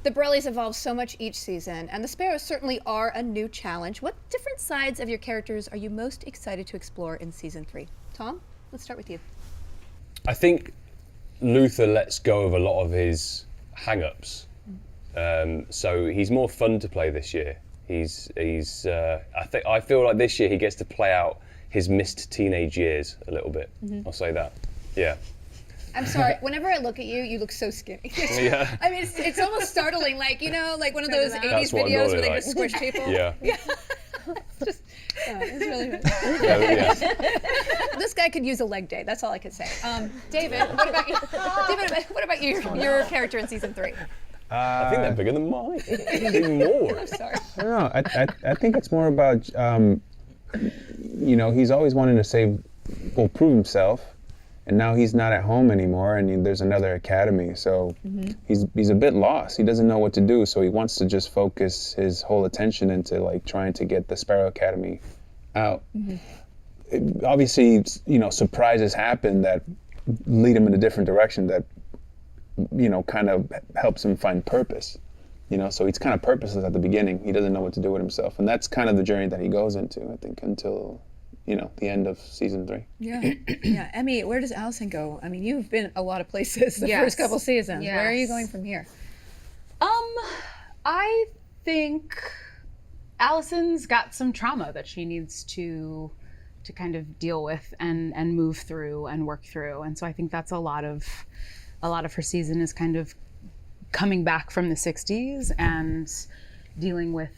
The Borrellies evolve so much each season, and the Sparrows certainly are a new challenge. What different sides of your characters are you most excited to explore in season 3? Tom, let's start with you. I think Luther lets go of a lot of his hang-ups. So he's more fun to play this year. I feel like this year he gets to play out his missed teenage years a little bit. Mhm. I'll say that. Yeah. I'm sorry, whenever I look at you, you look so skinny. Yeah. I mean, it's almost startling, like, you know, like one of those 80s That's what I'm videos where normally they like. just squish people. Yeah. It's really Yeah. This guy could use a leg day, that's all I could say. David, what about you? David, what about your character in season 3? I think they're bigger than mine. Even more. I'm sorry. I don't know. I think it's more about, he's always wanting to prove himself, and now he's not at home anymore, and there's another academy, so he's a bit lost. He doesn't know what to do, so he wants to just focus his whole attention into like trying to get the Sparrow Academy out. Obviously, surprises happen that lead him in a different direction that, kind of helps him find purpose. So he's kind of purposeless at the beginning. He doesn't know what to do with himself, and that's kind of the journey that he goes into, I think, until the end of season 3. Yeah. Emmy, where does Allison go? I mean, you've been a lot of places the Yes. first couple seasons. Yes. Where are you going from here? I think Allison's got some trauma that she needs to kind of deal with and move through and work through. And so I think that's a lot of her season is kind of coming back from the 60s and dealing with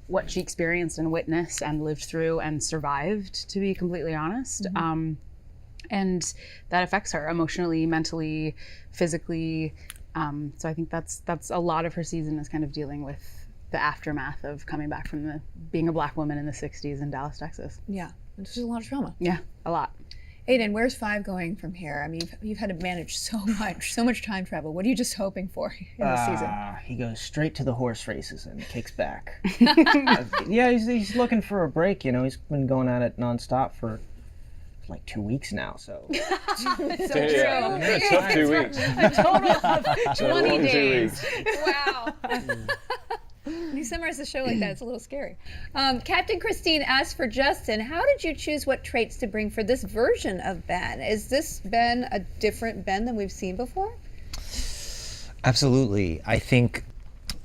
what she experienced and witnessed and lived through and survived, to be completely honest. And that affects her emotionally, mentally, physically. So I think that's a lot of her season is kind of dealing with the aftermath of coming back from being a Black woman in the 60s in Dallas, Texas. Yeah, there's a lot of trauma. Yeah, a lot. Aiden, where's 5 going from here? I mean, you've had to manage so much time travel. What are you just hoping for in this season? He goes straight to the horse races and kicks back. Yeah, he's looking for a break. He's been going at it nonstop for like 2 weeks now. So. It's so true. Yeah, tough 2 weeks. A total of 20 Long 2 days. weeks. Wow. When you summarize the show like that, it's a little scary. Captain Christine asked for Justin, how did you choose what traits to bring for this version of Ben? Is this Ben a different Ben than we've seen before? Absolutely. I think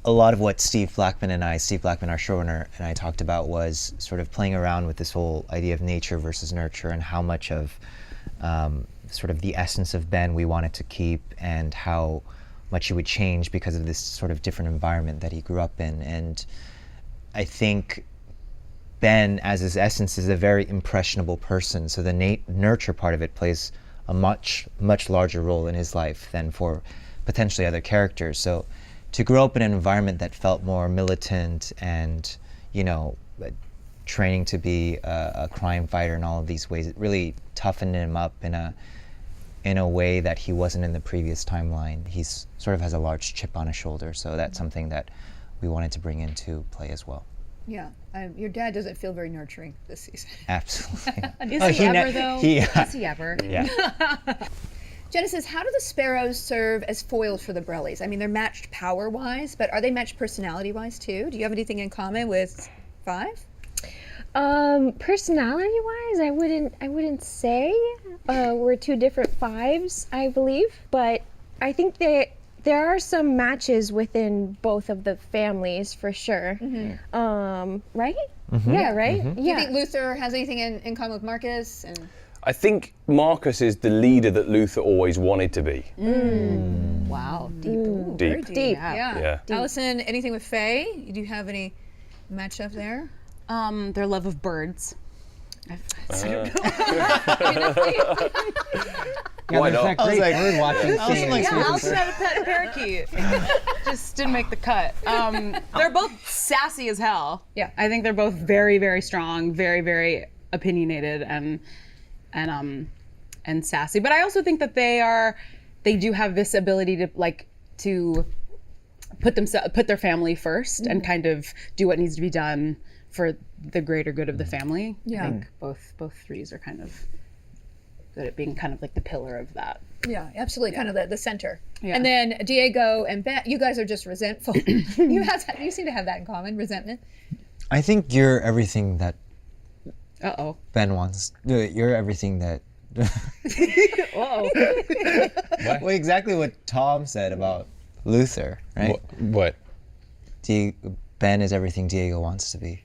a lot of what Steve Blackman, our showrunner, and I talked about was sort of playing around with this whole idea of nature versus nurture and how much of sort of the essence of Ben we wanted to keep and how much he would change because of this sort of different environment that he grew up in. And I think Ben, as his essence, is a very impressionable person. So the nurture part of it plays a much larger role in his life than for potentially other characters. So to grow up in an environment that felt more militant and, training to be a crime fighter in all of these ways, it really toughened him up in a way that he wasn't in the previous timeline. He's sort of has a large chip on his shoulder, so that's something that we wanted to bring into play as well. Yeah. Your dad doesn't feel very nurturing this season. Absolutely. Is he ever, though? Is he ever? Yeah. Genesis, how do the Sparrows serve as foils for the Borrellies? I mean, they're matched power-wise, but are they matched personality-wise too? Do you have anything in common with 5? Personality-wise, I wouldn't say we're 2 different 5s, I believe, but I think there are some matches within both of the families for sure. Right? Mm-hmm. Yeah, right? Mm-hmm. Do you think Luther has anything in common with Marcus? And I think Marcus is the leader that Luther always wanted to be. Wow, deep. Ooh, Deep. very deep. Yeah. Yeah. Allison, anything with Faye? Do you have any match up there? Their love of birds. Why not? That great bird watching scene. Allison had a pet parakeet. Just didn't make the cut. They're both sassy as hell. Yeah. I think they're both very, very strong, very, very opinionated and sassy. But I also think that they do have this ability to put their family first and kind of do what needs to be done for the greater good of the family. Yeah. I think both threes are kind of good at being kind of like the pillar of that. Yeah, absolutely, kind of the center. Yeah. And then Diego and Ben, you guys are just resentful. You seem to have that in common, resentment. I think you're everything that Uh-oh. Ben wants. You're everything that. Uh-oh. Well, exactly what Tom said about Luther, right? What? Ben is everything Diego wants to be.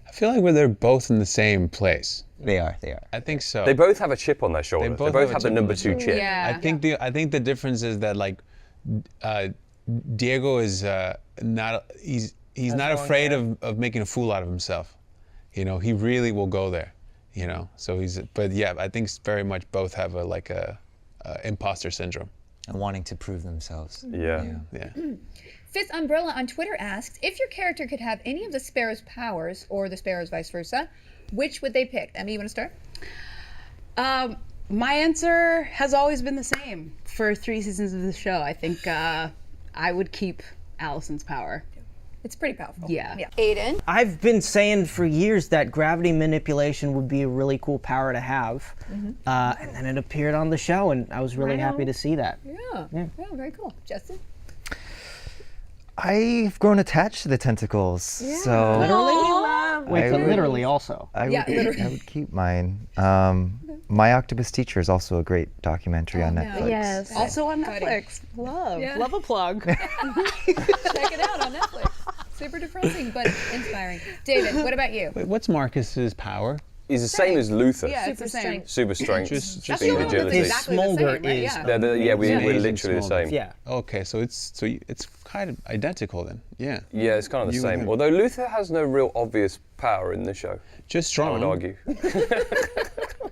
I feel like they're both in the same place. They are. I think so. They both have a chip on their shoulder. They both have the chip number on 2 chip. Yeah. I think the difference is that Diego is not he's not afraid of making a fool out of himself. You know, he really will go there. You know, so but yeah, I think very much both have a imposter syndrome. And wanting to prove themselves. Yeah. Fifth Umbrella on Twitter asks, if your character could have any of the Sparrow's powers, or the Sparrow's vice versa, which would they pick? Emmy, you want to start? My answer has always been the same for 3 seasons of the show. I think I would keep Allison's power. It's pretty powerful. Yeah. Aiden? I've been saying for years that gravity manipulation would be a really cool power to have. And then it appeared on the show, and I was really happy to see that. Yeah, very cool. Justin? I've grown attached to the tentacles. Yeah. So Literally? Wait, but literally also. I literally. would keep mine. My Octopus Teacher is also a great documentary on Netflix. Yes. Also on Netflix. Love a plug. Check it out on Netflix. Super depressing, but inspiring. David, what about you? Wait, what's Marcus's power? He's the same as Luther. Yeah, it's the same. Super strength. Just speed, the only one agility. that's exactly the Smolder same, right? is- Yeah. We're literally the same. Yeah. Okay, so it's kind of identical then. Yeah. Yeah, it's kind of the You same. and him. Although Luther has no real obvious power in the show. Just I strong. would argue.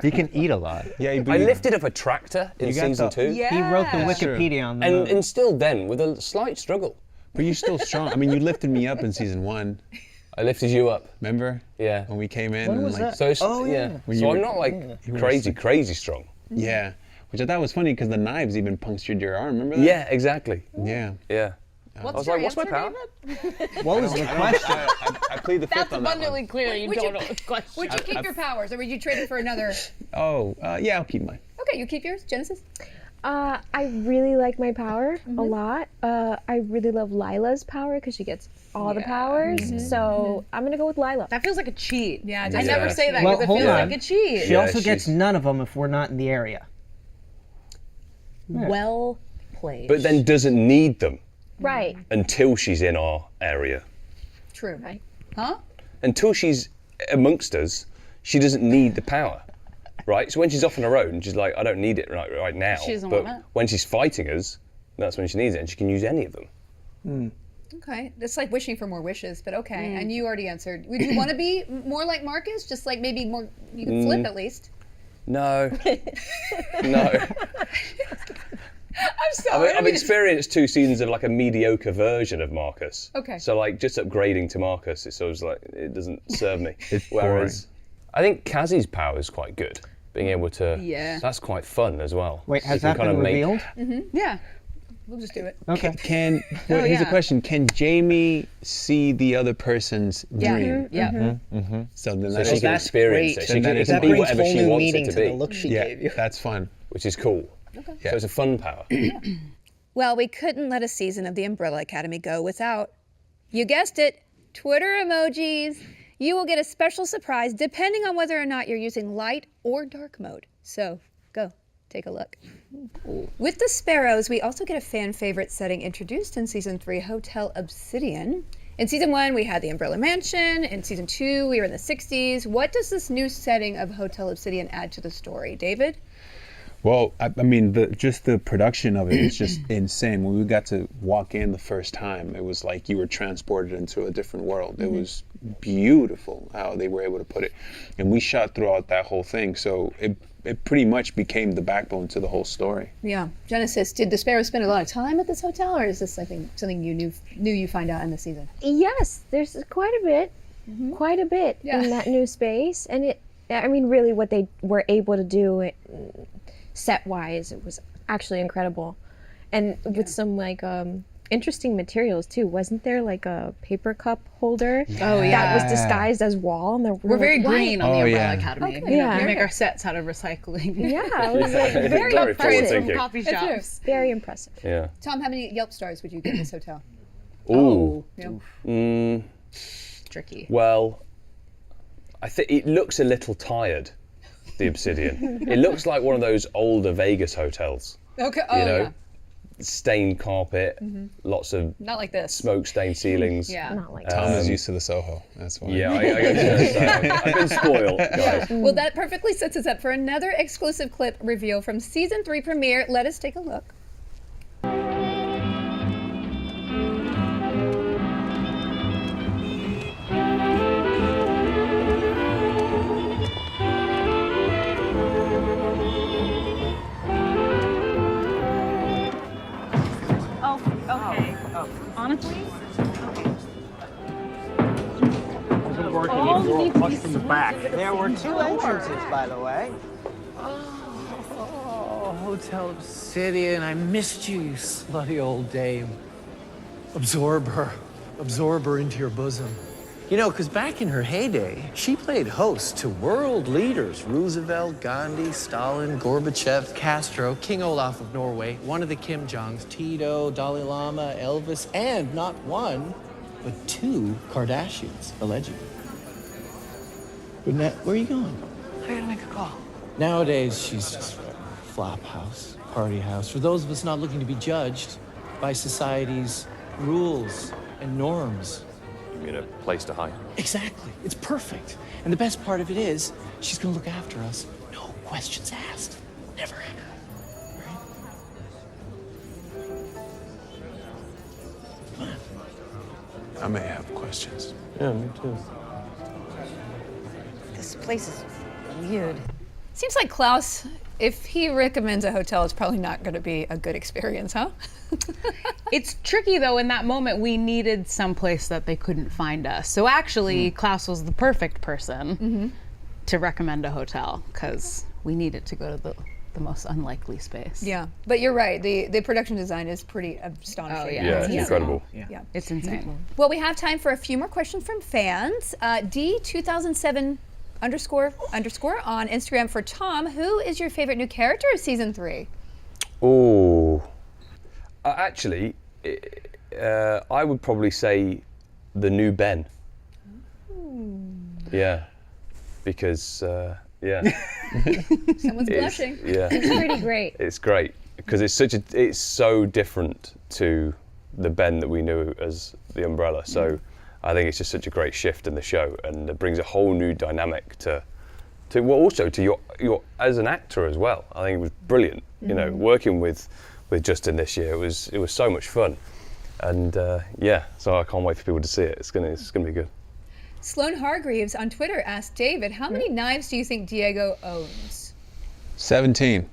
He can eat a lot. Yeah, I lifted up a tractor in You got season the- 2. He wrote the That's true. Wikipedia on the And still then, with a slight struggle. But you're still strong. I mean, you lifted me up in season 1. I lifted you up. Remember? Yeah. When we came in. When and was that? So it's, Oh, yeah. When So you I'm were- not like you were crazy strong. Yeah. Which I thought was funny because the knives even punctured your arm. Remember that? Yeah, exactly. Yeah. Yeah. I was like, what's my power? What was the question? I plead the fifth That's on that one. abundantly clear. You Would don't you- know the question. Would you keep your powers, or would you trade it for another? Oh, yeah, I'll keep mine. Okay, you keep yours, Genesis? I really like my power a lot. I really love Lila's power because she gets all the powers. So I'm gonna go with Lila. That feels like a cheat. Yeah, I never say that Well, because it hold feels on. like a cheat. She Yeah, also gets she's- none of them if we're not in the area. Well played. But then doesn't need them Right. until she's in our area. True. Right. Huh? Until she's amongst us, she doesn't need the power. Right? So when she's off on her own, she's like, I don't need it right now. She doesn't but want it. when she's fighting us, that's when she needs it, and she can use any of them. Okay, it's like wishing for more wishes, but okay. And you already answered. Would you want to be more like Marcus? Just like maybe more, you could flip at least. No. No. I'm sorry. I've experienced 2 seasons of like a mediocre version of Marcus. Okay. So like just upgrading to Marcus, it's sort of like it doesn't serve me. It's Whereas I think Kazi's power is quite good. Being able to, Yeah. that's quite fun as well. Wait, You has can that kind been of make- revealed? Yeah. We'll just do it. Okay. Here's a yeah. question. Can Jamie see the other person's dream? Yeah. So then So that she is- can experience it. So She then can, it it's can a be brings whatever whole she new wants meaning it to to be, the look she yeah, gave you. that's fun. which is cool. Yeah. So it's a fun power. Well, we couldn't let a season of the Umbrella Academy go without, you guessed it, Twitter emojis. You will get a special surprise depending on whether or not you're using light or dark mode. So go, take a look. With the Sparrows, we also get a fan favorite setting introduced in season 3, Hotel Obsidian. In season 1, we had the Umbrella Mansion. In season 2, we were in the 60s. What does this new setting of Hotel Obsidian add to the story? David? Well, I mean, just the production of it is just insane. When we got to walk in the first time, it was like you were transported into a different world. It was beautiful how they were able to put it. And we shot throughout that whole thing, so it pretty much became the backbone to the whole story. Yeah. Genesis, did the Sparrow spend a lot of time at this hotel, or is this something you knew you find out in the season? Yes, there's quite a bit in that new space. And really what they were able to do set-wise, it was actually incredible. And with some interesting materials too. Wasn't there like a paper cup holder that was disguised as wall? And we're very green on the Umbrella Academy. Okay. Yeah. We make our sets out of recycling. Yeah, it was very impressive. From coffee shops. Very impressive. Yeah. Tom, how many Yelp stars would you give this hotel? Ooh. Yeah. Tricky. Well, I think it looks a little tired, the Obsidian. It looks like one of those older Vegas hotels. Okay. Stained carpet, lots of not like this smoke-stained ceilings. Yeah, not like Tom is used to the Soho. That's why. Yeah, I've been spoiled, guys. Well, that perfectly sets us up for another exclusive clip reveal from season 3 premiere. Let us take a look. Honestly? From the back. There were 2 entrances, by the way. Oh, Hotel Obsidian. I missed you, you slutty old dame. Absorb her into your bosom. You know, because back in her heyday, she played host to world leaders. Roosevelt, Gandhi, Stalin, Gorbachev, Castro, King Olaf of Norway, one of the Kim Jongs, Tito, Dalai Lama, Elvis, and not one, but 2 Kardashians, allegedly. But now, where are you going? I gotta make a call. Nowadays, she's just a flop house, party house, for those of us not looking to be judged by society's rules and norms. You mean a place to hide? Exactly. It's perfect. And the best part of it is, she's gonna look after us. No questions asked. Never. Right? Come on. I may have questions. Yeah, me too. This place is weird. Seems like Klaus, if he recommends a hotel, it's probably not going to be a good experience, huh? It's tricky though. In that moment, we needed someplace that they couldn't find us. So actually, Klaus was the perfect person to recommend a hotel because we needed to go to the most unlikely space. Yeah, but you're right. The production design is pretty astonishing. Oh yeah, Yeah, it's incredible. Yeah, it's insane. Well, we have time for a few more questions from fans. D2007 _ on Instagram for Tom. Who is your favorite new character of season 3? Oh, actually, I would probably say the new Ben. Yeah, because Someone's blushing. Yeah, It's pretty great. it's great because it's so different to the Ben that we knew as the Umbrella. So I think it's just such a great shift in the show, and it brings a whole new dynamic to also to your as an actor as well. I think it was brilliant. You know, working with Justin this year, it was so much fun, and so I can't wait for people to see it. It's gonna be good. Sloan Hargreaves on Twitter asked David, how many knives do you think Diego owns? 17.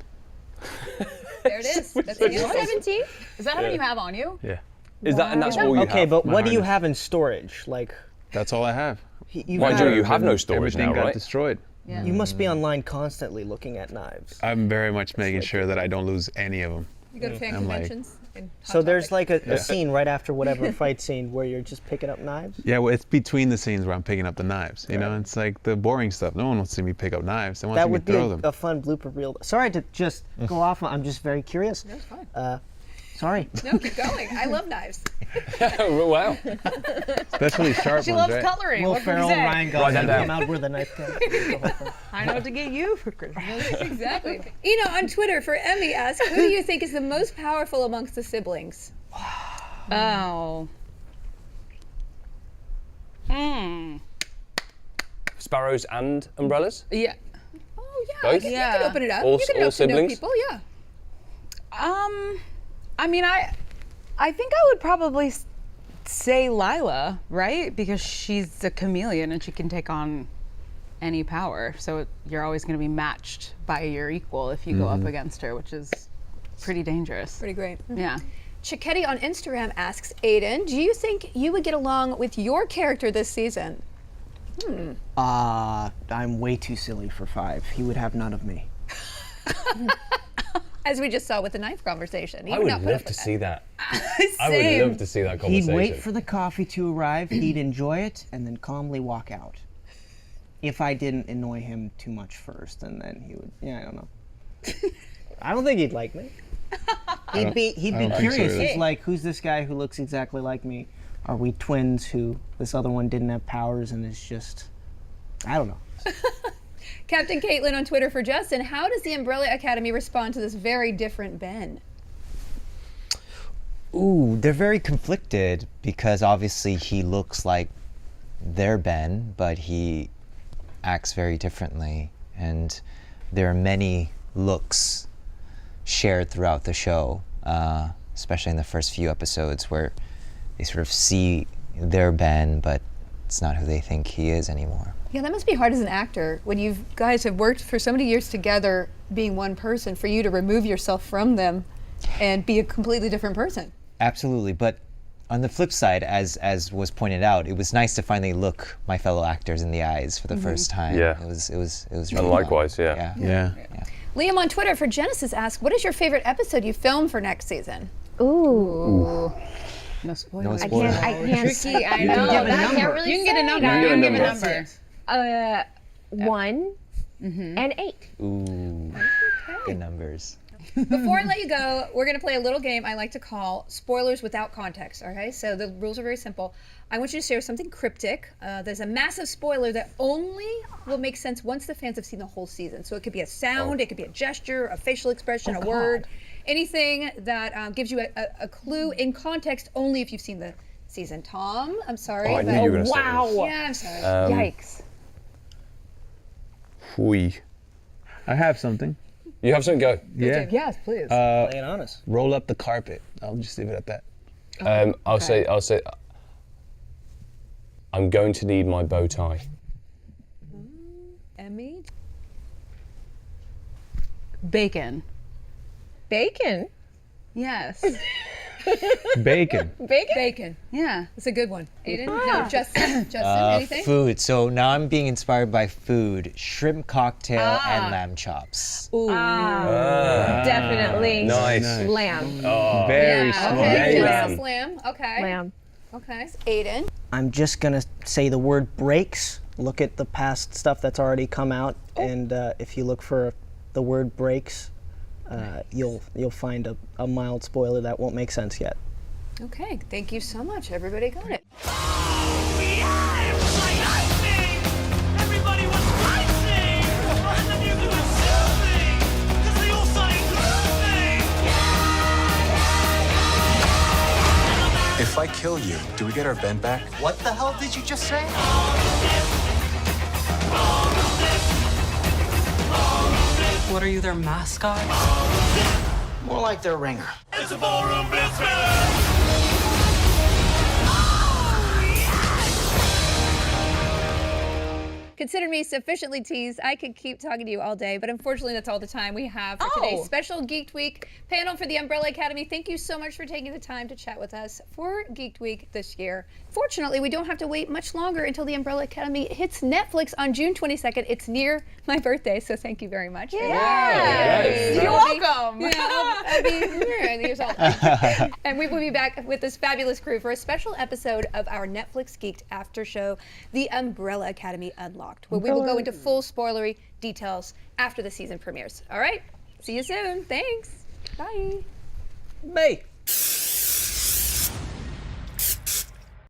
There it is. That's the answer. 17? Is that how many you have on you? Yeah. Is that and that's all you have? Okay, but what do you Mine is- have in storage? Like, That's all I have. Mind you have no storage Everything now, got right? destroyed. Yeah. you must be online constantly looking at knives. I'm very much making sure that I don't lose any of them. You go to fan I'm like- conventions? and Hot So there's Topic? like a scene right after whatever fight scene where you're just picking up knives? Yeah, well, it's between the scenes where I'm picking up the knives. You know, it's like the boring stuff. No one wants to see me pick up knives. They want to That see me would be throw them. a fun blooper reel. Sorry to just go off. I'm just very curious. That's fine. Sorry. No, keep going. I love knives. Wow. Especially sharp She ones, loves right? cutlery. Will What can we Ferrell, say? Ryan Gosling come out with a knife. I know what to get you for Christmas. Exactly. Eno on Twitter for Emmy asks, who do you think is the most powerful amongst the siblings? Oh. Sparrows and umbrellas? Yeah. Oh yeah, Both? you can open it up. All- you can all open to know siblings? people, yeah. I mean, I think I would probably say Lila, right? Because she's a chameleon and she can take on any power. So you're always going to be matched by your equal if you go up against her, which is pretty dangerous. Pretty great. Yeah. Chiquetti on Instagram asks, Aiden, do you think you would get along with your character this season? I'm way too silly for 5. He would have none of me. As we just saw with the knife conversation. He I would would not put love up to with see that. I would love to see that conversation. He'd wait for the coffee to arrive, he'd enjoy it, and then calmly walk out. If I didn't annoy him too much first, and then he would, I don't know. I don't think he'd like me. He'd be curious. He's like, who's this guy who looks exactly like me? Are we twins who this other one didn't have powers and is just, I don't know. Captain Caitlin on Twitter for Justin, how does the Umbrella Academy respond to this very different Ben? Ooh, they're very conflicted because obviously he looks like their Ben, but he acts very differently. And there are many looks shared throughout the show, especially in the first few episodes where they sort of see their Ben, but it's not who they think he is anymore. Yeah, that must be hard as an actor when you guys have worked for so many years together being one person, for you to remove yourself from them and be a completely different person. Absolutely, but on the flip side, as was pointed out, it was nice to finally look my fellow actors in the eyes for the first time. Yeah. It was really And fun. likewise, yeah. Liam on Twitter for Genesis asks, what is your favorite episode you filmed for next season? Ooh. No spoilers. I can't. Tricky, I You know. can give a I number. can't really you can get a say number. that. You can give a number. 1 and 8. Ooh, good numbers. Before I let you go, we're going to play a little game I like to call spoilers without context, okay? So the rules are very simple. I want you to share something cryptic. There's a massive spoiler that only will make sense once the fans have seen the whole season. So it could be a sound, it could be a gesture, a facial expression, a word, anything that gives you a clue in context only if you've seen the season. Tom, I'm sorry. Oh, I knew you were gonna say wow. this. Yeah, I'm sorry. Yikes. I have something. You have something? Go. Yeah. Yes, please. Lay it on us. Roll up the carpet. I'll just leave it at that. I'll say, I'm going to need my bow tie. Emmy? Bacon. Bacon? Yes. Bacon. Bacon. Yeah. That's a good one. Aiden? No, Justin, anything? Food. So now I'm being inspired by food. Shrimp cocktail and lamb chops. Ooh. Definitely. Nice. Lamb. Oh, Very smart. Okay, lamb. Lamb. Okay. Lamb. Okay. Aiden? I'm just going to say the word breaks. Look at the past stuff that's already come out, and if you look for the word breaks, you'll find a mild spoiler that won't make sense yet. Okay, thank you so much. Everybody got it. If I kill you, do we get our Ben back? What the hell did you just say? What are you, their mascot? More like their ringer. It's a ballroom business! Consider me sufficiently teased. I could keep talking to you all day, but unfortunately that's all the time we have for today's special Geeked Week panel for the Umbrella Academy. Thank you so much for taking the time to chat with us for Geeked Week this year. Fortunately, we don't have to wait much longer until the Umbrella Academy hits Netflix on June 22nd. It's near my birthday, so thank you very much. Yes. You're welcome. I'll be years old. And we will be back with this fabulous crew for a special episode of our Netflix Geeked after show, The Umbrella Academy Unlocked, where we will go into full spoilery details after the season premieres. All right, see you soon. Thanks. Bye. Bye.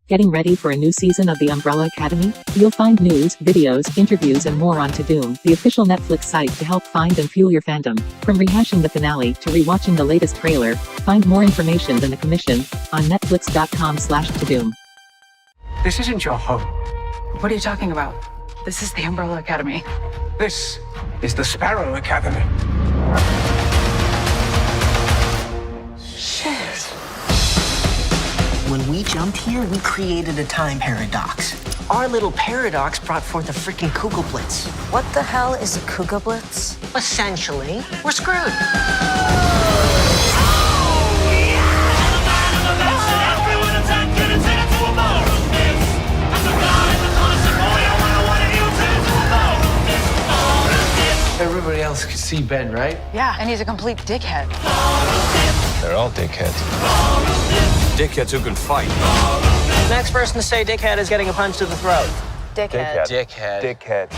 Getting ready for a new season of The Umbrella Academy? You'll find news, videos, interviews and more on Todoom, the official Netflix site to help find and fuel your fandom. From rehashing the finale to rewatching the latest trailer, find more information than the commission on netflix.com/Todoom. This isn't your home. What are you talking about? This is the Umbrella Academy. This is the Sparrow Academy. Shit. When we jumped here, we created a time paradox. Our little paradox brought forth a freaking Kugelblitz. What the hell is a Kugelblitz? Essentially, we're screwed. Everybody else can see Ben, right? Yeah, and he's a complete dickhead. They're all dickheads. Dickheads who can fight. Next person to say dickhead is getting a punch to the throat. Dickhead. Dickhead.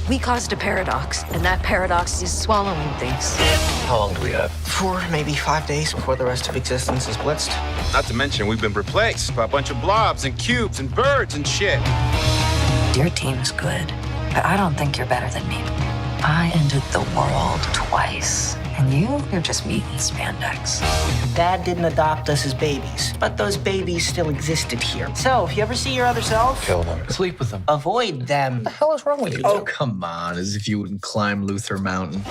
We caused a paradox, and that paradox is swallowing things. How long do we have? 4, maybe 5 days before the rest of existence is blitzed. Not to mention, we've been replaced by a bunch of blobs and cubes and birds and shit. Your team's good, but I don't think you're better than me. I ended the world twice, and you're just meat and spandex. Dad didn't adopt us as babies, but those babies still existed here. So, if you ever see your other self, Kill them. Sleep with them. avoid them. What the hell is wrong with you? Oh, come on, as if you wouldn't climb Luther Mountain.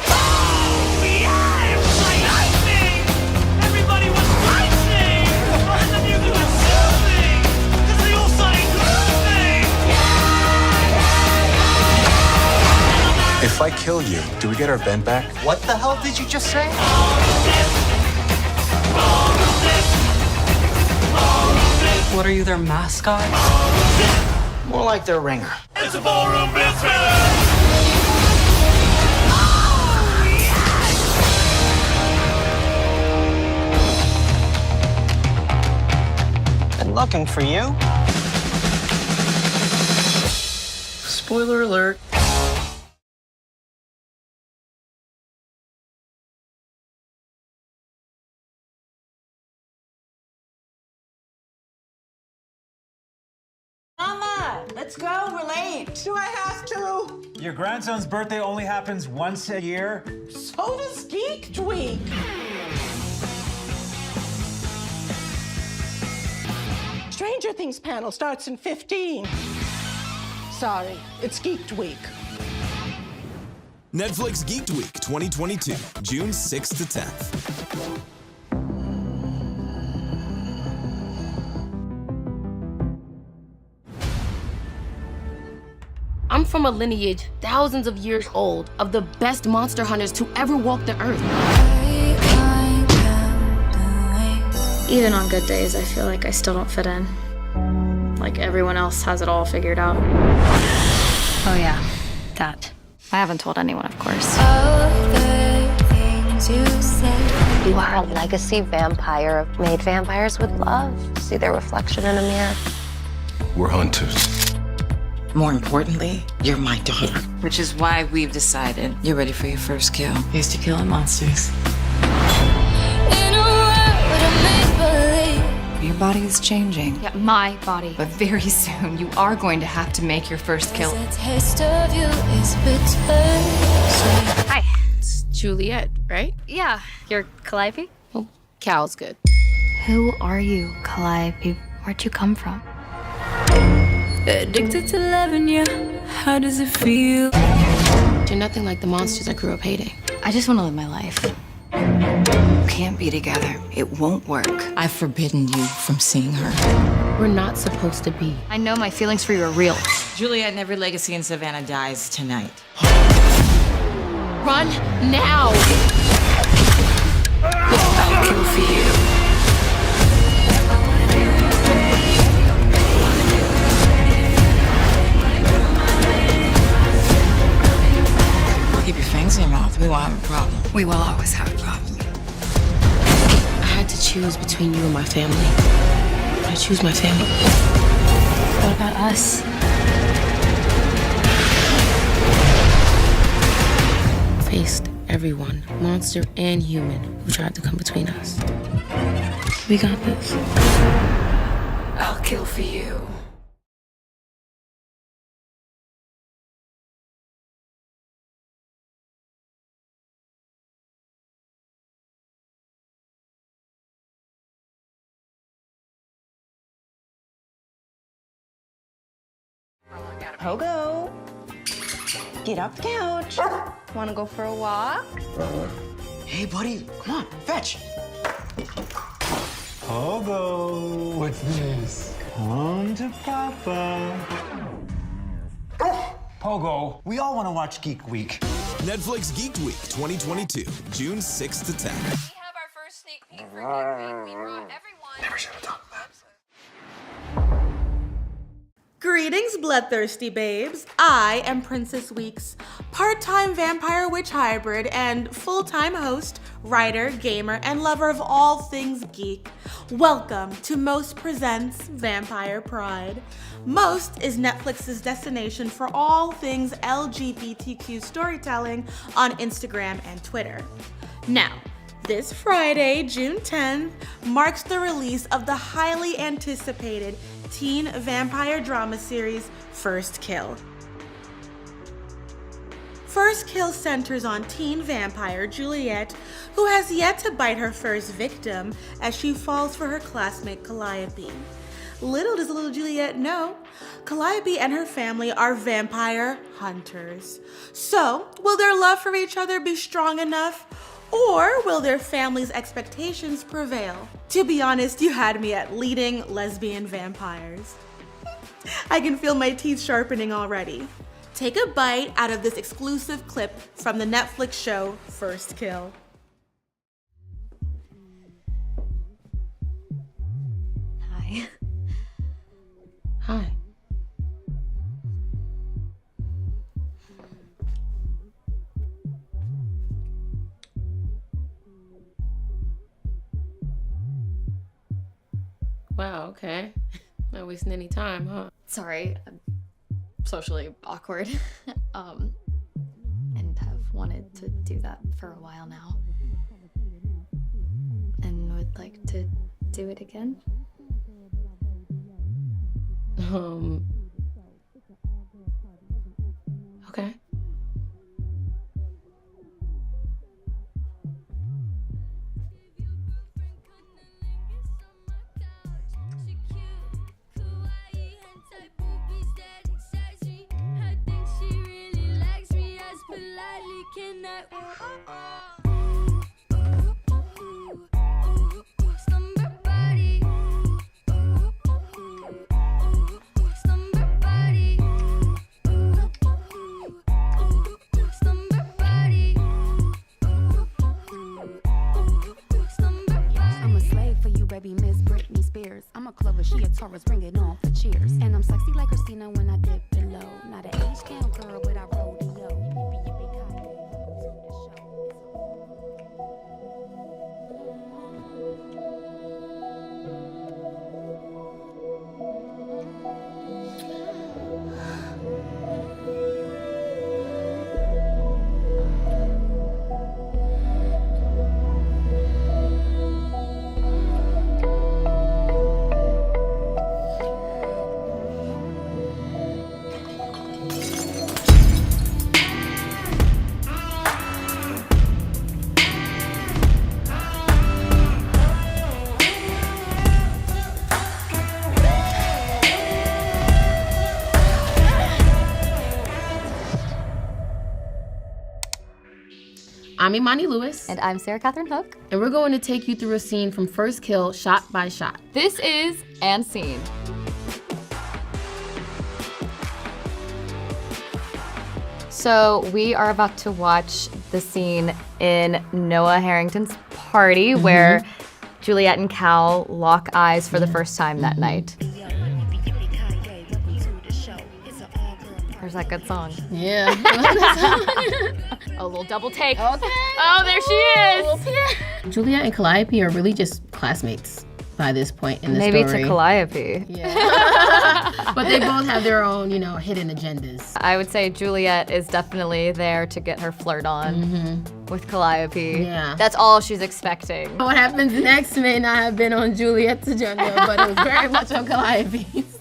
If I kill you, do we get our Ben back? What the hell did you just say? What are you, their mascot? More like their ringer. It's a ballroom business! Been looking for you. Spoiler alert. Mama, let's go. We're late. Do I have to? Your grandson's birthday only happens once a year. So does Geeked Week. Stranger Things panel starts in 15. Sorry, it's Geeked Week. Netflix Geeked Week 2022, June 6th to 10th. I'm from a lineage thousands of years old of the best monster hunters to ever walk the earth. Even on good days, I feel like I still don't fit in. Like everyone else has it all figured out. Oh yeah, that. I haven't told anyone, of course. You are a legacy vampire made vampires would love to see their reflection in a mirror. We're hunters. More importantly, you're my daughter. Which is why we've decided you're ready for your first kill. Here's to killing monsters. Your body is changing. Yeah, my body. But very soon, you are going to have to make your first kill. Hi. It's Juliet, right? Yeah. You're Calliope? Well, Cal's good. Who are you, Calliope? Where'd you come from? Addicted to loving you. How does it feel? You're nothing like the monsters I grew up hating. I just want to live my life. We can't be together. It won't work. I've forbidden you from seeing her. We're not supposed to be. I know my feelings for you are real. Juliet and every legacy in Savannah dies tonight. Run now! I'll kill for you. Keep your fangs in your mouth. We won't have a problem. We will always have a problem. I had to choose between you and my family. I choose my family. What about us? Faced everyone, monster and human, who tried to come between us. We got this. I'll kill for you. Pogo, get off the couch. Wanna go for a walk? Hey, buddy, come on, fetch. Pogo. What's this? Come to Papa. Pogo, we all want to watch Geek Week. Netflix Geeked Week 2022, June 6th to 10th. We have our first sneak peek for Geek Week. We brought everyone. Never should have done that. Greetings, bloodthirsty babes. I am Princess Weeks, part-time vampire witch hybrid and full-time host, writer, gamer, and lover of all things geek. Welcome to Most Presents Vampire Pride. Most is Netflix's destination for all things LGBTQ storytelling on Instagram and Twitter. Now, this Friday, June 10th, marks the release of the highly anticipated teen vampire drama series, First Kill. First Kill centers on teen vampire Juliet, who has yet to bite her first victim as she falls for her classmate Calliope. Little does little Juliet know, Calliope and her family are vampire hunters. So, will their love for each other be strong enough? Or will their family's expectations prevail? To be honest, you had me at leading lesbian vampires. I can feel my teeth sharpening already. Take a bite out of this exclusive clip from the Netflix show First Kill. Hi. Hi. Wow, okay. Not wasting any time, huh? Sorry, I'm socially awkward. And have wanted to do that for a while now. And would like to do it again. Okay. I'm a Clover, she a Taurus, bring it on for cheers. And I'm sexy like Christina when I dip below. Not an age count girl, but I rodeo. I'm Imani Lewis. And I'm Sarah Catherine Hook. And we're going to take you through a scene from First Kill, shot by shot. This is And Scene. So we are about to watch the scene in Noah Harrington's party where Juliet and Cal lock eyes for the first time that night. There's that good song. Yeah. A little double take. Okay. Oh, there she is. Juliet and Calliope are really just classmates by this point in the Maybe story. to Calliope. Yeah. But they both have their own, hidden agendas. I would say Juliet is definitely there to get her flirt on with Calliope. Yeah. That's all she's expecting. What happens next may not have been on Juliet's agenda, but it was very much on Calliope's.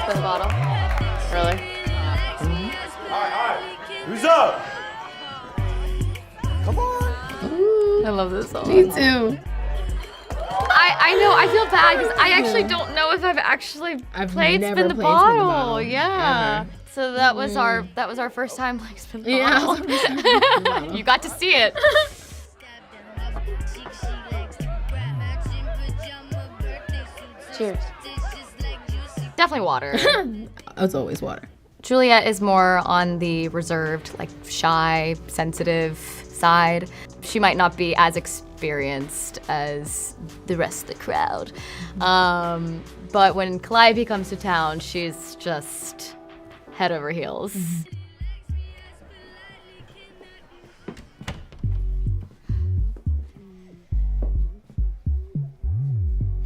For the bottle. Really? Who's up? I love this song. Me too. I I know. I feel bad because I actually don't know if I've actually played never Spin the played Spin the Bottle. Bottle, Yeah. ever. So that was our first time playing Spin the Yeah. Bottle. You got to see it. Cheers. Definitely water. It's always water. Juliet is more on the reserved, like shy, sensitive side. She might not be as experienced as the rest of the crowd. But when Calliope comes to town, she's just head over heels.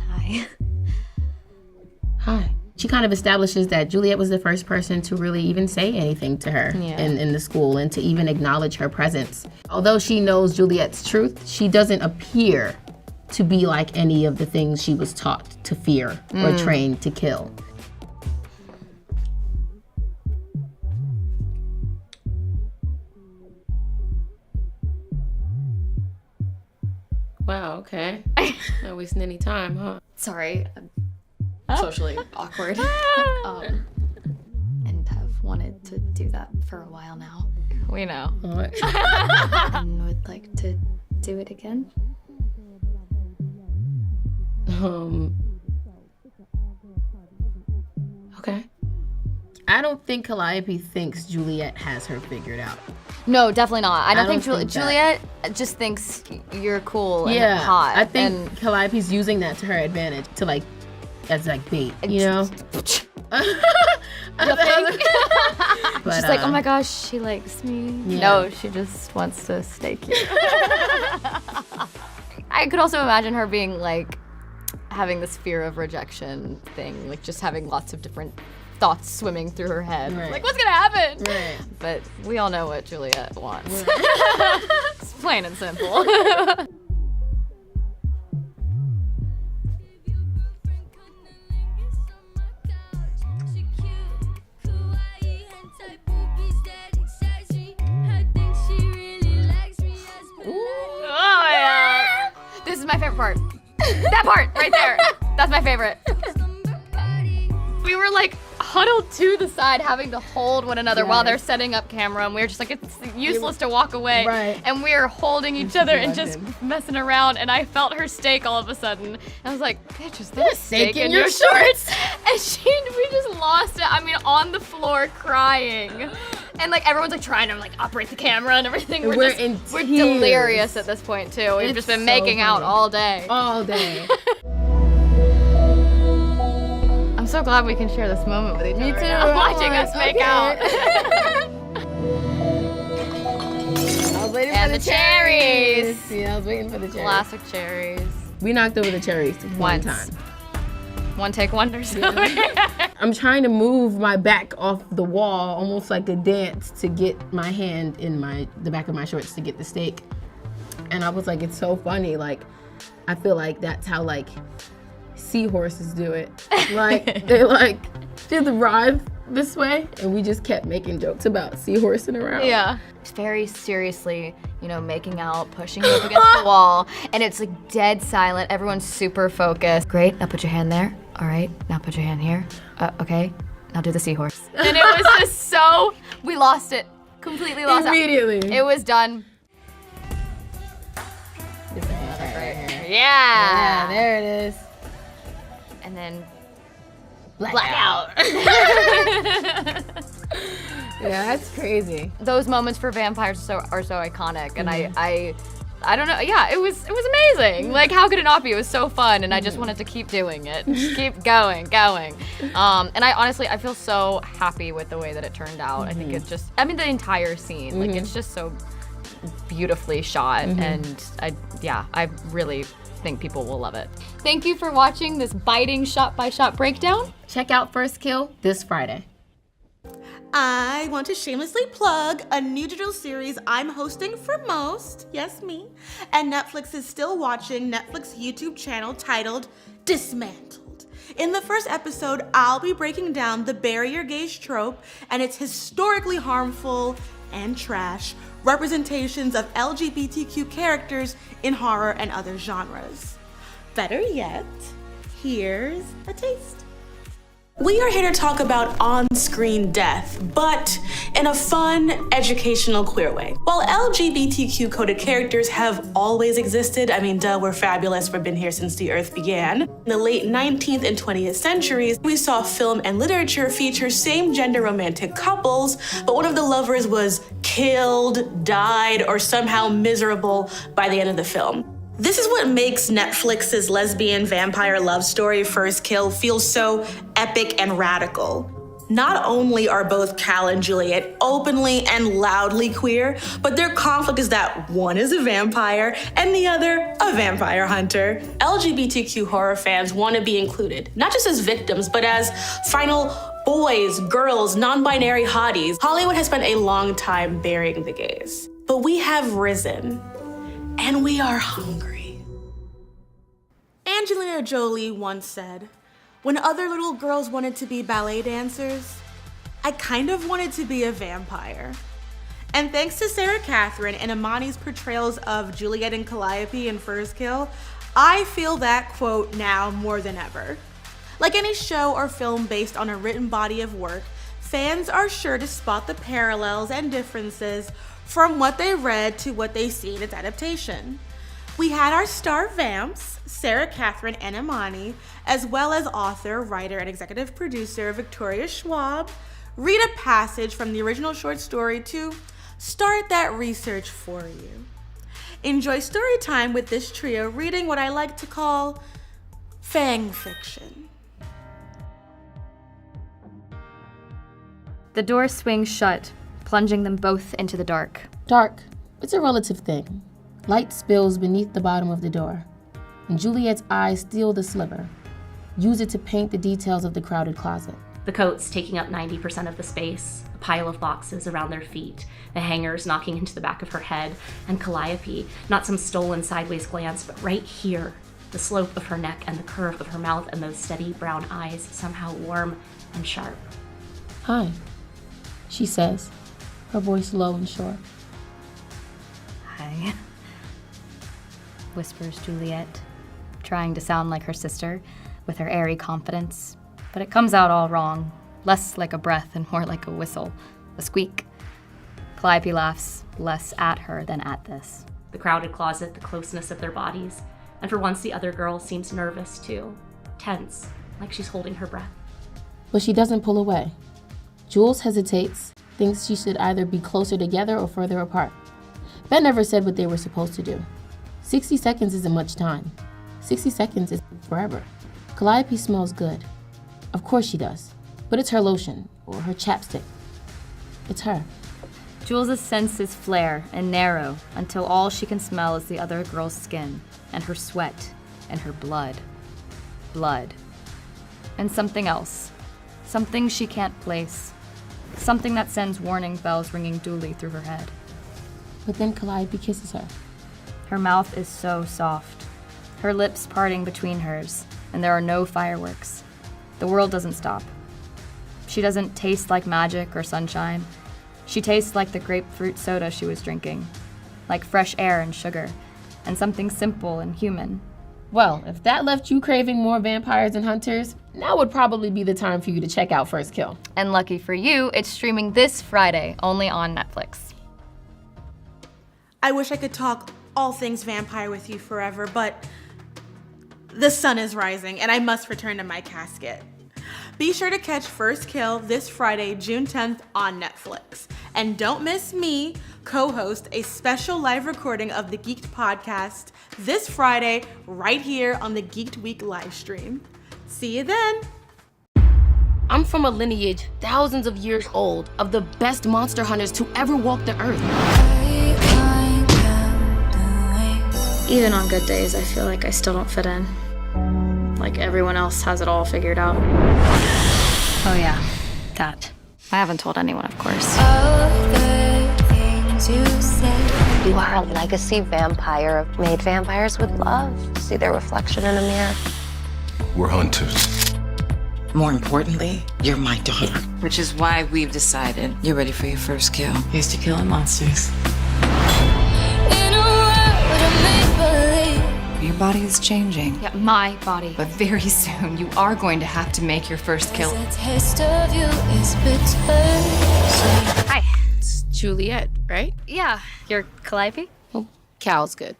Hi. Hi. She kind of establishes that Juliet was the first person to really even say anything to her in the school and to even acknowledge her presence. Although she knows Juliet's truth, she doesn't appear to be like any of the things she was taught to fear or trained to kill. Wow, okay. Not wasting any time, huh? Sorry. I'm socially awkward. And have wanted to do that for a while now. We know. And would like to do it again. Okay. I don't think Calliope thinks Juliet has her figured out. No, definitely not. I don't think think that. Juliet just thinks you're cool and Yeah, hot. I think Calliope's using that to her advantage to like, as like bait, you know? You think? But, She's like, oh my gosh, she likes me. Yeah. No, she just wants to stake you. I could also imagine her being like, having this fear of rejection thing, like just having lots of different thoughts swimming through her head. Right. Like, what's gonna happen? Right. But we all know what Juliet wants. It's plain and simple. Oh yeah. This is my favorite part. That part right there. That's my favorite. We were like huddled to the side having to hold one another while they're setting up camera, and we were just like, it's useless to walk away. Right. And we were holding each other and just messing around, and I felt her steak all of a sudden. And I was like, bitch, is there a steak in your shorts? And we just lost it. I mean, on the floor crying. And like everyone's like trying to like operate the camera and everything. We're delirious at this point too. We've just been making out all day. All day. I'm so glad we can share this moment with each other. Me too. Now, watching us make out. I was waiting And for the cherries. Yeah, I was waiting for the cherries. Classic cherries. We knocked over the cherries one time. One take wonders. I'm trying to move my back off the wall, almost like a dance, to get my hand in the back of my shorts to get the steak. And I was like, it's so funny. Like, I feel like that's how like seahorses do it. Like they like do the ride this way, and we just kept making jokes about seahorsing around. Yeah. Very seriously, you know, making out, pushing up against the wall, and it's like dead silent. Everyone's super focused. Great, now put your hand there. All right, now put your hand here. Okay, now do the seahorse. And it was just so, we lost it. Completely lost Immediately. It was done. Yeah. There it is. And then blackout. Yeah, that's crazy. Those moments for vampires are so iconic, and I don't know. Yeah, it was amazing. Like, how could it not be? It was so fun, and I just wanted to keep doing it, just keep going. And I feel so happy with the way that it turned out. I think it's just, the entire scene, like it's just so beautifully shot, and I really think people will love it. Thank you for watching this biting shot-by-shot breakdown. Check out First Kill this Friday. I want to shamelessly plug a new digital series I'm hosting for Most, yes me, and Netflix is still watching Netflix YouTube channel titled Dismantled. In the first episode, I'll be breaking down the barrier gaze trope and its historically harmful and trash representations of LGBTQ characters in horror and other genres. Better yet, here's a taste. We are here to talk about on-screen death, but in a fun, educational, queer way. While LGBTQ coded characters have always existed, I mean, duh, we're fabulous, we've been here since the earth began. In the late 19th and 20th centuries, we saw film and literature feature same-gender romantic couples, but one of the lovers was killed, died, or somehow miserable by the end of the film. This is what makes Netflix's lesbian vampire love story First Kill feel so epic and radical. Not only are both Cal and Juliet openly and loudly queer, but their conflict is that one is a vampire and the other a vampire hunter. LGBTQ horror fans want to be included, not just as victims, but as final boys, girls, non-binary hotties. Hollywood has spent a long time burying the gays. But we have risen. And we are hungry. Angelina Jolie once said, "When other little girls wanted to be ballet dancers, I kind of wanted to be a vampire." And thanks to Sarah Catherine and Imani's portrayals of Juliet and Calliope in First Kill, I feel that quote now more than ever. Like any show or film based on a written body of work, fans are sure to spot the parallels and differences from what they read to what they see in its adaptation. We had our star vamps, Sarah Catherine and Imani, as well as author, writer, and executive producer Victoria Schwab, read a passage from the original short story to start that research for you. Enjoy story time with this trio reading what I like to call fang fiction. The door swings shut, plunging them both into the dark. Dark. It's a relative thing. Light spills beneath the bottom of the door, and Juliet's eyes steal the sliver, use it to paint the details of the crowded closet. The coats taking up 90% of the space, a pile of boxes around their feet, the hangers knocking into the back of her head, and Calliope, not some stolen sideways glance, but right here, the slope of her neck and the curve of her mouth and those steady brown eyes, somehow warm and sharp. "Hi," she says, her voice low and short. "Hi," whispers Juliet, trying to sound like her sister with her airy confidence, but it comes out all wrong, less like a breath and more like a whistle, a squeak. Calliope laughs, less at her than at this. The crowded closet, the closeness of their bodies, and for once the other girl seems nervous too, tense, like she's holding her breath. But she doesn't pull away. Jules hesitates, thinks she should either be closer together or further apart. Ben never said what they were supposed to do. 60 seconds isn't much time. 60 seconds is forever. Calliope smells good. Of course she does. But it's her lotion, or her chapstick. It's her. Jules' senses flare and narrow until all she can smell is the other girl's skin, and her sweat, and her blood. Blood. And something else. Something she can't place. Something that sends warning bells ringing dully through her head. But then Calliope kisses her. Her mouth is so soft, her lips parting between hers, and there are no fireworks. The world doesn't stop. She doesn't taste like magic or sunshine. She tastes like the grapefruit soda she was drinking, like fresh air and sugar, and something simple and human. Well, if that left you craving more vampires and hunters, now would probably be the time for you to check out First Kill. And lucky for you, it's streaming this Friday, only on Netflix. I wish I could talk all things vampire with you forever, but the sun is rising and I must return to my casket. Be sure to catch First Kill this Friday, June 10th on Netflix. And don't miss me, co-host a special live recording of the Geeked podcast this Friday right here on the Geeked Week live stream. See you then. I'm from a lineage thousands of years old of the best monster hunters to ever walk the earth. Even on good days, I feel like I still don't fit in. Like everyone else has it all figured out. Oh yeah, that. I haven't told anyone, of course. You are a legacy vampire. Made vampires would love to see their reflection in a mirror. We're hunters. More importantly, you're my daughter. Which is why we've decided you're ready for your first kill. Here's to killing monsters. Your body is changing. Yeah, my body. But very soon, you are going to have to make your first kill. Hi. It's Juliet, right? Yeah. You're Calliope? Well, Cal's good.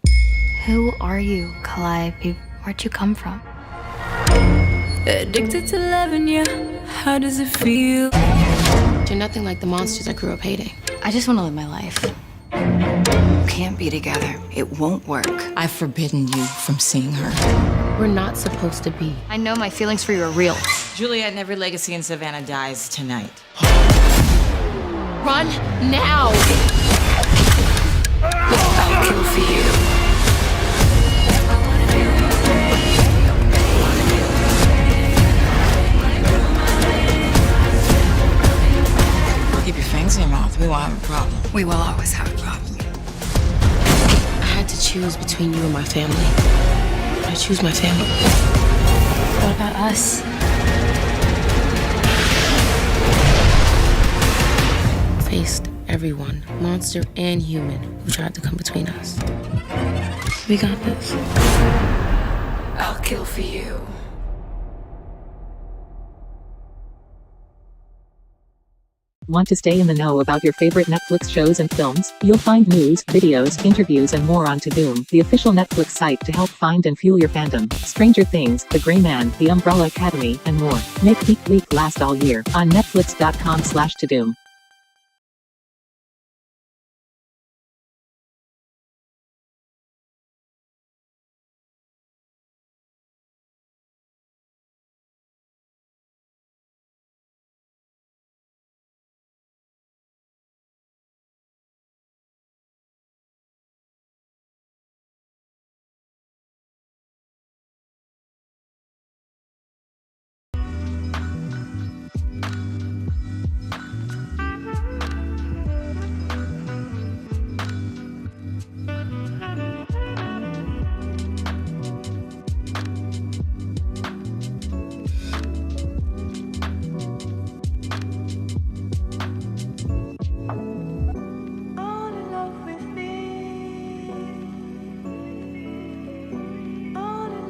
Who are you, Calliope? Where'd you come from? Addicted to loving you. How does it feel? You're nothing like the monsters I grew up hating. I just want to live my life. Can't be together. It won't work. I've forbidden you from seeing her. We're not supposed to be. I know my feelings for you are real. Juliet and every legacy in Savannah dies tonight. Run now! I'll kill for you. Keep your fangs in your mouth. We won't have a problem. We will always have a problem. I had to choose between you and my family. I choose my family. What about us? Faced everyone, monster and human, who tried to come between us. We got this. I'll kill for you. Want to stay in the know about your favorite Netflix shows and films? You'll find news, videos, interviews and more on Tadoom, the official Netflix site to help find and fuel your fandom. Stranger Things, The Gray Man, The Umbrella Academy, and more. Make Geek Week last all year on netflix.com/Tadoom.